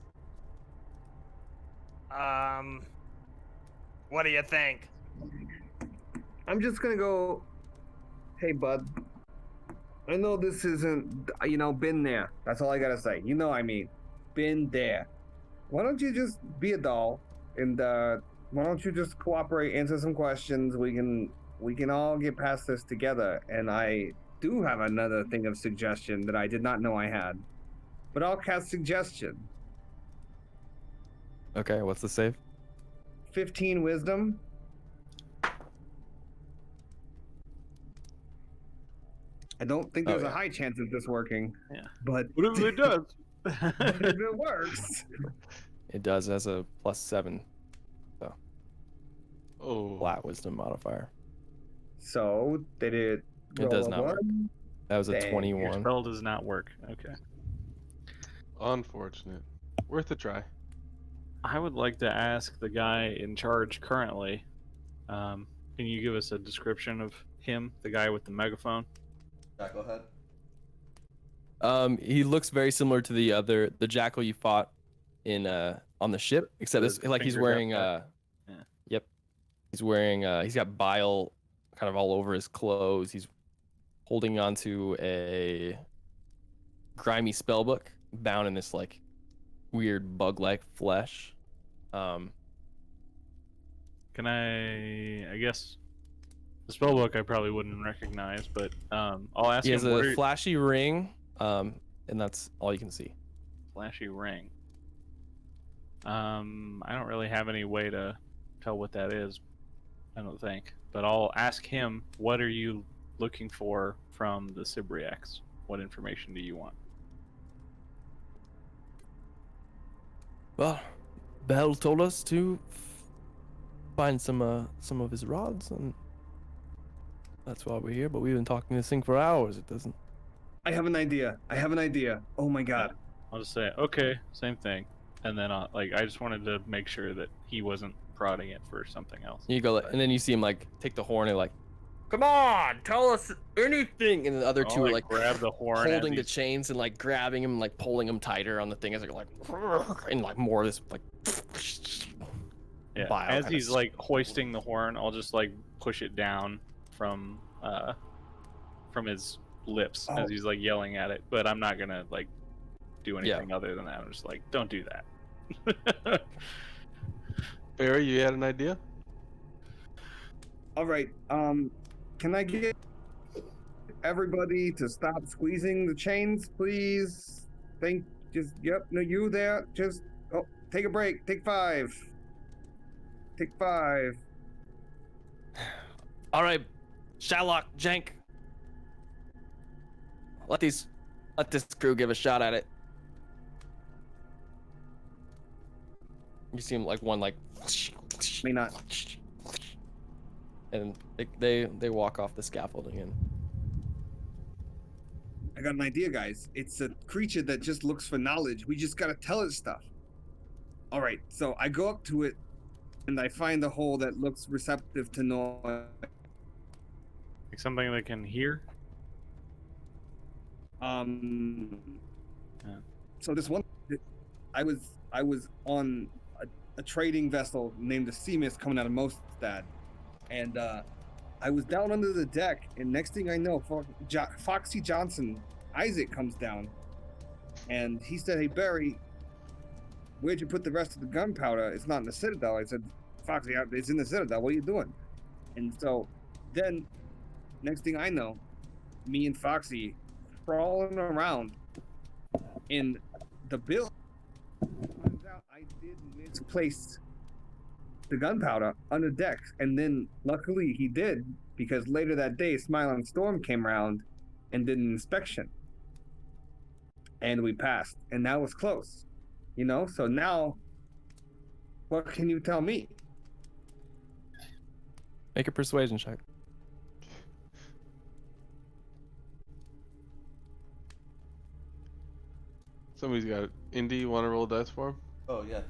Speaker 5: What do you think?
Speaker 1: I'm just gonna go. Hey, bud. I know this isn't, been there. That's all I gotta say. I mean, been there. Why don't you just be a doll, and why don't you just cooperate, answer some questions? We can all get past this together. And I do have another thing of suggestion that I did not know I had, but I'll cast suggestion.
Speaker 2: Okay, what's the save?
Speaker 1: 15 wisdom. I don't think there's
Speaker 2: Oh,
Speaker 1: a
Speaker 2: yeah.
Speaker 1: high chance of this working.
Speaker 4: Yeah.
Speaker 1: But
Speaker 4: What if it does?
Speaker 1: but if it works.
Speaker 2: It does as a +7
Speaker 7: Oh.
Speaker 2: flat wisdom modifier.
Speaker 1: So did it?
Speaker 2: It does
Speaker 1: roll a
Speaker 2: not work.
Speaker 1: one?
Speaker 2: That was a
Speaker 1: Dang,
Speaker 4: Your
Speaker 2: 21.
Speaker 4: spell does not work. Okay.
Speaker 7: Unfortunate. Worth a try.
Speaker 4: I would like to ask the guy in charge currently. Can you give us a description of him, the guy with the megaphone?
Speaker 3: Jack, go ahead.
Speaker 2: He looks very similar to the jackal you fought in on the ship, except
Speaker 4: The
Speaker 2: this like he's
Speaker 4: fingers up
Speaker 2: wearing
Speaker 4: there. Yeah.
Speaker 2: Yep. He's wearing he's got bile kind of all over his clothes. He's holding onto a grimy spell book bound in this like weird bug-like flesh.
Speaker 4: Can I guess the spell book I probably wouldn't recognize, but I'll ask
Speaker 2: He
Speaker 4: him
Speaker 2: has
Speaker 4: what
Speaker 2: a
Speaker 4: are-
Speaker 2: flashy ring, and that's all you can see.
Speaker 4: flashy ring. I don't really have any way to tell what that is, I don't think. But I'll ask him, what are you looking for from the Cybrics? What information do you want?
Speaker 2: Well, Bell told us to find some of his rods, and that's why we're here. But we've been talking this thing for hours. It doesn't.
Speaker 1: I have an idea. Oh my god.
Speaker 4: I'll just say, okay, same thing. And then I just wanted to make sure that he wasn't prodding it for something else.
Speaker 2: You go, and then you see him like take the horn and like, come on, tell us anything. And the other two
Speaker 4: I'll,
Speaker 2: are like
Speaker 4: grab the horn
Speaker 2: holding
Speaker 4: as
Speaker 2: the
Speaker 4: he's-
Speaker 2: chains and like grabbing him, like pulling him tighter on the thing as they're like, and like more of this like.
Speaker 4: Yeah,
Speaker 2: bile
Speaker 4: as
Speaker 2: kinda
Speaker 4: he's like hoisting the horn, I'll just like push it down from his lips
Speaker 1: Oh.
Speaker 4: as he's like yelling at it. But I'm not gonna like do anything other than that. I'm just like, don't do that.
Speaker 7: Barry, you had an idea?
Speaker 1: All right. Can I get everybody to stop squeezing the chains, please? No, you there. Just take a break. Take 5. Take 5.
Speaker 2: All right, Shylock, Jank. Let this crew give a shot at it. You see him like one like.
Speaker 1: May not.
Speaker 2: And they walk off the scaffolding and.
Speaker 1: I got an idea, guys. It's a creature that just looks for knowledge. We just gotta tell it stuff. All right. So I go up to it, and I find a hole that looks receptive to noise.
Speaker 4: Like something they can hear.
Speaker 1: Yeah. So this one, I was on a trading vessel named the Sea Mist coming out of Mostad, and I was down under the deck, and next thing I know, Foxy Johnson Isaac comes down, and he said, "Hey Barry, where'd you put the rest of the gunpowder? It's not in the Citadel." I said, "Foxy, it's in the Citadel. What are you doing?" And so then, next thing I know, me and Foxy crawling around in the building. Turns out I did misplace the gunpowder under decks, and then luckily he did, because later that day Smiling Storm came around and did an inspection, and we passed, and that was close, you know. So now, what can you tell me?
Speaker 2: Make a persuasion check.
Speaker 7: Somebody's got it. Indy, you want to roll dice for him?
Speaker 3: Oh yeah.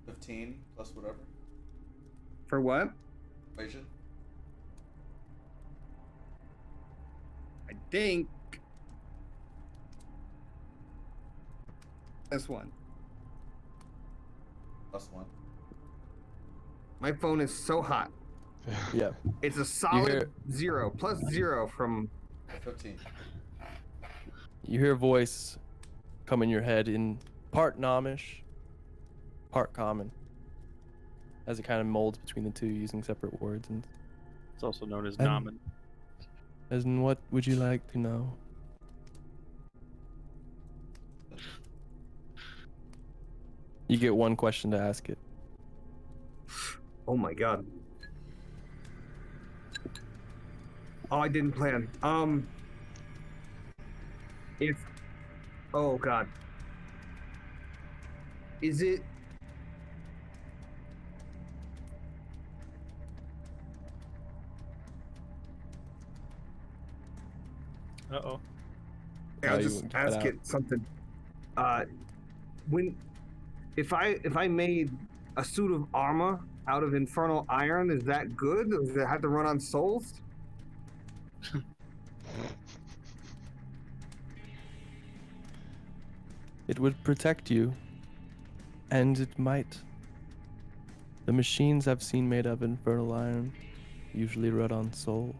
Speaker 3: 15 plus whatever.
Speaker 1: For what?
Speaker 3: Persuasion.
Speaker 1: I think this one.
Speaker 3: Plus 1.
Speaker 1: My phone is so hot.
Speaker 2: Yeah.
Speaker 1: It's a solid 0 plus 0 from
Speaker 3: 15.
Speaker 2: You hear a voice come in your head in part Nomish, part common, as it kind of molds between the two using separate words. And
Speaker 4: It's also known as
Speaker 2: And-
Speaker 4: Namen.
Speaker 2: as in, what would you like to know? You get one question to ask it.
Speaker 1: Oh my god. Oh, I didn't plan. If... Oh god. Is it...
Speaker 4: Uh-oh.
Speaker 1: I'll
Speaker 2: you
Speaker 1: just
Speaker 2: cut
Speaker 1: ask
Speaker 2: out.
Speaker 1: it something. If I made a suit of armor out of infernal iron, is that good? Or does it have to run on souls?
Speaker 2: It would protect you, and it might. The machines I've seen made of infernal iron usually run on souls.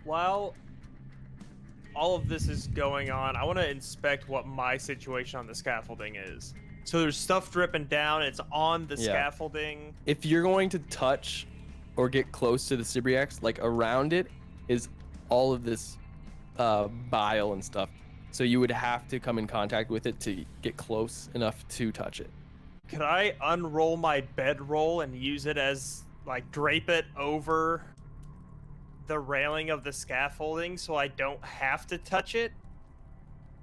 Speaker 5: While all of this is going on, I want to inspect what my situation on the scaffolding is. So there's stuff dripping down. It's on the
Speaker 2: Yeah.
Speaker 5: scaffolding.
Speaker 2: If you're going to touch or get close to the Cybrics, like around it is all of this bile and stuff. So you would have to come in contact with it to get close enough to touch it.
Speaker 5: Could I unroll my bedroll and use it as, like, drape it over the railing of the scaffolding so I don't have to touch it?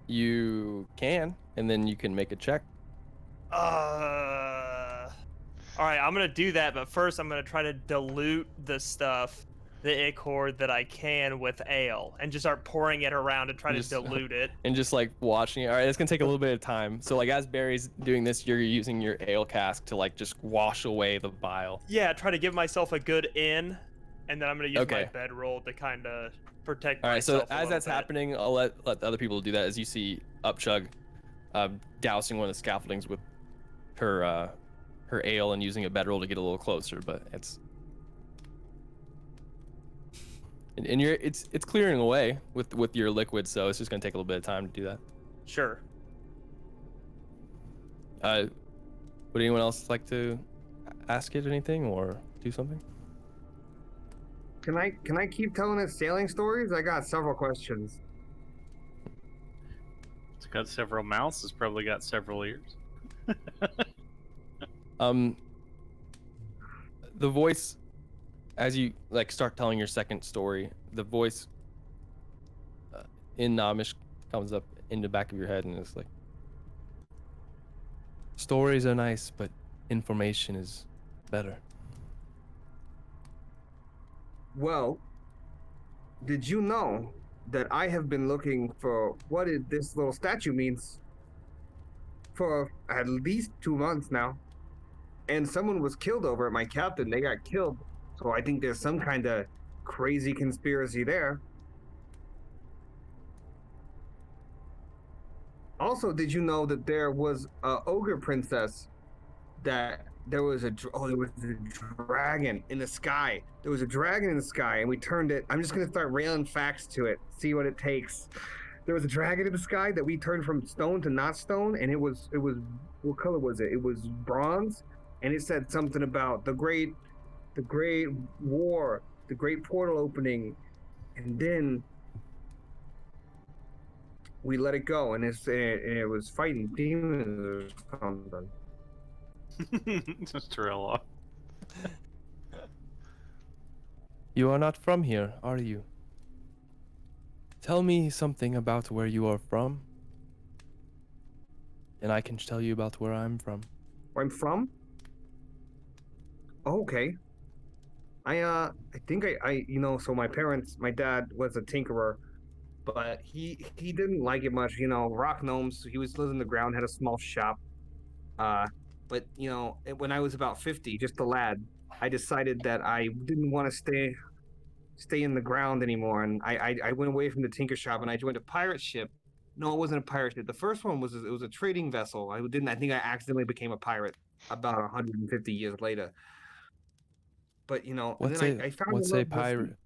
Speaker 2: You can, and then you can make a check.
Speaker 5: All right, I'm gonna do that, but first I'm gonna try to dilute the stuff, the ichor that I can with ale, and just start pouring it around and try to
Speaker 2: Just-
Speaker 5: dilute it.
Speaker 2: And just like watching it. All right, it's gonna take a little bit of time. So like as Barry's doing this, you're using your ale cask to like just wash away the bile.
Speaker 5: Yeah, try to give myself a good in, and then I'm gonna use my
Speaker 2: Okay.
Speaker 5: bedroll to kind of protect
Speaker 2: All right, so
Speaker 5: myself. a
Speaker 2: as
Speaker 5: little
Speaker 2: that's
Speaker 5: bit.
Speaker 2: happening, I'll let the other people do that. As you see Upchug dousing one of the scaffoldings with her ale and using a bedroll to get a little closer, but it's and you're it's clearing away with your liquid, so it's just gonna take a little bit of time to do that.
Speaker 5: Sure.
Speaker 2: Would anyone else like to ask it anything or do something?
Speaker 1: Can I keep telling it sailing stories? I got several questions.
Speaker 4: It's got several mouths. It's probably got several ears.
Speaker 2: The voice, as you like start telling your second story, the voice in Nomish comes up in the back of your head and it's like, stories are nice, but information is better.
Speaker 1: Well, did you know that I have been looking for what this little statue means for at least 2 months now? And someone was killed over at my captain. They got killed. So I think there's some kind of crazy conspiracy there. Also, did you know that there was a ogre princess that there was a dragon in the sky. There was a dragon in the sky, and we turned it. I'm just gonna start railing facts to it, see what it takes. There was a dragon in the sky that we turned from stone to not stone, and it was what color was it? It was bronze, and it said something about the great war, the great portal opening, and then we let it go, and it was fighting demons or something.
Speaker 4: Just trail off.
Speaker 2: You are not from here, are you? Tell me something about where you are from, and I can tell you about where I'm from.
Speaker 1: Where I'm from? Oh, okay. I think I so my dad was a tinkerer, but he didn't like it much, rock gnomes. He was living in the ground, had a small shop. But when I was about 50, just a lad, I decided that I didn't want to stay in the ground anymore, and I went away from the tinker shop and I joined a pirate ship. No, it wasn't a pirate ship. The first one was a trading vessel. I think I accidentally became a pirate about 150 years later. But and then I found
Speaker 2: what's a pirate?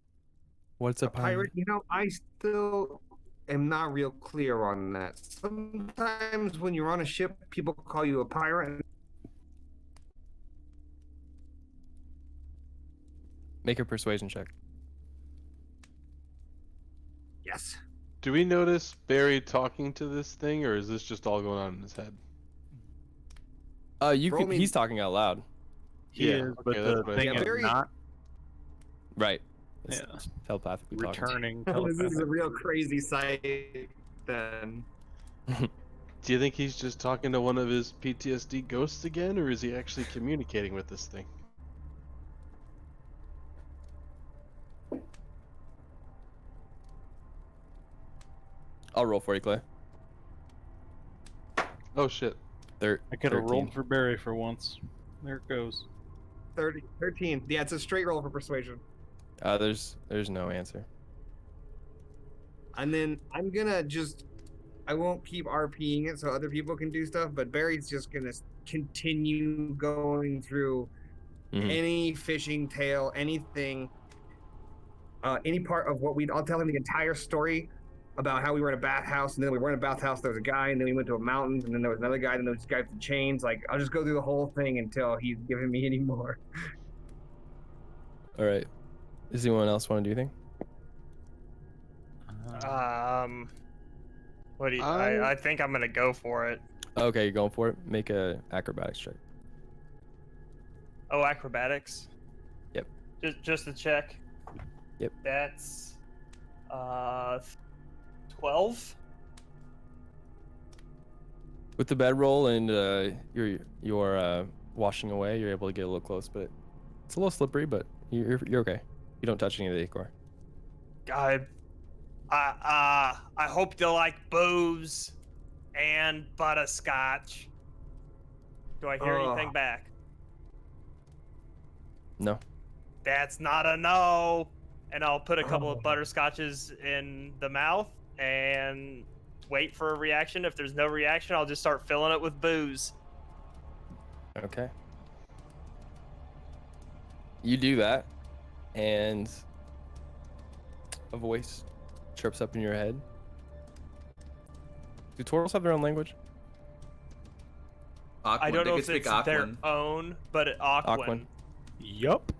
Speaker 2: What's a pirate?
Speaker 1: I still am not real clear on that. Sometimes when you're on a ship, people call you a pirate.
Speaker 2: Make a persuasion check.
Speaker 1: Yes.
Speaker 7: Do we notice Barry talking to this thing, or is this just all going on in his head?
Speaker 2: He's talking out loud.
Speaker 4: He is, but
Speaker 7: that's
Speaker 4: the
Speaker 7: what I
Speaker 4: thing
Speaker 7: thought.
Speaker 4: is
Speaker 1: Very-
Speaker 4: not
Speaker 2: Right. It's
Speaker 4: Yeah.
Speaker 2: telepathically talking.
Speaker 4: returning.
Speaker 1: This is a
Speaker 4: telepathic.
Speaker 1: real crazy sight then.
Speaker 7: Do you think he's just talking to one of his PTSD ghosts again, or is he actually communicating with this thing?
Speaker 2: I'll roll for you, Clay.
Speaker 7: Oh shit.
Speaker 4: I could have
Speaker 2: 13.
Speaker 4: rolled for Barry for once. There it goes.
Speaker 1: 13. Yeah, it's a straight roll for persuasion.
Speaker 2: There's no answer.
Speaker 1: And then I'm gonna I won't keep RPing it so other people can do stuff, but Barry's just gonna continue going through
Speaker 2: Mhm.
Speaker 1: any fishing tale, anything, any part of I'll tell him the entire story about how we were in a bathhouse, and then we were in a bathhouse, there was a guy, and then we went to a mountain, and then there was another guy, and then there was this guy with the chains. Like, I'll just go through the whole thing until he's giving me any more.
Speaker 2: All right. Does anyone else want to do anything?
Speaker 5: What do you?
Speaker 7: I-
Speaker 5: I think I'm gonna go for it.
Speaker 2: Okay, you're going for it. Make a acrobatics check.
Speaker 5: Oh, acrobatics.
Speaker 2: Yep.
Speaker 5: Just a check.
Speaker 2: Yep.
Speaker 5: That's 12.
Speaker 2: With the bedroll and you're washing away, you're able to get a little close, but it's a little slippery. But you're okay. You don't touch any of the ichor.
Speaker 5: I hope you like booze and butterscotch. Do I hear anything back?
Speaker 2: No.
Speaker 5: That's not a no. And I'll put a couple of butterscotches in the mouth and wait for a reaction. If there's no reaction, I'll just start filling it with booze.
Speaker 2: Okay. You do that, and a voice chirps up in your head. Do turtles have their own language?
Speaker 5: I don't know
Speaker 3: They
Speaker 5: if
Speaker 3: can
Speaker 5: it's
Speaker 3: speak
Speaker 5: their
Speaker 3: Aquan.
Speaker 5: own, but Aquan.
Speaker 2: Aquan.
Speaker 4: Yup.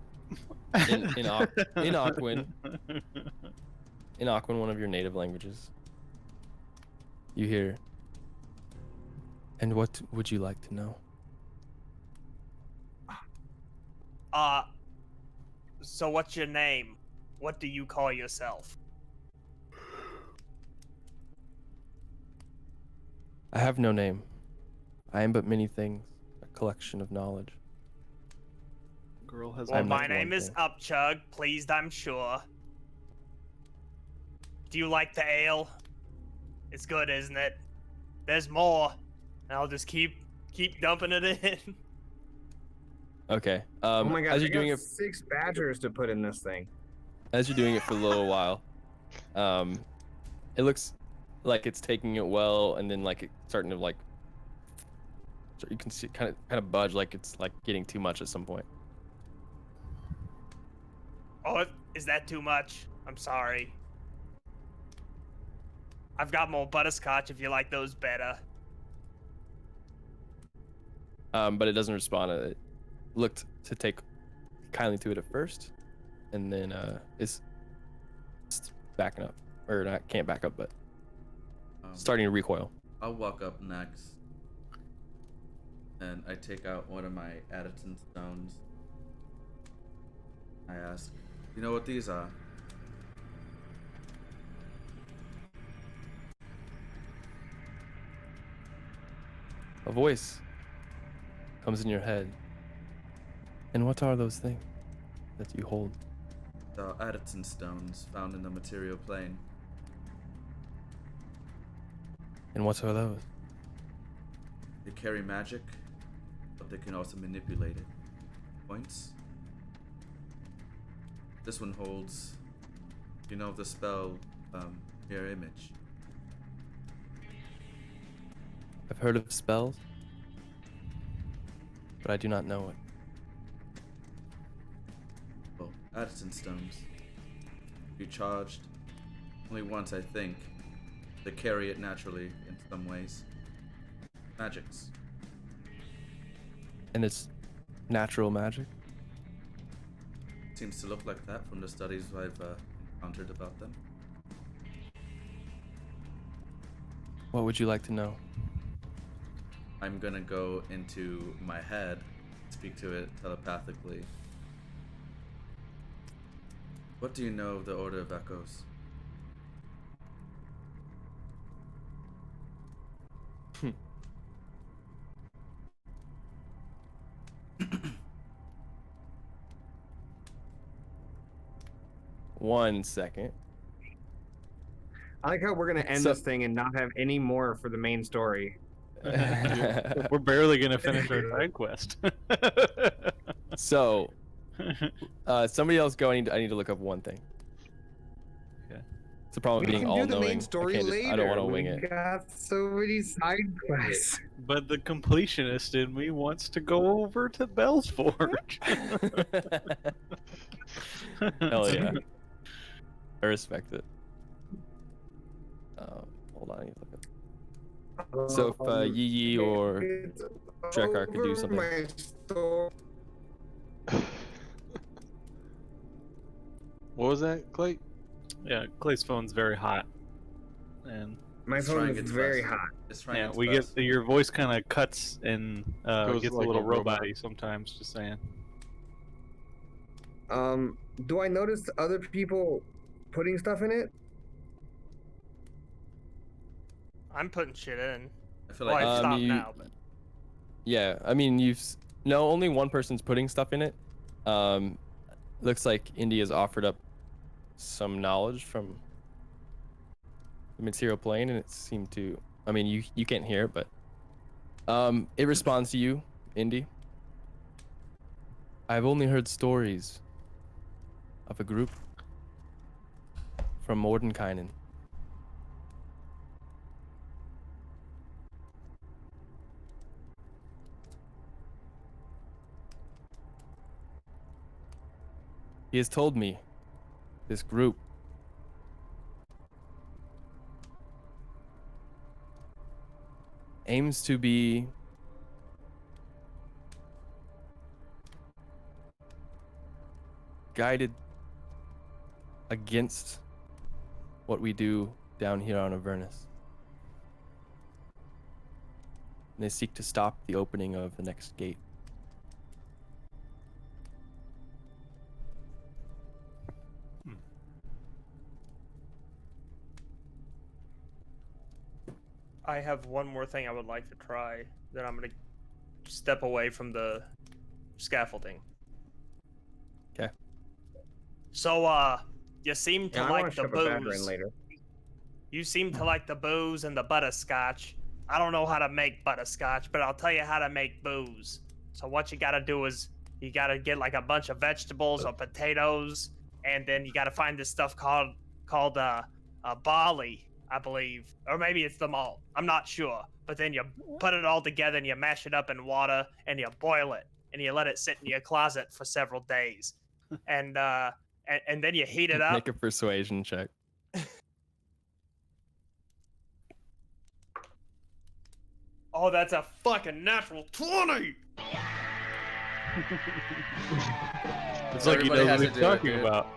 Speaker 2: In Aquan. In Aquan, one of your native languages. You hear, and what would you like to know?
Speaker 5: So what's your name? What do you call yourself?
Speaker 2: I have no name. I am but many things, a collection of knowledge.
Speaker 4: Girl has.
Speaker 5: Well,
Speaker 2: I'm
Speaker 5: my
Speaker 2: not
Speaker 5: name
Speaker 2: one
Speaker 5: is
Speaker 2: thing.
Speaker 5: Upchug, pleased I'm sure. Do you like the ale? It's good, isn't it? There's more. And I'll just keep dumping it in.
Speaker 2: Okay.
Speaker 1: Oh my god,
Speaker 2: as
Speaker 1: I
Speaker 2: you're doing
Speaker 1: got
Speaker 2: it,
Speaker 1: 6 badgers to put in this thing.
Speaker 2: as you're doing it for a little while, it looks like it's taking it well, and then like it's starting to like So you can see kind of budge like it's like getting too much at some point.
Speaker 5: Oh, is that too much? I'm sorry. I've got more butterscotch if you like those better.
Speaker 2: But it doesn't respond. It looked to take kindly to it at first, and then it's backing up, or not, can't back up, but starting to recoil.
Speaker 3: I'll walk up next, and I take out one of my Addison stones. I ask, "You know what these are?"
Speaker 2: A voice comes in your head. And what are those things that you hold?
Speaker 3: The Addison stones found in the material plane.
Speaker 2: And what are those?
Speaker 3: They carry magic, but they can also manipulate it. Points. This one holds, you know, the spell Mirror Image.
Speaker 2: I've heard of spells, but I do not know it.
Speaker 3: Well, Addison stones. Be charged only once, I think. They carry it naturally in some ways. Magics.
Speaker 2: And it's natural magic?
Speaker 3: Seems to look like that from the studies I've encountered about them.
Speaker 2: What would you like to know?
Speaker 3: I'm gonna go into my head, speak to it telepathically. What do you know of the Order of Echoes?
Speaker 2: One second.
Speaker 1: I like how we're gonna end this thing and not have any more for the main story.
Speaker 4: We're barely gonna finish our side quest.
Speaker 2: So, somebody else go. I need to look up one thing.
Speaker 4: Okay.
Speaker 2: It's the problem
Speaker 1: We
Speaker 2: with being
Speaker 1: can
Speaker 2: all
Speaker 1: do the
Speaker 2: knowing.
Speaker 1: main story later.
Speaker 2: I don't want to wing
Speaker 1: we
Speaker 2: it.
Speaker 1: got so many side quests.
Speaker 4: But the completionist in me wants to go over to Bell's Forge.
Speaker 2: Hell yeah. I respect it. Hold on, I need to look up. So if Yi Yi or Drekar could do
Speaker 1: Over
Speaker 2: something.
Speaker 1: my story.
Speaker 7: What was that, Clay?
Speaker 4: Yeah, Clay's phone's very hot, and
Speaker 1: My
Speaker 3: It's
Speaker 1: phone
Speaker 3: trying
Speaker 1: is
Speaker 3: its
Speaker 1: very
Speaker 3: best.
Speaker 1: hot.
Speaker 3: It's trying
Speaker 4: yeah,
Speaker 3: its
Speaker 4: we
Speaker 3: best.
Speaker 4: get your voice kind of cuts and
Speaker 7: Goes
Speaker 4: gets
Speaker 7: like
Speaker 4: a little
Speaker 7: a robot.
Speaker 4: robot-y sometimes. Just saying.
Speaker 1: Do I notice other people putting stuff in it?
Speaker 5: I'm putting shit in.
Speaker 3: I feel
Speaker 5: Well,
Speaker 3: like
Speaker 5: I've stopped
Speaker 2: you-
Speaker 5: now, but
Speaker 2: Yeah, I mean no, only one person's putting stuff in it. Looks like India's offered up some knowledge from the material plane, and it seemed to. I mean, you can't hear it, but it responds to you, Indy. I've only heard stories of a group from Mordenkainen. He has told me this group aims to be guided against what we do down here on Avernus. And they seek to stop the opening of the next gate.
Speaker 5: I have one more thing I would like to try. Then I'm gonna step away from the scaffolding.
Speaker 2: Okay.
Speaker 5: So, you seem to
Speaker 1: Yeah, I want
Speaker 5: like
Speaker 1: to
Speaker 5: the
Speaker 1: shove a badger in
Speaker 5: booze.
Speaker 1: later.
Speaker 5: You seem to like the booze and the butterscotch. I don't know how to make butterscotch, but I'll tell you how to make booze. So what you gotta do is you gotta get like a bunch of vegetables or potatoes, and then you gotta find this stuff called barley. I believe, or maybe it's the malt. I'm not sure. But then you put it all together and you mash it up in water and you boil it and you let it sit in your closet for several days, and then you heat it up.
Speaker 2: Make a persuasion check.
Speaker 5: Oh, that's a fucking natural 20.
Speaker 4: It's like you know
Speaker 3: Everybody
Speaker 4: what
Speaker 3: has
Speaker 4: he's
Speaker 3: to do it,
Speaker 4: talking
Speaker 3: dude.
Speaker 4: about.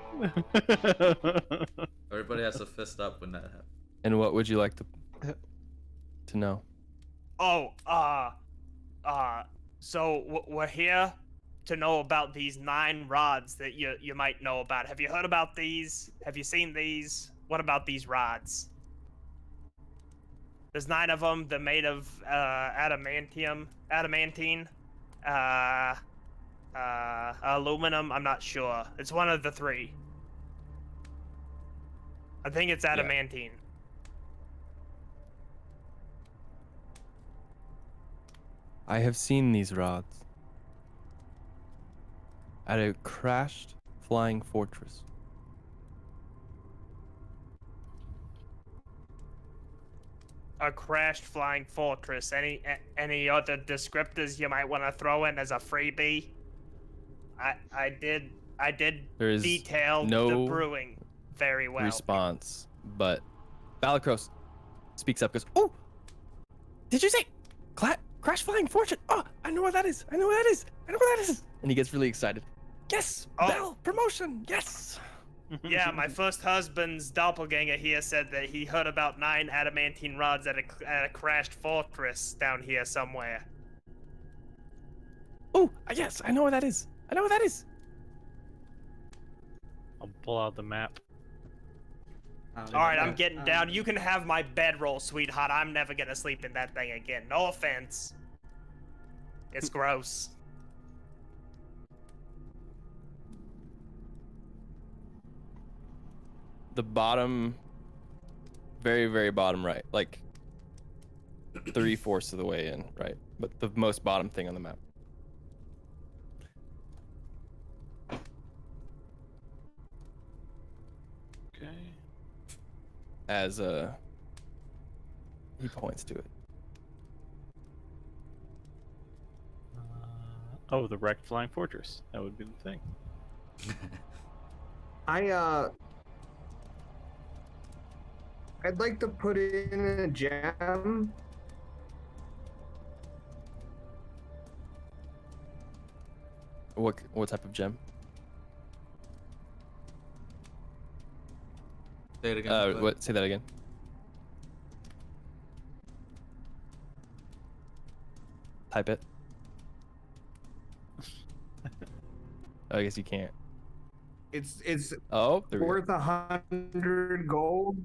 Speaker 3: Everybody has to fist up when that happens.
Speaker 2: And what would you like to know?
Speaker 5: Oh, so we're here to know about these 9 rods that you might know about. Have you heard about these? Have you seen these? What about these rods? There's 9 of them. They're made of adamantine, aluminum. I'm not sure. It's one of the 3. I think it's adamantine.
Speaker 2: I have seen these rods at a crashed flying fortress.
Speaker 5: A crashed flying fortress. Any other descriptors you might want to throw in as a freebie? I did
Speaker 2: There is
Speaker 5: detail
Speaker 2: no
Speaker 5: the brewing very well.
Speaker 2: response, but Balakros speaks up, goes, "Oh, did you say crash flying fortune? Oh, I know what that is. I know what that is. I know what that is." And he gets really excited. Yes,
Speaker 5: Oh.
Speaker 2: Bell, promotion, yes.
Speaker 5: Yeah, my first husband's doppelganger here said that he heard about 9 adamantine rods at a crashed fortress down here somewhere.
Speaker 2: Oh, yes, I know what that is. I know what that is.
Speaker 4: I'll pull out the map.
Speaker 5: Alright, I'm getting down. You can have my bedroll, sweetheart. I'm never gonna sleep in that thing again. No offense. It's gross.
Speaker 2: The bottom, very, very bottom right, like 3/4 of the way in, right? But the most bottom thing on the map.
Speaker 4: Okay.
Speaker 2: As he points to it.
Speaker 4: Oh, the wrecked flying fortress. That would be the thing.
Speaker 1: I'd like to put in a gem.
Speaker 2: What type of gem?
Speaker 3: Say it again.
Speaker 2: What? Say that again. Type it. Oh, I guess you can't.
Speaker 1: It's
Speaker 2: Oh, there we go.
Speaker 1: worth 100 gold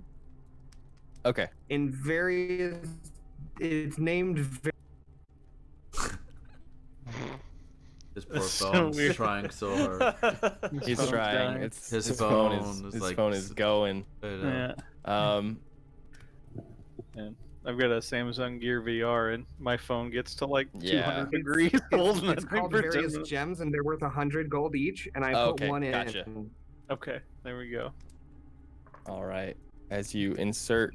Speaker 2: Okay.
Speaker 1: in various. It's named.
Speaker 3: This poor
Speaker 4: That's so
Speaker 3: phone's
Speaker 4: weird.
Speaker 3: trying so hard.
Speaker 2: He's
Speaker 4: phone's
Speaker 2: trying.
Speaker 4: dying.
Speaker 2: It's
Speaker 3: His
Speaker 2: his
Speaker 3: phone
Speaker 2: phone
Speaker 3: is
Speaker 2: his
Speaker 3: like-
Speaker 2: phone is going.
Speaker 4: Yeah.
Speaker 2: Um,
Speaker 4: And I've got a Samsung Gear VR, and my phone gets to like
Speaker 2: Yeah.
Speaker 4: 200 degrees cold. and
Speaker 1: It's
Speaker 4: I
Speaker 1: called
Speaker 4: for 10
Speaker 1: various
Speaker 4: minutes.
Speaker 1: gems, and they're worth 100 gold each. And I
Speaker 2: Oh,
Speaker 1: put
Speaker 2: okay,
Speaker 1: one in.
Speaker 2: gotcha.
Speaker 4: Okay, there we go.
Speaker 2: all right. As you insert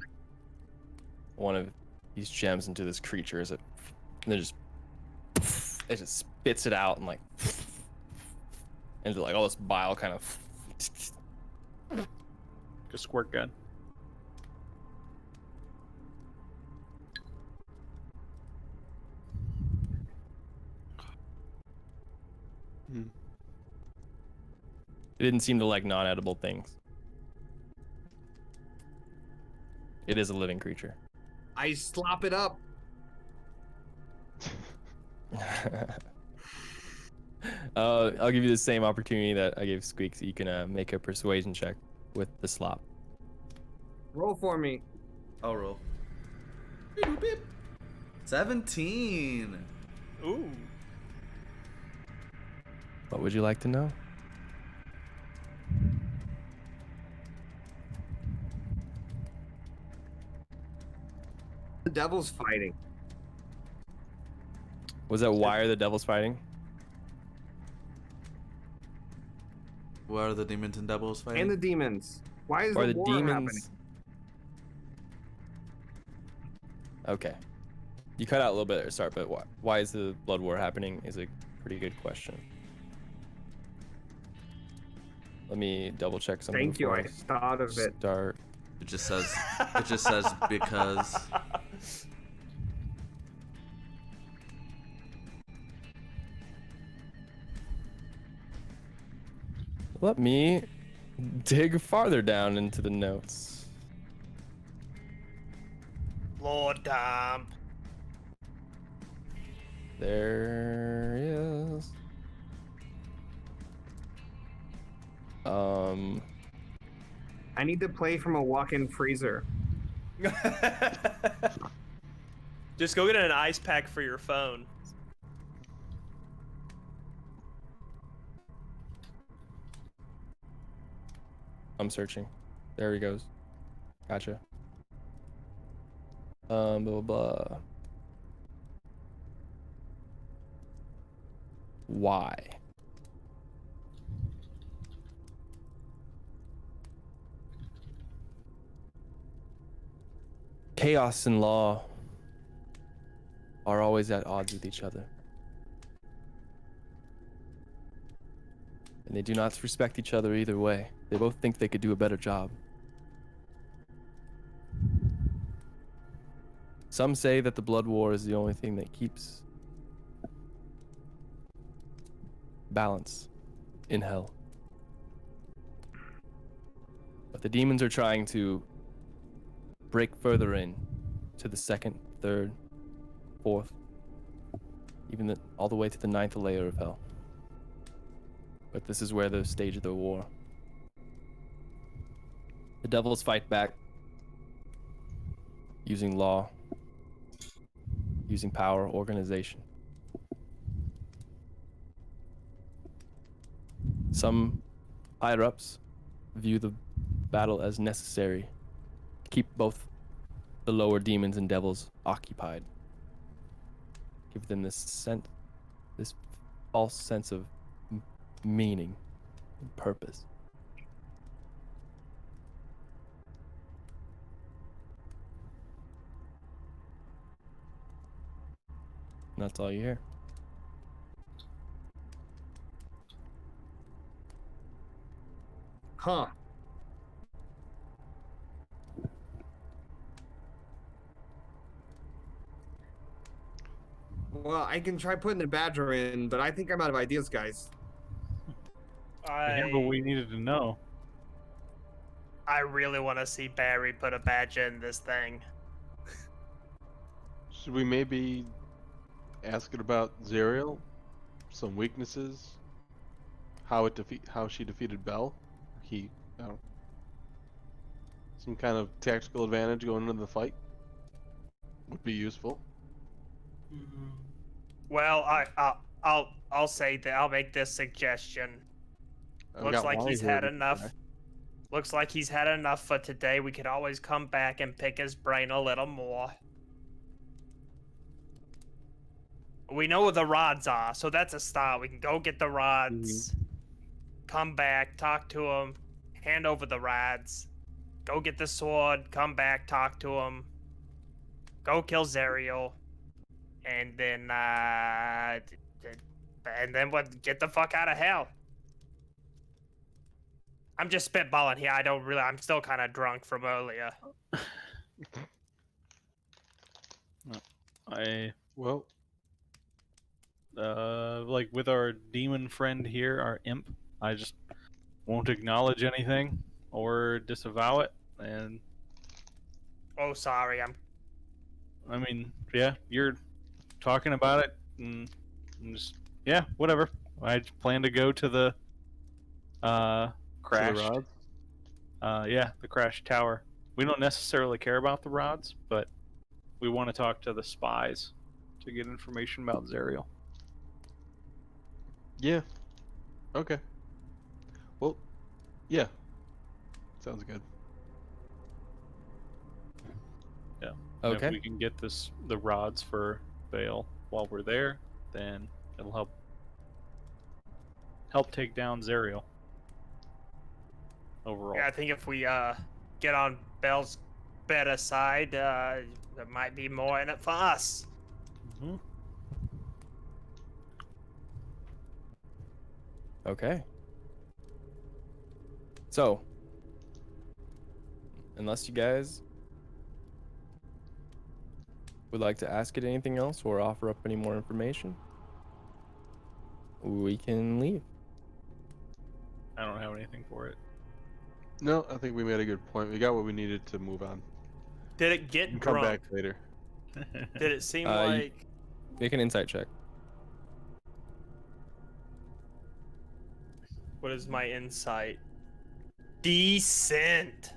Speaker 2: one of these gems into this creature, it just spits it out and like into like all this bile kind of.
Speaker 4: A squirt gun.
Speaker 2: It didn't seem to like non-edible things. It is a living creature.
Speaker 1: I slop it up.
Speaker 2: I'll give you the same opportunity that I gave Squeaks. You can make a persuasion check with the slop.
Speaker 1: Roll for me.
Speaker 3: I'll roll. 17.
Speaker 5: Ooh.
Speaker 2: What would you like to know?
Speaker 1: The devil's fighting.
Speaker 2: Was that why are the devils fighting?
Speaker 3: Where are the demons and devils fighting?
Speaker 1: And the demons. Why is
Speaker 2: Or
Speaker 1: the
Speaker 2: the
Speaker 1: war
Speaker 2: demons?
Speaker 1: happening?
Speaker 2: Okay. You cut out a little bit at the start, but why is the blood war happening is a pretty good question. Let me double check something.
Speaker 1: Thank you.
Speaker 2: before
Speaker 1: I thought of it.
Speaker 2: Start.
Speaker 3: It just says because.
Speaker 2: Let me dig farther down into the notes.
Speaker 5: Lord Dump.
Speaker 2: There is.
Speaker 1: I need to play from a walk-in freezer.
Speaker 5: Just go get an ice pack for your phone.
Speaker 2: I'm searching. There he goes. Gotcha. Blah, blah, blah. Why? Chaos and law are always at odds with each other. And they do not respect each other either way. They both think they could do a better job. Some say that the blood war is the only thing that keeps balance in hell. But the demons are trying to break further in to the second, third, fourth, even all the way to the ninth layer of hell. But this is where the stage of the war. The devils fight back using law, using power, organization. Some higher-ups view the battle as necessary to keep both the lower demons and devils occupied. Give them this false sense of meaning and purpose. And that's all you hear.
Speaker 1: Huh. Well, I can try putting the badger in, but I think I'm out of ideas, guys.
Speaker 4: Yeah, but we needed to know.
Speaker 5: I really want to see Barry put a badger in this thing.
Speaker 7: Should we maybe ask it about Zariel? Some weaknesses? How she defeated Bell? I don't know. Some kind of tactical advantage going into the fight would be useful.
Speaker 5: Well, I'll say that I'll make this suggestion. Looks like he's had enough. Looks like he's had enough for today. We could always come back and pick his brain a little more. We know where the rods are, so that's a start. We can go get the rods, come back, talk to him, hand over the rods, go get the sword, come back, talk to him, go kill Zariel, and then what? Get the fuck out of hell. I'm just spitballing here. I'm still kind of drunk from earlier.
Speaker 4: Like with our demon friend here, our imp, I just won't acknowledge anything or disavow it. And
Speaker 5: oh, sorry,
Speaker 4: I mean, yeah, you're talking about it, and just whatever. I plan to go to the crashed.
Speaker 7: To the rods?
Speaker 4: The crashed tower. We don't necessarily care about the rods, but we want to talk to the spies to get information about Zariel.
Speaker 7: Yeah. Okay. Well, yeah. Sounds good.
Speaker 4: Yeah.
Speaker 2: Okay.
Speaker 4: If we can get the rods for Vale while we're there, then it'll help take down Zariel. Overall.
Speaker 5: Yeah, I think if we get on Bell's better side, there might be more in it for us.
Speaker 4: Mm-hmm.
Speaker 2: Okay. So, unless you guys would like to ask it anything else or offer up any more information, we can leave.
Speaker 4: I don't have anything for it.
Speaker 7: No, I think we made a good point. We got what we needed to move on.
Speaker 5: Did it get
Speaker 7: And come
Speaker 5: drunk?
Speaker 7: back later.
Speaker 5: Did it seem
Speaker 2: You-
Speaker 5: like...
Speaker 2: Make an insight check.
Speaker 5: What is my insight? Decent.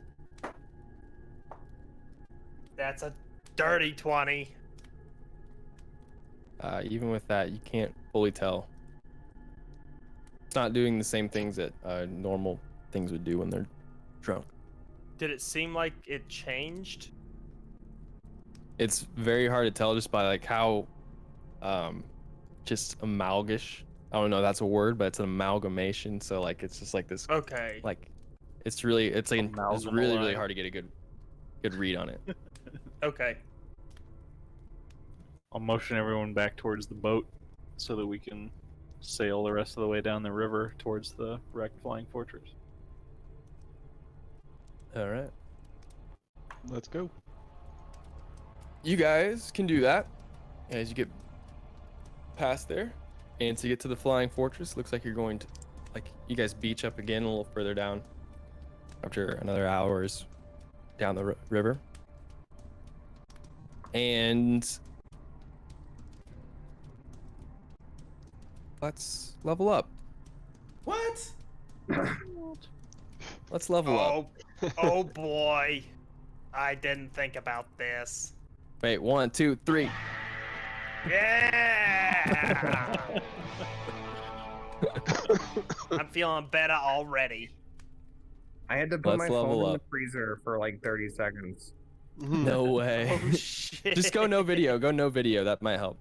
Speaker 5: That's a dirty 20.
Speaker 2: Even with that, you can't fully tell. It's not doing the same things that normal things would do when they're drunk.
Speaker 5: Did it seem like it changed?
Speaker 2: It's very hard to tell just by like how just amalgish. I don't know if that's a word, but it's an amalgamation. So like it's just like this
Speaker 5: Okay.
Speaker 2: like it's really it's really hard to get a good read on it.
Speaker 5: Okay.
Speaker 4: I'll motion everyone back towards the boat so that we can sail the rest of the way down the river towards the wrecked flying fortress.
Speaker 2: All right.
Speaker 7: Let's go.
Speaker 2: You guys can do that as you get past there. And to get to the flying fortress, looks like you're going to, like, you guys beach up again a little further down after another hours down the river. And let's level up.
Speaker 3: What?
Speaker 2: Let's level up.
Speaker 5: Oh boy. I didn't think about this.
Speaker 2: Wait, 1, 2, 3.
Speaker 5: Yeah! I'm feeling better already.
Speaker 1: I had to put
Speaker 2: Let's
Speaker 1: my phone
Speaker 2: level
Speaker 1: in the
Speaker 2: up.
Speaker 1: freezer for like 30 seconds.
Speaker 2: No way.
Speaker 5: Oh shit.
Speaker 2: Just go no video. Go no video. That might help.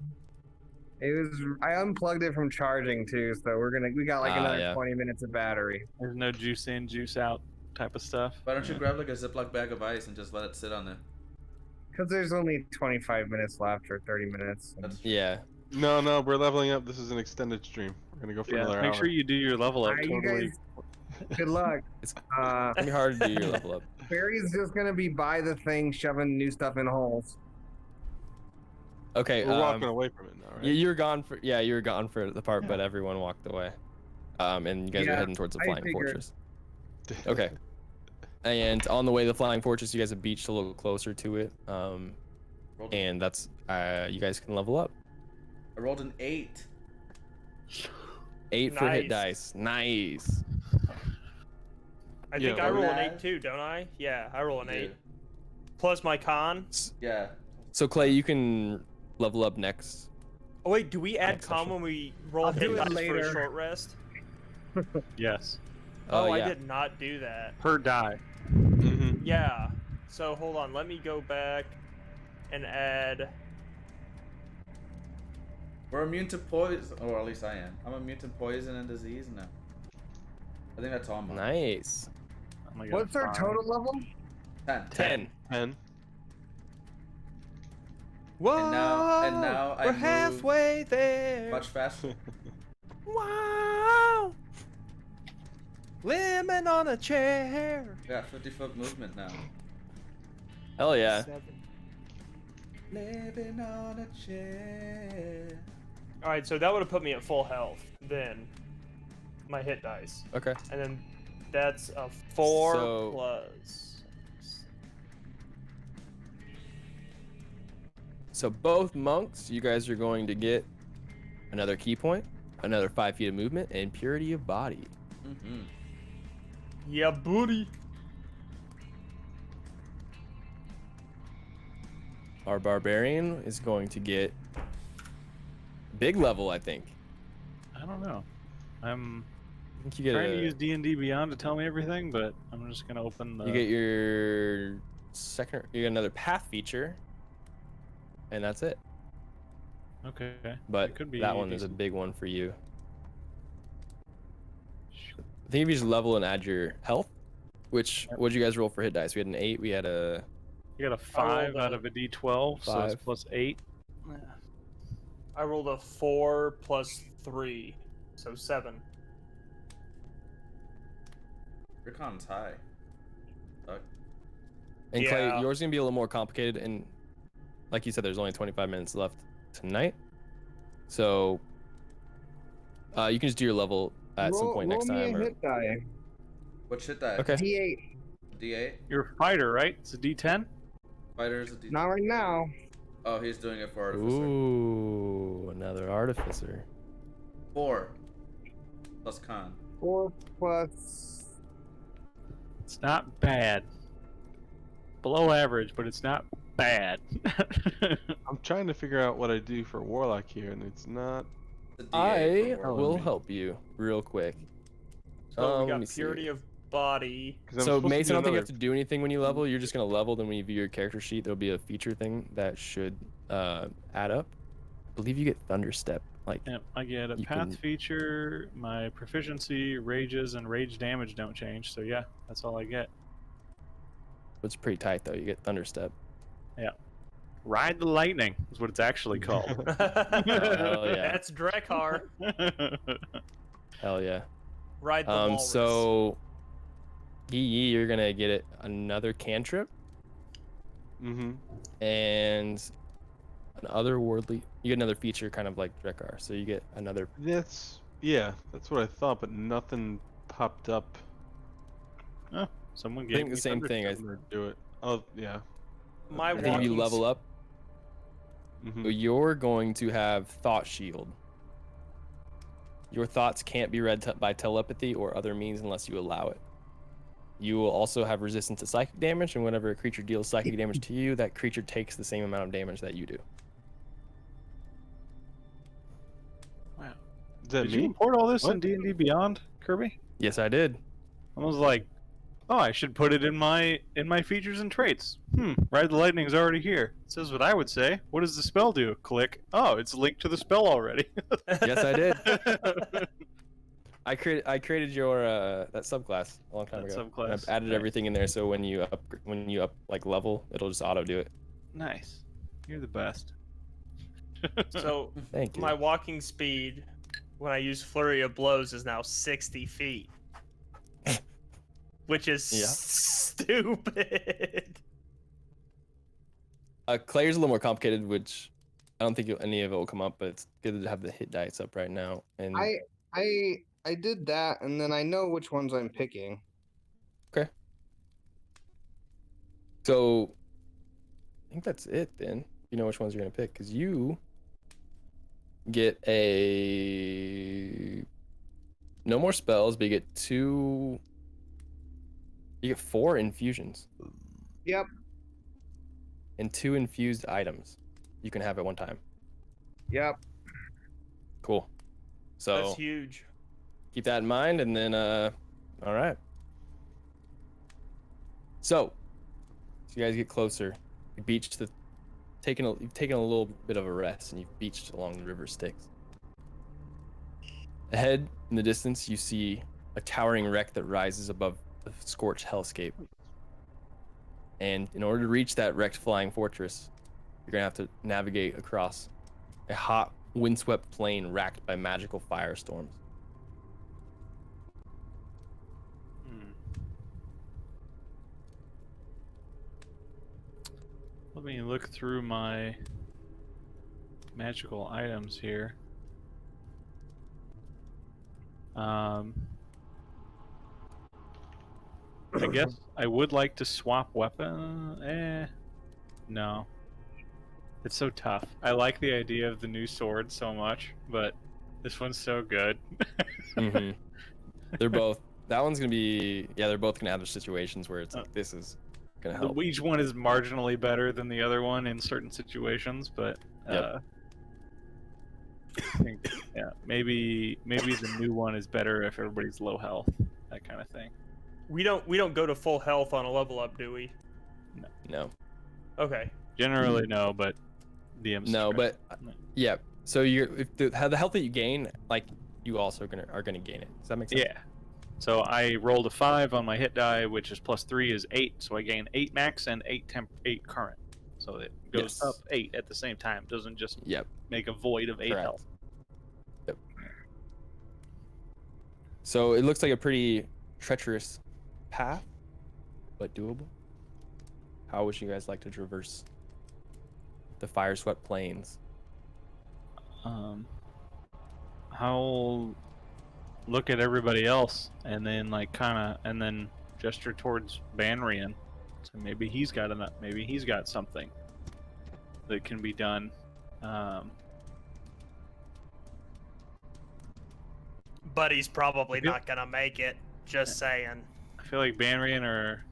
Speaker 1: It was I unplugged it from charging too, so we got like another
Speaker 2: yeah.
Speaker 1: 20 minutes of battery.
Speaker 4: There's no juice in, juice out type of stuff.
Speaker 3: Why don't you grab like a Ziploc bag of ice and just let it sit on there?
Speaker 1: Because there's only 25 minutes left or 30 minutes.
Speaker 3: That's true.
Speaker 2: Yeah.
Speaker 7: No, we're leveling up. This is an extended stream. We're gonna go for
Speaker 4: Yeah,
Speaker 7: another
Speaker 4: make
Speaker 7: hour.
Speaker 4: sure you do your level up.
Speaker 1: You
Speaker 4: Totally.
Speaker 1: guys, good luck.
Speaker 2: It's
Speaker 1: Uh,
Speaker 2: gonna be hard to do your level up.
Speaker 1: Barry's just gonna be by the thing, shoving new stuff in holes.
Speaker 2: Okay.
Speaker 7: We're walking away from it now, right?
Speaker 2: You're gone for you were gone for the part, but everyone walked away. And you guys are
Speaker 1: Yeah,
Speaker 2: heading towards the
Speaker 1: I
Speaker 2: flying
Speaker 1: figured.
Speaker 2: fortress. Okay. And on the way to the flying fortress, you guys have beached a little closer to it.
Speaker 3: Rolled
Speaker 2: And that's you guys can level up.
Speaker 3: I rolled an 8.
Speaker 2: 8 for hit
Speaker 5: Nice.
Speaker 2: dice. Nice.
Speaker 5: I think
Speaker 7: Yeah,
Speaker 5: I roll an
Speaker 3: Whereas-
Speaker 5: 8 too, don't I? Yeah, I roll an
Speaker 3: Yeah.
Speaker 5: 8. Plus my con.
Speaker 3: Yeah.
Speaker 2: So Clay, you can level up next.
Speaker 5: Oh wait, do we add
Speaker 2: Next
Speaker 5: con
Speaker 2: session.
Speaker 5: when we roll
Speaker 1: I'll
Speaker 5: hit
Speaker 1: do it
Speaker 5: dice for
Speaker 1: later.
Speaker 5: a short rest?
Speaker 4: Yes.
Speaker 5: Oh,
Speaker 2: yeah.
Speaker 5: I did not do that.
Speaker 4: Per die.
Speaker 7: Mm-hmm.
Speaker 5: Yeah. So hold on, let me go back and add.
Speaker 3: We're immune to poison, or at least I am. I'm immune to poison and disease now. I think that's all mine.
Speaker 2: Nice.
Speaker 4: I'm gonna go
Speaker 1: What's our
Speaker 4: 5.
Speaker 1: total level?
Speaker 3: 10.
Speaker 2: 10.
Speaker 7: 10.
Speaker 5: Whoa!
Speaker 3: And now I
Speaker 5: we're
Speaker 3: move
Speaker 5: halfway there.
Speaker 3: Much faster.
Speaker 5: Wow! Lemon on a chair.
Speaker 3: Yeah, 50-foot movement now.
Speaker 2: Hell yeah.
Speaker 3: Living on a chair.
Speaker 5: All right, so that would have put me at full health. Then my hit dice,
Speaker 2: Okay.
Speaker 5: and then that's a 4
Speaker 2: So-
Speaker 5: plus.
Speaker 2: So both monks, you guys are going to get another key point, another 5 feet of movement, and purity of body.
Speaker 3: Mm-hmm.
Speaker 5: Yeah, booty.
Speaker 2: Our barbarian is going to get big level, I think.
Speaker 4: I don't know. I'm
Speaker 2: I think you get
Speaker 4: trying to use D&D Beyond to tell me everything, but I'm just gonna open the.
Speaker 2: you get your second, you get another path feature, and that's it.
Speaker 4: Okay.
Speaker 2: But
Speaker 4: it could be
Speaker 2: that one is a
Speaker 4: decent.
Speaker 2: big one for you. I think if you just level and add your health, which what'd you guys roll for hit dice? We had an 8. We had a
Speaker 4: You got a 5 out of a D12, so it's
Speaker 2: 5.
Speaker 4: plus 8.
Speaker 5: I rolled a 4 plus 3, so 7.
Speaker 3: Your con's high. Fuck.
Speaker 2: And Clay,
Speaker 5: Yeah.
Speaker 2: yours is gonna be a little more complicated, and like you said, there's only 25 minutes left tonight, so you can just do your level at some point next time.
Speaker 1: Roll me a hit die.
Speaker 3: What shit that?
Speaker 2: Okay.
Speaker 1: D8.
Speaker 3: D8?
Speaker 4: You're a fighter, right? It's a D10?
Speaker 3: Fighter's a D8.
Speaker 1: Not right now.
Speaker 3: Oh, he's doing it for Artificer.
Speaker 2: Ooh, another artificer.
Speaker 3: 4. Plus con.
Speaker 1: 4 plus.
Speaker 4: It's not bad. Below average, but it's not bad.
Speaker 7: I'm trying to figure out what I do for Warlock here, and it's not.
Speaker 3: The D8
Speaker 2: I
Speaker 3: for Warlock.
Speaker 2: will help you real quick.
Speaker 5: So we
Speaker 2: let me
Speaker 5: got
Speaker 2: see.
Speaker 5: purity of body.
Speaker 7: 'Cause I'm
Speaker 2: So
Speaker 7: supposed to
Speaker 2: Mason,
Speaker 7: do
Speaker 2: I don't think you
Speaker 7: another-
Speaker 2: have to do anything when you level. You're just gonna level. Then when you view your character sheet, there'll be a feature thing that should add up. I believe you get Thunderstep. Like
Speaker 4: Yep, I get a
Speaker 2: You
Speaker 4: path
Speaker 2: can-
Speaker 4: feature, my proficiency, rages, and rage damage don't change, so yeah, that's all I get.
Speaker 2: it's pretty tight though. You get Thunderstep.
Speaker 4: Ride the lightning is what it's actually called.
Speaker 2: hell yeah.
Speaker 5: That's Drekar.
Speaker 2: Hell yeah.
Speaker 5: Ride the walrus.
Speaker 2: So you're gonna get it another cantrip
Speaker 7: Mm-hmm.
Speaker 2: and an otherworldly. You get another feature, kind of like Drekar. So you get another.
Speaker 7: That's what I thought, but nothing popped up.
Speaker 4: Oh, someone
Speaker 2: I
Speaker 4: gave
Speaker 2: think
Speaker 4: me
Speaker 2: the same thing.
Speaker 7: I'm gonna do it. Oh yeah.
Speaker 5: My
Speaker 2: I think if you
Speaker 5: walking
Speaker 2: level up,
Speaker 7: Mm-hmm.
Speaker 2: so you're going to have Thought Shield. Your thoughts can't be read by telepathy or other means unless you allow it. You will also have resistance to psychic damage, and whenever a creature deals psychic damage to you, that creature takes the same amount of damage that you do.
Speaker 4: Wow.
Speaker 7: Is that
Speaker 4: Did
Speaker 7: me?
Speaker 4: you import all this in
Speaker 7: What?
Speaker 4: D&D Beyond, Kirby?
Speaker 2: Yes, I did.
Speaker 4: I was like, oh, I should put it in my features and traits. Ride the lightning's already here. It says what I would say. What does the spell do? Click. Oh, it's linked to the spell already.
Speaker 2: Yes, I did. I created your that subclass a long time
Speaker 4: That
Speaker 2: ago.
Speaker 4: subclass,
Speaker 2: And I've added
Speaker 4: nice.
Speaker 2: everything in there, so when you up like level, it'll just auto do it.
Speaker 4: Nice. You're the best.
Speaker 5: So
Speaker 2: Thank you.
Speaker 5: my walking speed when I use Flurry of Blows is now 60 feet. Which is
Speaker 2: Yeah.
Speaker 5: stupid.
Speaker 2: Claire's a little more complicated, which I don't think any of it will come up, but it's good to have the hit dice up right now. And
Speaker 1: I did that, and then I know which ones I'm picking.
Speaker 2: so I think that's it then. You know which ones you're gonna pick, because you get no more spells, but you get 4 infusions.
Speaker 1: Yep.
Speaker 2: And 2 infused items you can have at one time.
Speaker 1: Yep.
Speaker 2: Cool. So
Speaker 5: That's huge.
Speaker 2: keep that in mind, and then all right. So you guys get closer. You beached you've taken a little bit of a rest, and you've beached along the river Styx. Ahead in the distance, you see a towering wreck that rises above the scorched hellscape. And in order to reach that wrecked flying fortress, you're gonna have to navigate across a hot, windswept plain racked by magical firestorms.
Speaker 4: Let me look through my magical items here. I guess I would like to swap weapon. No. It's so tough. I like the idea of the new sword so much, but this one's so good.
Speaker 2: Mm-hmm. They're both. That one's gonna be. Yeah, they're both gonna have their situations where it's like this is gonna help.
Speaker 4: Each one is marginally better than the other one in certain situations, but
Speaker 2: Yep.
Speaker 4: I think, yeah, maybe the new one is better if everybody's low health, that kind of thing.
Speaker 5: We don't go to full health on a level up, do we?
Speaker 2: No.
Speaker 5: Okay.
Speaker 4: Generally, no, but DM's
Speaker 2: No, but
Speaker 4: No.
Speaker 2: yeah. So the health that you gain, like you also are gonna gain it. Does that make sense?
Speaker 4: yeah. So I rolled a 5 on my hit die, which is +3 is 8. So I gain 8 max and 8 current. So it goes
Speaker 2: Yes.
Speaker 4: up 8 at the same time. Doesn't just
Speaker 2: Yep.
Speaker 4: make a void of 8
Speaker 2: Correct.
Speaker 4: health.
Speaker 2: Yep. So it looks like a pretty treacherous path, but doable. How would you guys like to traverse the fire-swept plains?
Speaker 4: I'll look at everybody else and then and then gesture towards Banrian. So maybe he's got enough. Maybe he's got something that can be done.
Speaker 5: Buddy's probably not gonna make it. Just saying.
Speaker 4: I feel like Banrian, or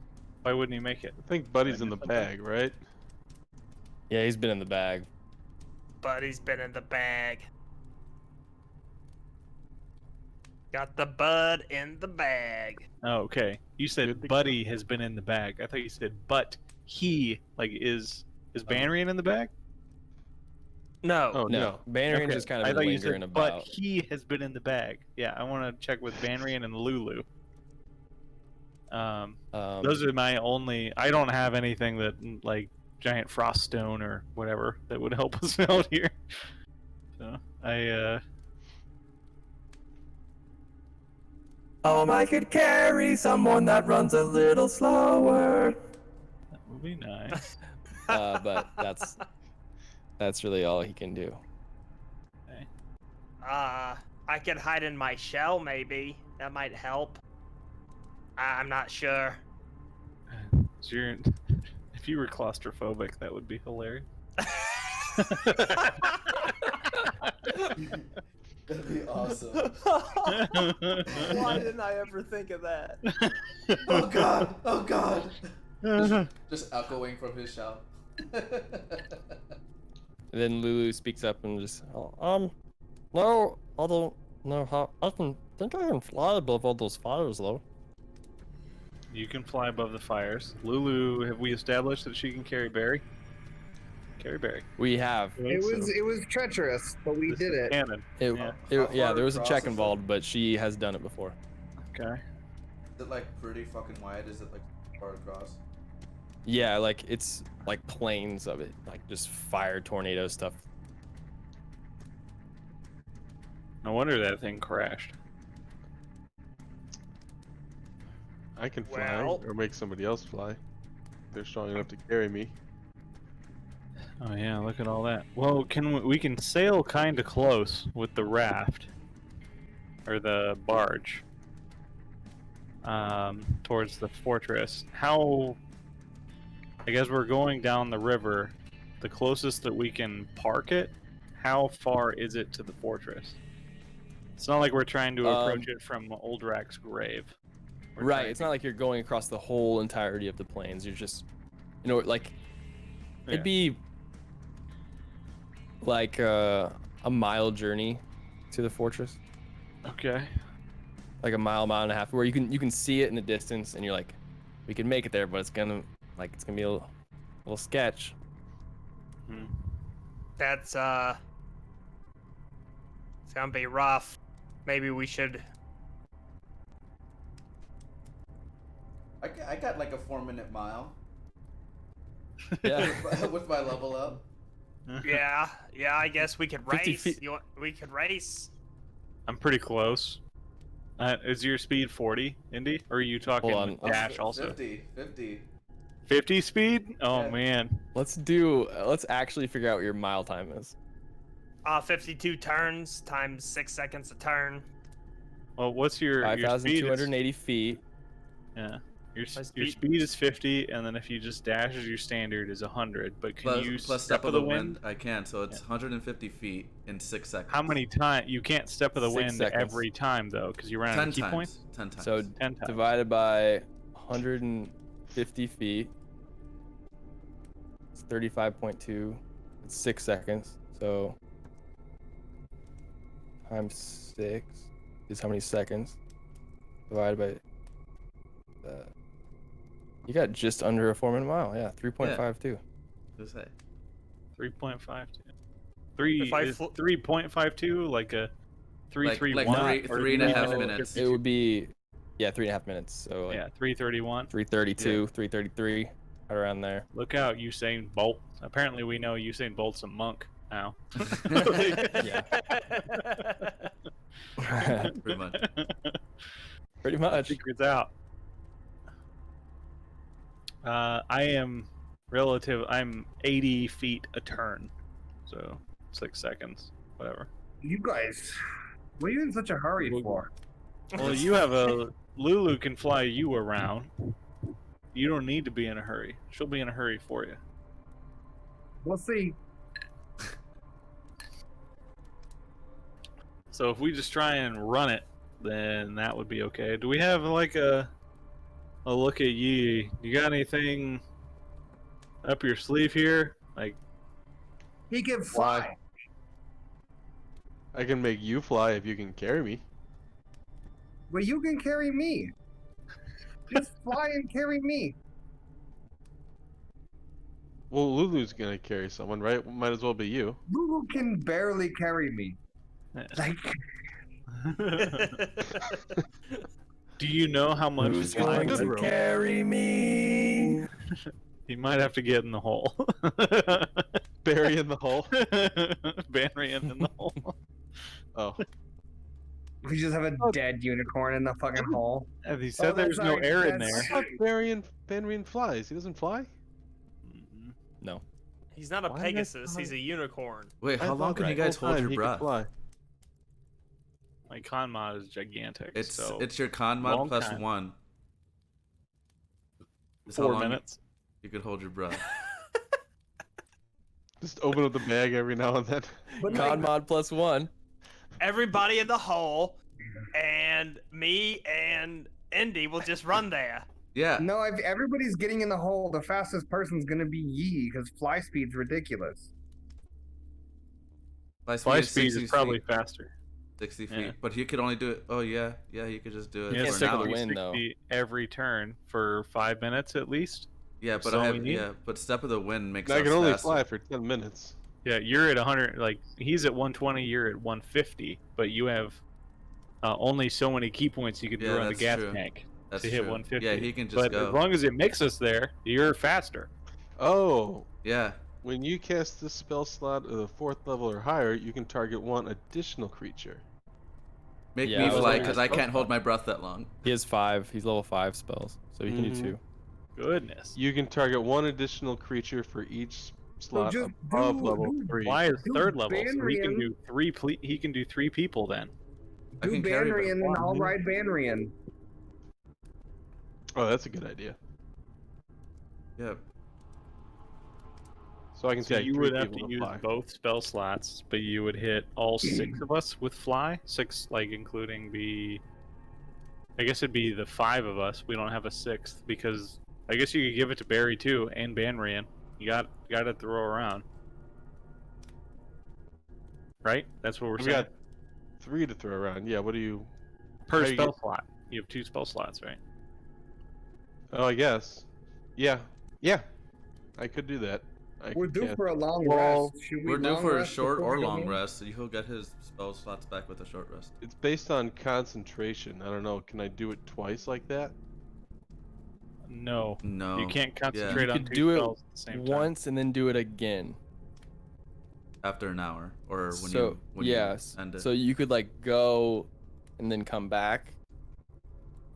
Speaker 4: why wouldn't he make it?
Speaker 7: I think Buddy's in the bag, right?
Speaker 2: Yeah, he's been in the bag.
Speaker 5: Buddy's been in the bag. Got the bud in the bag.
Speaker 4: Oh, okay. You said
Speaker 7: Good to
Speaker 4: Buddy has been in the bag. I thought you said, but he is Banrian in the bag?
Speaker 5: No.
Speaker 7: Oh,
Speaker 2: No, Bannerman
Speaker 4: Okay.
Speaker 2: just kind of
Speaker 4: I
Speaker 2: been
Speaker 4: thought you
Speaker 2: lingering
Speaker 4: said,
Speaker 2: about.
Speaker 4: but he has been in the bag. Yeah, I want to check with Banrian and Lulu. Those are my only. I don't have anything that like giant frost stone or whatever that would help us out here. So I
Speaker 9: I could carry someone that runs a little slower.
Speaker 4: that would be nice.
Speaker 2: But that's really all he can do.
Speaker 5: I could hide in my shell, maybe. That might help. I'm not sure.
Speaker 4: So if you were claustrophobic, that would be hilarious.
Speaker 3: That'd be awesome.
Speaker 9: Why didn't I ever think of that?
Speaker 3: Oh god! Oh god! Just echoing from his shout.
Speaker 2: And then Lulu speaks up and just, no, I don't know how. I think I can fly above all those fires though.
Speaker 4: You can fly above the fires. Lulu, have we established that she can carry Barry? Carry Barry.
Speaker 2: We have.
Speaker 1: It was treacherous, but we did it.
Speaker 4: Cannon.
Speaker 2: Yeah,
Speaker 3: far
Speaker 2: there was a
Speaker 3: across
Speaker 2: check
Speaker 3: is it?
Speaker 2: involved, but she has done it before.
Speaker 4: Okay.
Speaker 3: Is it like pretty fucking wide? Is it like far across?
Speaker 2: Yeah, like it's like planes of it, like just fire tornado stuff.
Speaker 4: No wonder that thing crashed.
Speaker 7: I can fly,
Speaker 5: Well-
Speaker 7: or make somebody else fly. They're strong enough to carry me.
Speaker 4: Oh yeah, look at all that. Well, we can sail kind of close with the raft or the barge towards the fortress. How? I guess we're going down the river. The closest that we can park it. How far is it to the fortress? It's not like we're trying to approach it from Old Rack's grave. We're
Speaker 2: Right,
Speaker 4: trying
Speaker 2: it's not like you're going across the whole entirety of the plains. You're just, like
Speaker 4: Yeah.
Speaker 2: it'd be like a mile journey to the fortress,
Speaker 4: Okay.
Speaker 2: like a mile and a half, where you can see it in the distance, and you're like, we can make it there, but it's gonna be a little sketch.
Speaker 4: Hmm.
Speaker 5: That's it's gonna be rough. Maybe we should.
Speaker 3: I got like a 4-minute mile
Speaker 2: Yeah.
Speaker 3: with my level up.
Speaker 5: Yeah, I guess we could
Speaker 2: 50
Speaker 5: race.
Speaker 2: feet.
Speaker 5: We could race.
Speaker 4: I'm pretty close. Is your speed 40, Indy? Or are you talking
Speaker 2: Hold on.
Speaker 4: dash also?
Speaker 3: 50.
Speaker 4: 50 speed? Oh
Speaker 3: Yeah.
Speaker 4: man.
Speaker 2: Let's actually figure out what your mile time is.
Speaker 5: 52 turns times 6 seconds a turn.
Speaker 4: Well, what's your speed?
Speaker 2: 5,280 feet.
Speaker 4: Yeah. Your
Speaker 5: My
Speaker 4: speed is 50, and then if you just dash as your standard is 100. But can you
Speaker 3: Plus
Speaker 4: step of the wind?
Speaker 3: I can, so it's 150 feet in 6 seconds.
Speaker 4: How many times? You can't step of the
Speaker 2: 6
Speaker 4: wind
Speaker 2: seconds.
Speaker 4: every time though, because you run out
Speaker 3: 10
Speaker 4: of key
Speaker 3: times.
Speaker 4: points.
Speaker 3: 10 times.
Speaker 2: So
Speaker 4: 10 times.
Speaker 2: divided by 150 feet, it's 35.2. It's 6 seconds. So times 6 is how many seconds? Divided by. You got just under a 4-minute mile. Yeah, 3.52.
Speaker 3: Who's that?
Speaker 4: 3.52.
Speaker 5: If I
Speaker 4: 3.52 like a 331
Speaker 3: like three and a half minutes.
Speaker 2: It would be Yeah, 3.5 minutes. So like
Speaker 4: Yeah, 3:31.
Speaker 2: 3:32, 3:33, right around there.
Speaker 4: Look out, Usain Bolt. Apparently, we know Usain Bolt's a monk now.
Speaker 2: Yeah.
Speaker 3: Pretty much.
Speaker 2: Pretty much.
Speaker 4: Secret's out. I'm 80 feet a turn, so 6 seconds, whatever.
Speaker 1: You guys, what are you in such a hurry for?
Speaker 4: Well, you have Lulu can fly you around. You don't need to be in a hurry. She'll be in a hurry for you.
Speaker 1: We'll see.
Speaker 4: So if we just try and run it, then that would be okay. Do we have like a look at ye? You got anything up your sleeve here? Like
Speaker 1: He can fly.
Speaker 7: I can make you fly if you can carry me.
Speaker 1: But you can carry me. Just fly and carry me.
Speaker 7: Well, Lulu's gonna carry someone, right? Might as well be you.
Speaker 1: Lulu can barely carry me. Like,
Speaker 4: do you know how much
Speaker 9: Who's
Speaker 4: flying
Speaker 9: going to carry me?
Speaker 4: You might have to get in the hole.
Speaker 7: Bury in the hole.
Speaker 4: Bury in the hole.
Speaker 7: Oh.
Speaker 1: we just have a dead unicorn in the fucking hole.
Speaker 4: As he said, there's
Speaker 1: that's
Speaker 4: no
Speaker 1: like-
Speaker 4: air in
Speaker 1: that's-
Speaker 4: there.
Speaker 7: Banrian flies. He doesn't fly?
Speaker 2: No.
Speaker 5: He's not a
Speaker 7: Why did I
Speaker 5: Pegasus.
Speaker 7: fly?
Speaker 5: He's a unicorn.
Speaker 3: Wait, how long can you guys hold your breath?
Speaker 4: My con mod is gigantic.
Speaker 3: It's
Speaker 4: so
Speaker 3: your con mod
Speaker 4: long
Speaker 3: plus
Speaker 4: time.
Speaker 3: 1. It's how
Speaker 4: 4
Speaker 3: long
Speaker 4: minutes.
Speaker 3: You could hold your breath.
Speaker 7: Just open up the bag every now and then.
Speaker 1: But
Speaker 2: Con
Speaker 1: like,
Speaker 2: mod plus 1.
Speaker 5: Everybody in the hole, and me and Indy will just run there.
Speaker 3: Yeah.
Speaker 1: no, if everybody's getting in the hole, the fastest person's gonna be Yi, because fly speed's ridiculous.
Speaker 4: Fly speed is probably faster.
Speaker 3: 60 feet.
Speaker 4: Yeah.
Speaker 3: But he could only do it. Oh, yeah. Yeah, you could just do it
Speaker 4: Yeah,
Speaker 3: for
Speaker 2: stick
Speaker 3: an
Speaker 2: with
Speaker 3: hour.
Speaker 2: the wind, though.
Speaker 4: 60 every turn for 5 minutes at least.
Speaker 3: Yeah, but
Speaker 4: So
Speaker 3: I
Speaker 4: we
Speaker 3: have
Speaker 4: need-
Speaker 3: yeah, but step of the wind makes
Speaker 7: I
Speaker 3: us
Speaker 7: can only
Speaker 3: faster.
Speaker 7: fly for 10 minutes.
Speaker 4: Yeah, you're at 100. Like he's at 120, you're at 150, but you have only so many key points you can
Speaker 3: Yeah,
Speaker 4: throw in the
Speaker 3: that's
Speaker 4: gas
Speaker 3: true.
Speaker 4: tank
Speaker 3: That's
Speaker 4: to hit
Speaker 3: true.
Speaker 4: 150.
Speaker 3: Yeah, he can just
Speaker 4: but
Speaker 3: go.
Speaker 4: as long as it makes us there, you're faster.
Speaker 7: Oh,
Speaker 3: Yeah.
Speaker 7: when you cast this spell slot at the 4th level or higher, you can target one additional creature.
Speaker 3: Make
Speaker 2: Yeah,
Speaker 3: me
Speaker 2: I was
Speaker 3: fly
Speaker 2: wondering
Speaker 3: because
Speaker 2: if
Speaker 3: I
Speaker 2: spell
Speaker 3: can't hold
Speaker 2: slot.
Speaker 3: my breath that long.
Speaker 2: He has 5. He's level 5 spells. So he can do
Speaker 7: Mhm.
Speaker 2: 2.
Speaker 4: Goodness.
Speaker 7: You can target one additional creature for each slot
Speaker 1: just
Speaker 7: above
Speaker 1: do-
Speaker 7: level
Speaker 1: do
Speaker 7: 3.
Speaker 4: Why is
Speaker 1: Dude,
Speaker 4: third level? So he can
Speaker 1: Banrian-
Speaker 4: do he can do 3 people then.
Speaker 3: I
Speaker 1: Do
Speaker 3: can carry
Speaker 1: Banrian
Speaker 3: them.
Speaker 1: and I'll ride Banrian.
Speaker 7: Oh, that's a good idea.
Speaker 3: Yeah.
Speaker 7: So I can
Speaker 4: So
Speaker 7: tag
Speaker 4: you
Speaker 7: 3
Speaker 4: would have
Speaker 7: people
Speaker 4: to use
Speaker 7: fly.
Speaker 4: both spell slots, but you would hit all 6 of us with fly. 6, like including the. I guess it'd be the 5 of us. We don't have a 6th because I guess you could give it to Barry too and Banrian. You got to throw around, right? That's what we're
Speaker 7: We
Speaker 4: saying.
Speaker 7: got 3 to throw around. Yeah, what do you...
Speaker 4: Per
Speaker 7: how you
Speaker 4: spell
Speaker 7: get-
Speaker 4: slot. You have 2 spell slots, right?
Speaker 7: Oh, I guess. Yeah. Yeah. I could do that. I
Speaker 1: We're
Speaker 7: could
Speaker 1: due
Speaker 7: cast-
Speaker 1: for a long
Speaker 7: Well,
Speaker 1: rest. Should we
Speaker 3: We're due
Speaker 1: long
Speaker 3: for a
Speaker 1: rest
Speaker 3: short
Speaker 1: before
Speaker 3: or
Speaker 1: we go
Speaker 3: long
Speaker 1: in?
Speaker 3: rest. He'll get his spell slots back with a short rest.
Speaker 7: It's based on concentration. I don't know. Can I do it twice like that?
Speaker 4: No.
Speaker 3: No.
Speaker 4: You can't
Speaker 3: Yeah.
Speaker 4: concentrate
Speaker 2: You
Speaker 4: on
Speaker 2: could
Speaker 4: 2
Speaker 2: do it
Speaker 4: spells at the same time.
Speaker 2: Once and then do it again.
Speaker 3: After an hour or when
Speaker 2: So
Speaker 3: you when
Speaker 2: yes.
Speaker 3: you end it.
Speaker 2: So you could like go and then come back.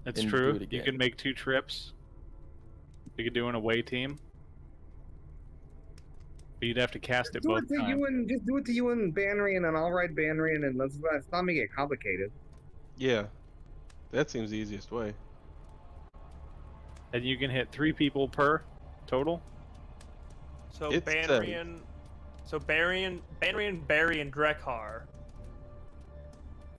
Speaker 4: That's
Speaker 2: and do
Speaker 4: true.
Speaker 2: it
Speaker 4: You
Speaker 2: again.
Speaker 4: can make 2 trips. You could do an away team. But you'd have to cast it
Speaker 1: Do
Speaker 4: both
Speaker 1: it to
Speaker 4: times.
Speaker 1: you and just do it to you and Banrian, and I'll ride Banrian, and let's not make it complicated.
Speaker 7: Yeah. That seems the easiest way.
Speaker 4: And you can hit 3 people per total.
Speaker 5: So
Speaker 7: It's
Speaker 5: Banrian, Barry, and Drekhar.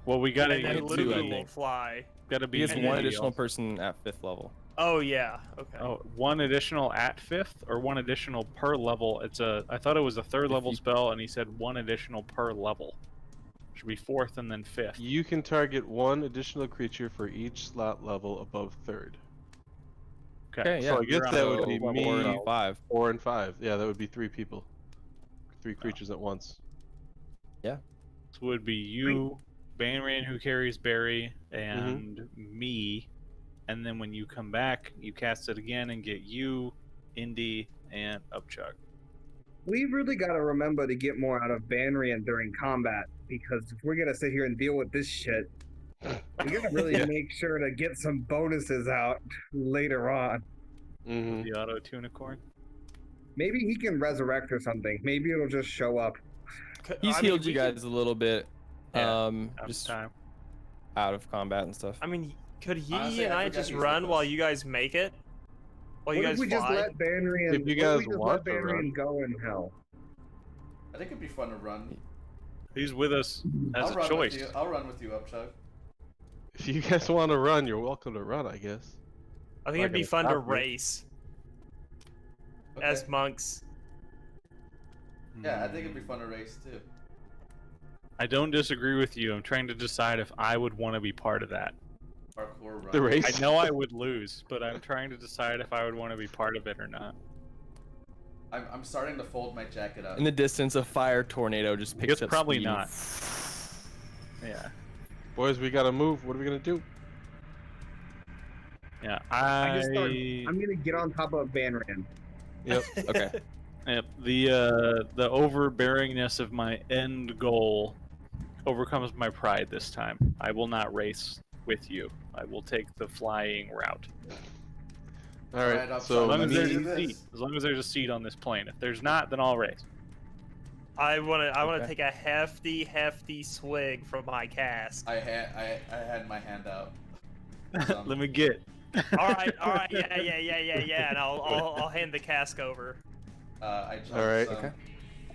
Speaker 4: Well, we gotta
Speaker 5: And then
Speaker 2: get two, I
Speaker 5: Lulu will
Speaker 2: think.
Speaker 5: fly.
Speaker 4: gotta be
Speaker 2: He gets
Speaker 4: somebody
Speaker 2: one additional
Speaker 4: else.
Speaker 2: person at 5th level.
Speaker 5: Oh yeah. Okay.
Speaker 4: Oh, 1 additional at 5th or 1 additional per level. I thought it was a 3rd level
Speaker 2: you-
Speaker 4: spell, and he said 1 additional per level. Should be 4th and then 5th.
Speaker 7: You can target one additional creature for each slot level above 3rd.
Speaker 2: Okay,
Speaker 7: So
Speaker 2: yeah.
Speaker 7: I guess
Speaker 4: You're on
Speaker 7: that would
Speaker 4: a
Speaker 7: be
Speaker 4: level
Speaker 7: me,
Speaker 2: 4 and
Speaker 4: 12.
Speaker 2: 5.
Speaker 7: 4 and 5. Yeah, that would be 3 people. 3 creatures at once.
Speaker 4: So it would be you, Banrian, who carries Barry, and me, and then when you come back, you cast it again and get you, Indy, and Upchuck.
Speaker 1: We really got to remember to get more out of Banrian during combat, because if we're gonna sit here and deal with this shit, we gotta really make sure to get some bonuses out later on.
Speaker 4: The auto tunicorn.
Speaker 1: Maybe he can resurrect or something. Maybe it'll just show up.
Speaker 2: He's healed you guys a little bit.
Speaker 4: Just time.
Speaker 2: Out of combat and stuff.
Speaker 5: I mean, could he
Speaker 3: Honestly,
Speaker 5: and
Speaker 3: I
Speaker 5: I
Speaker 3: forgot
Speaker 5: just
Speaker 3: he was
Speaker 5: run
Speaker 3: with
Speaker 5: while
Speaker 3: us.
Speaker 5: you guys make it? While
Speaker 1: What
Speaker 5: you
Speaker 1: if
Speaker 5: guys
Speaker 1: we just
Speaker 5: fly?
Speaker 1: let Banrian?
Speaker 7: If you
Speaker 1: what if
Speaker 7: guys
Speaker 1: we just
Speaker 7: want
Speaker 1: let
Speaker 7: to run.
Speaker 1: Banrian go in hell?
Speaker 3: I think it'd be fun to run.
Speaker 4: He's with us as
Speaker 3: I'll
Speaker 4: a
Speaker 3: run
Speaker 4: choice.
Speaker 3: with you. I'll run with you, Upchuck.
Speaker 7: If you guys want to run, you're welcome to run, I guess.
Speaker 5: I think
Speaker 7: Not
Speaker 5: it'd be
Speaker 7: gonna
Speaker 5: fun to
Speaker 7: stop you.
Speaker 5: race
Speaker 3: Okay.
Speaker 5: as monks.
Speaker 3: Yeah, I think it'd be fun to race too.
Speaker 4: I don't disagree with you. I'm trying to decide if I would want to be part of that.
Speaker 3: Parkour run.
Speaker 7: The race.
Speaker 4: I know I would lose, but I'm trying to decide if I would want to be part of it or not.
Speaker 3: I'm starting to fold my jacket up.
Speaker 2: In the distance, a fire tornado just picks
Speaker 4: It's
Speaker 2: up
Speaker 4: probably
Speaker 2: speed.
Speaker 4: not. Yeah.
Speaker 7: Boys, we gotta move. What are we gonna do?
Speaker 4: Yeah.
Speaker 1: I'm gonna get on top of Banrian.
Speaker 7: Yep.
Speaker 2: Okay.
Speaker 4: Yep. The overbearingness of my end goal overcomes my pride this time. I will not race with you. I will take the flying route.
Speaker 7: All right.
Speaker 3: Alright,
Speaker 4: As
Speaker 7: So
Speaker 4: long as there's
Speaker 3: do
Speaker 4: a
Speaker 3: this.
Speaker 4: seat. As long as there's a seat on this plane. If there's not, then I'll race.
Speaker 5: I wanna
Speaker 2: Okay.
Speaker 5: take a hefty swig from my cask.
Speaker 3: I had my hand out.
Speaker 4: Let me get.
Speaker 5: all right, yeah, and I'll hand the cask over.
Speaker 3: I jumped
Speaker 7: All right.
Speaker 3: some.
Speaker 2: Okay.
Speaker 5: Go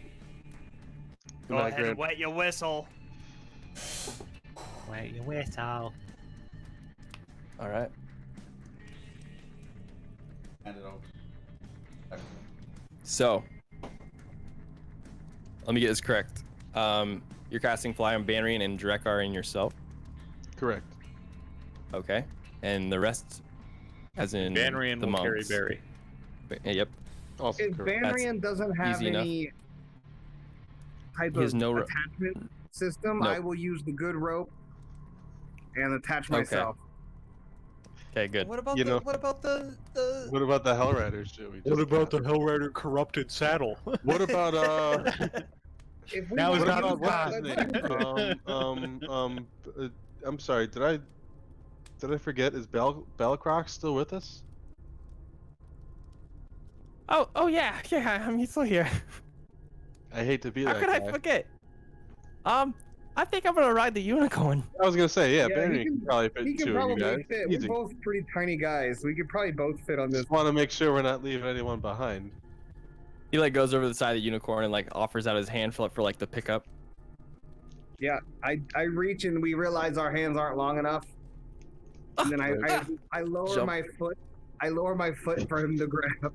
Speaker 7: Good night,
Speaker 5: ahead and
Speaker 7: Grant.
Speaker 5: wet your whistle.
Speaker 4: Wait, your whistle.
Speaker 2: All right.
Speaker 3: Hand it over. Back to me.
Speaker 2: So, let me get this correct. You're casting Fly on Banrian and Drekar and yourself.
Speaker 7: Correct.
Speaker 2: Okay. And the rest, as in
Speaker 4: Banrian
Speaker 2: the
Speaker 4: will carry
Speaker 2: monks.
Speaker 4: Barry.
Speaker 2: Yep.
Speaker 7: Also
Speaker 1: If
Speaker 7: correct.
Speaker 1: Banrian doesn't have
Speaker 2: easy enough.
Speaker 1: any type
Speaker 2: He has
Speaker 1: of
Speaker 2: no
Speaker 1: attachment system,
Speaker 2: Nope.
Speaker 1: I will use the good rope and attach
Speaker 2: Okay.
Speaker 1: myself.
Speaker 2: Okay, good.
Speaker 5: What about
Speaker 7: You know-
Speaker 5: what about the
Speaker 7: What about the Hell Riders, Joey?
Speaker 4: What about the Hellrider corrupted saddle?
Speaker 7: What about
Speaker 1: If we
Speaker 4: Now
Speaker 1: want
Speaker 4: it's
Speaker 1: to
Speaker 4: not
Speaker 1: use
Speaker 4: on
Speaker 1: that,
Speaker 4: God.
Speaker 7: I'm sorry. Did I forget? Is Balacroc still with us?
Speaker 2: Oh yeah, I'm still here.
Speaker 7: I hate to be
Speaker 2: How
Speaker 7: that
Speaker 2: could
Speaker 7: guy.
Speaker 2: I forget? I think I'm gonna ride the unicorn.
Speaker 7: I was gonna say, yeah,
Speaker 1: Yeah,
Speaker 7: Barry
Speaker 1: he
Speaker 7: can
Speaker 1: can-
Speaker 7: probably
Speaker 1: he
Speaker 7: fit
Speaker 1: can
Speaker 7: two of you
Speaker 1: probably
Speaker 7: guys.
Speaker 1: fit.
Speaker 7: Easy.
Speaker 1: We're both pretty tiny guys. We could probably both fit on this.
Speaker 7: Just want to make sure we're not leaving anyone behind.
Speaker 2: He like goes over to the side of the unicorn and like offers out his hand for like the pickup.
Speaker 1: Yeah, I reach and we realize our hands aren't long enough. And then I lower
Speaker 2: Jump.
Speaker 1: my foot. I lower my foot for him to grab.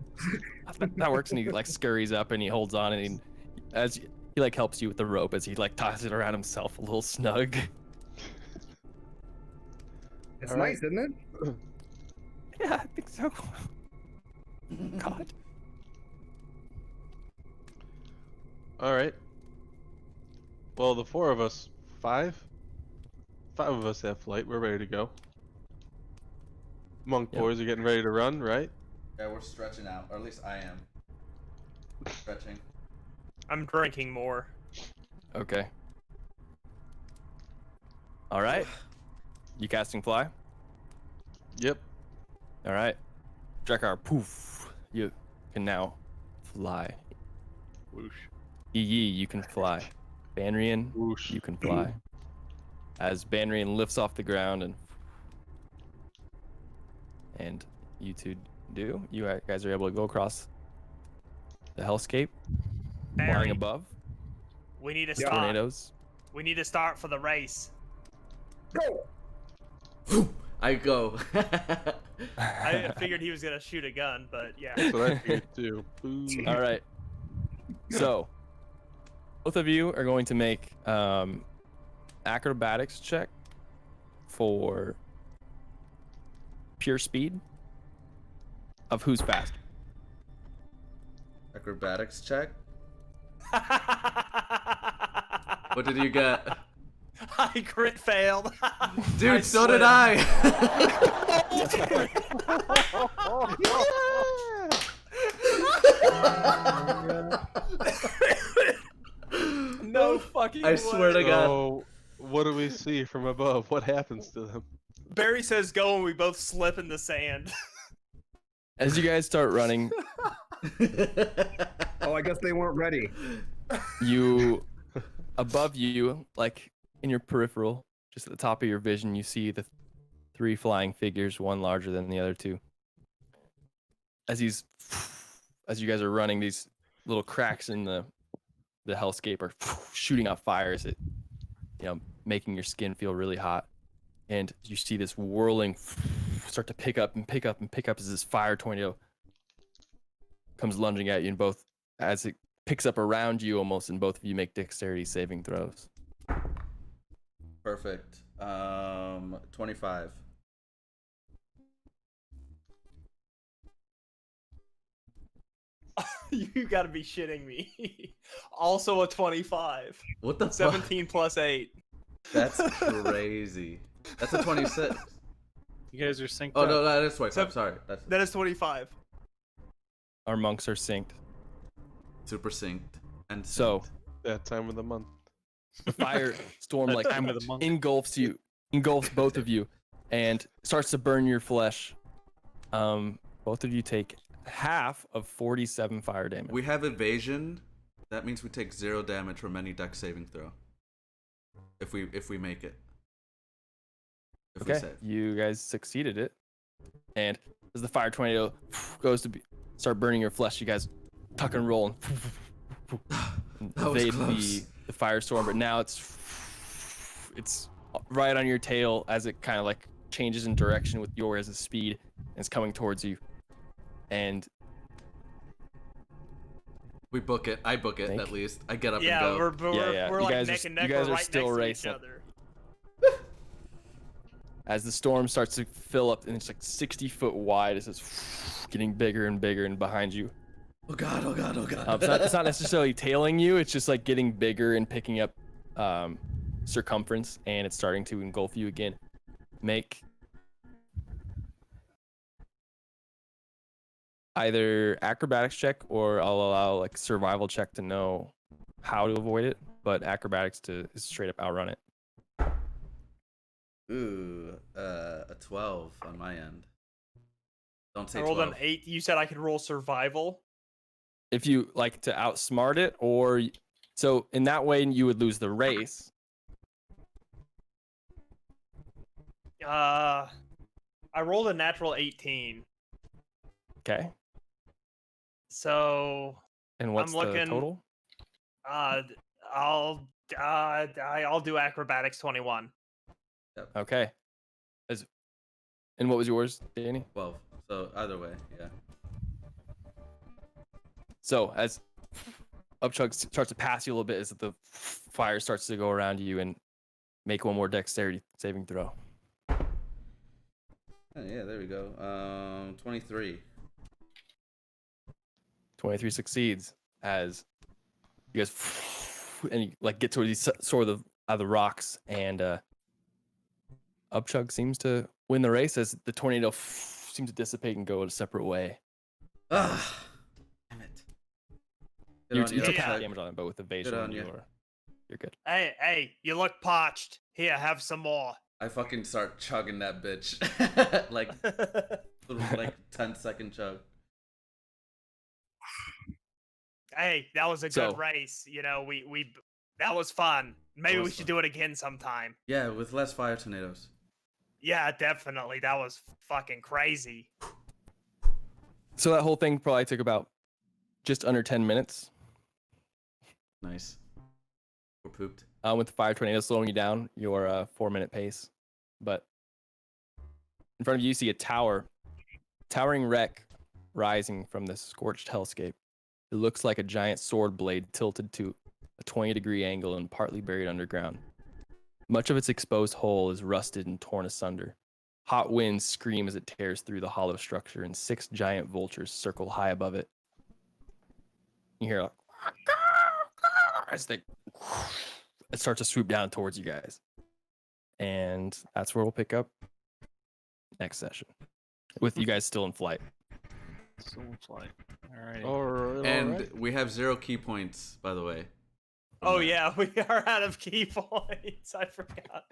Speaker 2: That works, and he like scurries up and he holds on, and he like helps you with the rope as he like ties it around himself a little snug.
Speaker 1: It's
Speaker 7: All right.
Speaker 1: nice, isn't it?
Speaker 2: Yeah, I think so. God.
Speaker 7: All right. Well, the four of us, five of us have flight. We're ready to go. Monk
Speaker 2: Yep.
Speaker 7: boys are getting ready to run, right?
Speaker 3: Yeah, we're stretching out, or at least I am. Stretching.
Speaker 5: I'm drinking more.
Speaker 2: Okay. All right. You casting Fly?
Speaker 7: Yep.
Speaker 2: All right. Drekar, poof. You can now fly.
Speaker 4: Whoosh.
Speaker 2: Yi, you can fly. Banrian,
Speaker 7: Whoosh.
Speaker 2: you can fly. As Banrian lifts off the ground and you two do, you guys are able to go across the hellscape, flying
Speaker 5: Barry,
Speaker 2: above
Speaker 5: we need to
Speaker 1: Yeah.
Speaker 5: start.
Speaker 2: tornadoes.
Speaker 5: We need to start for the race.
Speaker 1: Go!
Speaker 3: I go.
Speaker 5: I figured he was gonna shoot a gun, but yeah.
Speaker 7: That's what I figured too. Boo.
Speaker 2: All right. So, both of you are going to make acrobatics check for pure speed of who's fast.
Speaker 3: Acrobatics check. What did you get?
Speaker 5: I crit failed.
Speaker 3: Dude, so did I.
Speaker 2: No fucking
Speaker 3: I swear to God.
Speaker 7: So, what do we see from above? What happens to them?
Speaker 5: Barry says go, and we both slip in the sand.
Speaker 2: As you guys start running,
Speaker 1: Oh, I guess they weren't ready.
Speaker 2: above you, like in your peripheral, just at the top of your vision, you see the 3 flying figures, one larger than the other 2. As you guys are running, these little cracks in the hellscape are shooting out fires, making your skin feel really hot. And you see this whirling start to pick up and pick up and pick up as this fire tornado comes lunging at you, and as it picks up around you almost, and both of you make dexterity saving throws.
Speaker 3: Perfect. 25.
Speaker 5: You gotta be shitting me. Also a 25.
Speaker 3: What the fuck?
Speaker 5: 17 plus 8.
Speaker 3: That's crazy. That's a 26.
Speaker 4: You guys are synced
Speaker 3: Oh
Speaker 4: up.
Speaker 3: no, that is 25.
Speaker 5: Seven-
Speaker 3: Sorry, that's
Speaker 5: That is 25.
Speaker 2: Our monks are synced.
Speaker 3: super synced. And
Speaker 2: So
Speaker 7: That time of the month.
Speaker 2: the firestorm
Speaker 4: That
Speaker 2: like
Speaker 4: time of the month.
Speaker 2: engulfs both of you, and starts to burn your flesh. Both of you take half of 47 fire damage.
Speaker 3: we have evasion. That means we take 0 damage from any dex saving throw. If we make it. If we
Speaker 2: Okay,
Speaker 3: save.
Speaker 2: you guys succeeded it, and as the fire tornado goes to start burning your flesh, you guys tuck and roll and
Speaker 3: That was
Speaker 2: evade
Speaker 3: close.
Speaker 2: the firestorm. But now it's right on your tail as it kind of like changes in direction with yours' speed, and it's coming towards you. And
Speaker 3: We book it. I book it
Speaker 2: Thank
Speaker 3: at least. I get up
Speaker 5: Yeah,
Speaker 3: and go.
Speaker 5: we're
Speaker 2: You
Speaker 5: like
Speaker 2: guys
Speaker 5: neck
Speaker 2: are-
Speaker 5: and neck.
Speaker 2: you guys
Speaker 5: We're
Speaker 2: are
Speaker 5: right
Speaker 2: still
Speaker 5: next to
Speaker 2: racing.
Speaker 5: each other.
Speaker 2: as the storm starts to fill up, and it's like 60 foot wide, as it's getting bigger and bigger, and behind you.
Speaker 3: Oh god, oh god, oh god.
Speaker 2: It's not necessarily tailing you, it's just like getting bigger and picking up circumference, and it's starting to engulf you again. Make either acrobatics check, or I'll allow like survival check to know how to avoid it, but acrobatics to straight up outrun it.
Speaker 3: Ooh, a 12 on my end. Don't say
Speaker 5: I rolled
Speaker 3: 12.
Speaker 5: an 8. You said I could roll survival.
Speaker 2: If you like to outsmart it, or so in that way you would lose the race.
Speaker 5: I rolled a natural 18.
Speaker 2: Okay.
Speaker 5: So
Speaker 2: And what's
Speaker 5: I'm looking-
Speaker 2: the total?
Speaker 5: I'll do acrobatics 21.
Speaker 2: Okay. And what was yours, Danny?
Speaker 3: 12. So either way, yeah.
Speaker 2: So as Upchug starts to pass you a little bit, as the fire starts to go around you, and make one more dexterity saving throw.
Speaker 3: Oh, yeah, there we go. 23.
Speaker 2: 23 succeeds, as you guys and you like get to these sort of out of the rocks, and Upchug seems to win the race as the tornado seems to dissipate and go a separate way.
Speaker 3: Ah, damn it. Good
Speaker 2: You
Speaker 3: on
Speaker 2: took
Speaker 3: you.
Speaker 2: half
Speaker 5: Yeah.
Speaker 2: damage on it, but with evasion,
Speaker 3: on you.
Speaker 2: you're good.
Speaker 5: Hey, you look parched. Here, have some more.
Speaker 3: I fucking start chugging that bitch. like, little, like 10-second chug.
Speaker 5: Hey, that was a
Speaker 2: So-
Speaker 5: good race. You know, we that was fun. Maybe we
Speaker 3: was
Speaker 5: should
Speaker 3: fun.
Speaker 5: do it again sometime.
Speaker 3: Yeah, with less fire tornadoes.
Speaker 5: Yeah, definitely. That was fucking crazy.
Speaker 2: So that whole thing probably took about just under 10 minutes.
Speaker 3: Nice. We're pooped.
Speaker 2: With the fire tornado slowing you down, your 4-minute pace. But in front of you, you see a towering wreck rising from the scorched hellscape. It looks like a giant sword blade tilted to a 20-degree angle and partly buried underground. Much of its exposed hull is rusted and torn asunder. Hot winds scream as it tears through the hollow structure, and 6 giant vultures circle high above it. You hear as they it starts to swoop down towards you guys. and that's where we'll pick up next session with you guys still in flight.
Speaker 4: Still in flight. Alright.
Speaker 7: Alright.
Speaker 3: And we have 0 key points, by the way.
Speaker 5: Oh yeah, we are out of key points. I forgot.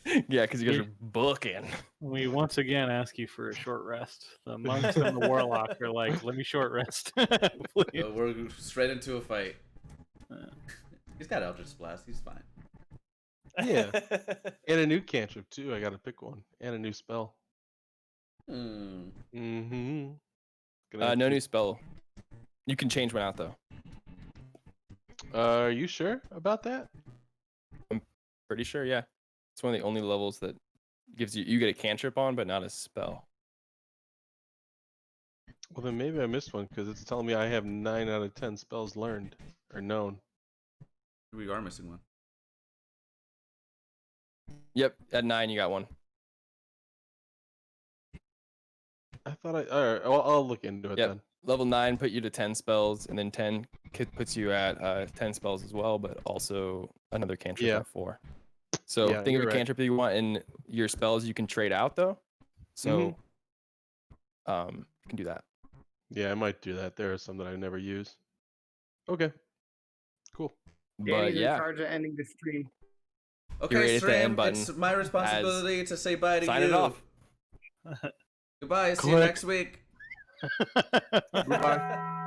Speaker 2: Yeah, because you guys are booking.
Speaker 4: We once again ask you for a short rest. The monks and the warlock are like, let me short rest. Please.
Speaker 3: So we're straight into a fight.
Speaker 4: Uh,
Speaker 3: He's got Eldritch Blast. He's fine.
Speaker 7: Yeah. And a new cantrip too. I gotta pick one. And a new spell.
Speaker 3: Hmm.
Speaker 7: Mm-hmm.
Speaker 2: No new spell. You can change one out though.
Speaker 7: Are you sure about that?
Speaker 2: Pretty sure, yeah. It's one of the only levels that gives you get a cantrip on, but not a spell.
Speaker 7: Well, then maybe I missed one because it's telling me I have 9 out of 10 spells learned or known.
Speaker 3: We are missing one.
Speaker 2: Yep, at 9 you got one.
Speaker 7: I thought Alright, I'll look into it
Speaker 2: Yep.
Speaker 7: then.
Speaker 2: Level 9 put you to 10 spells, and then 10 puts you at 10 spells as well, but also another cantrip
Speaker 7: Yeah.
Speaker 2: at 4. So
Speaker 7: Yeah,
Speaker 2: think of
Speaker 7: you're
Speaker 2: a
Speaker 7: right.
Speaker 2: cantrip that you want in your spells you can trade out though. So you can do that.
Speaker 7: Yeah, I might do that. There are some that I never use. Okay. Cool.
Speaker 2: But
Speaker 1: Danny's in
Speaker 2: yeah,
Speaker 1: charge of ending the stream.
Speaker 2: You're
Speaker 3: Okay,
Speaker 2: ready to hit the end
Speaker 3: stream.
Speaker 2: button
Speaker 3: It's my responsibility to say bye to
Speaker 2: sign
Speaker 3: you.
Speaker 2: it off.
Speaker 3: Goodbye. See you
Speaker 7: Click.
Speaker 3: next week.
Speaker 7: Goodbye.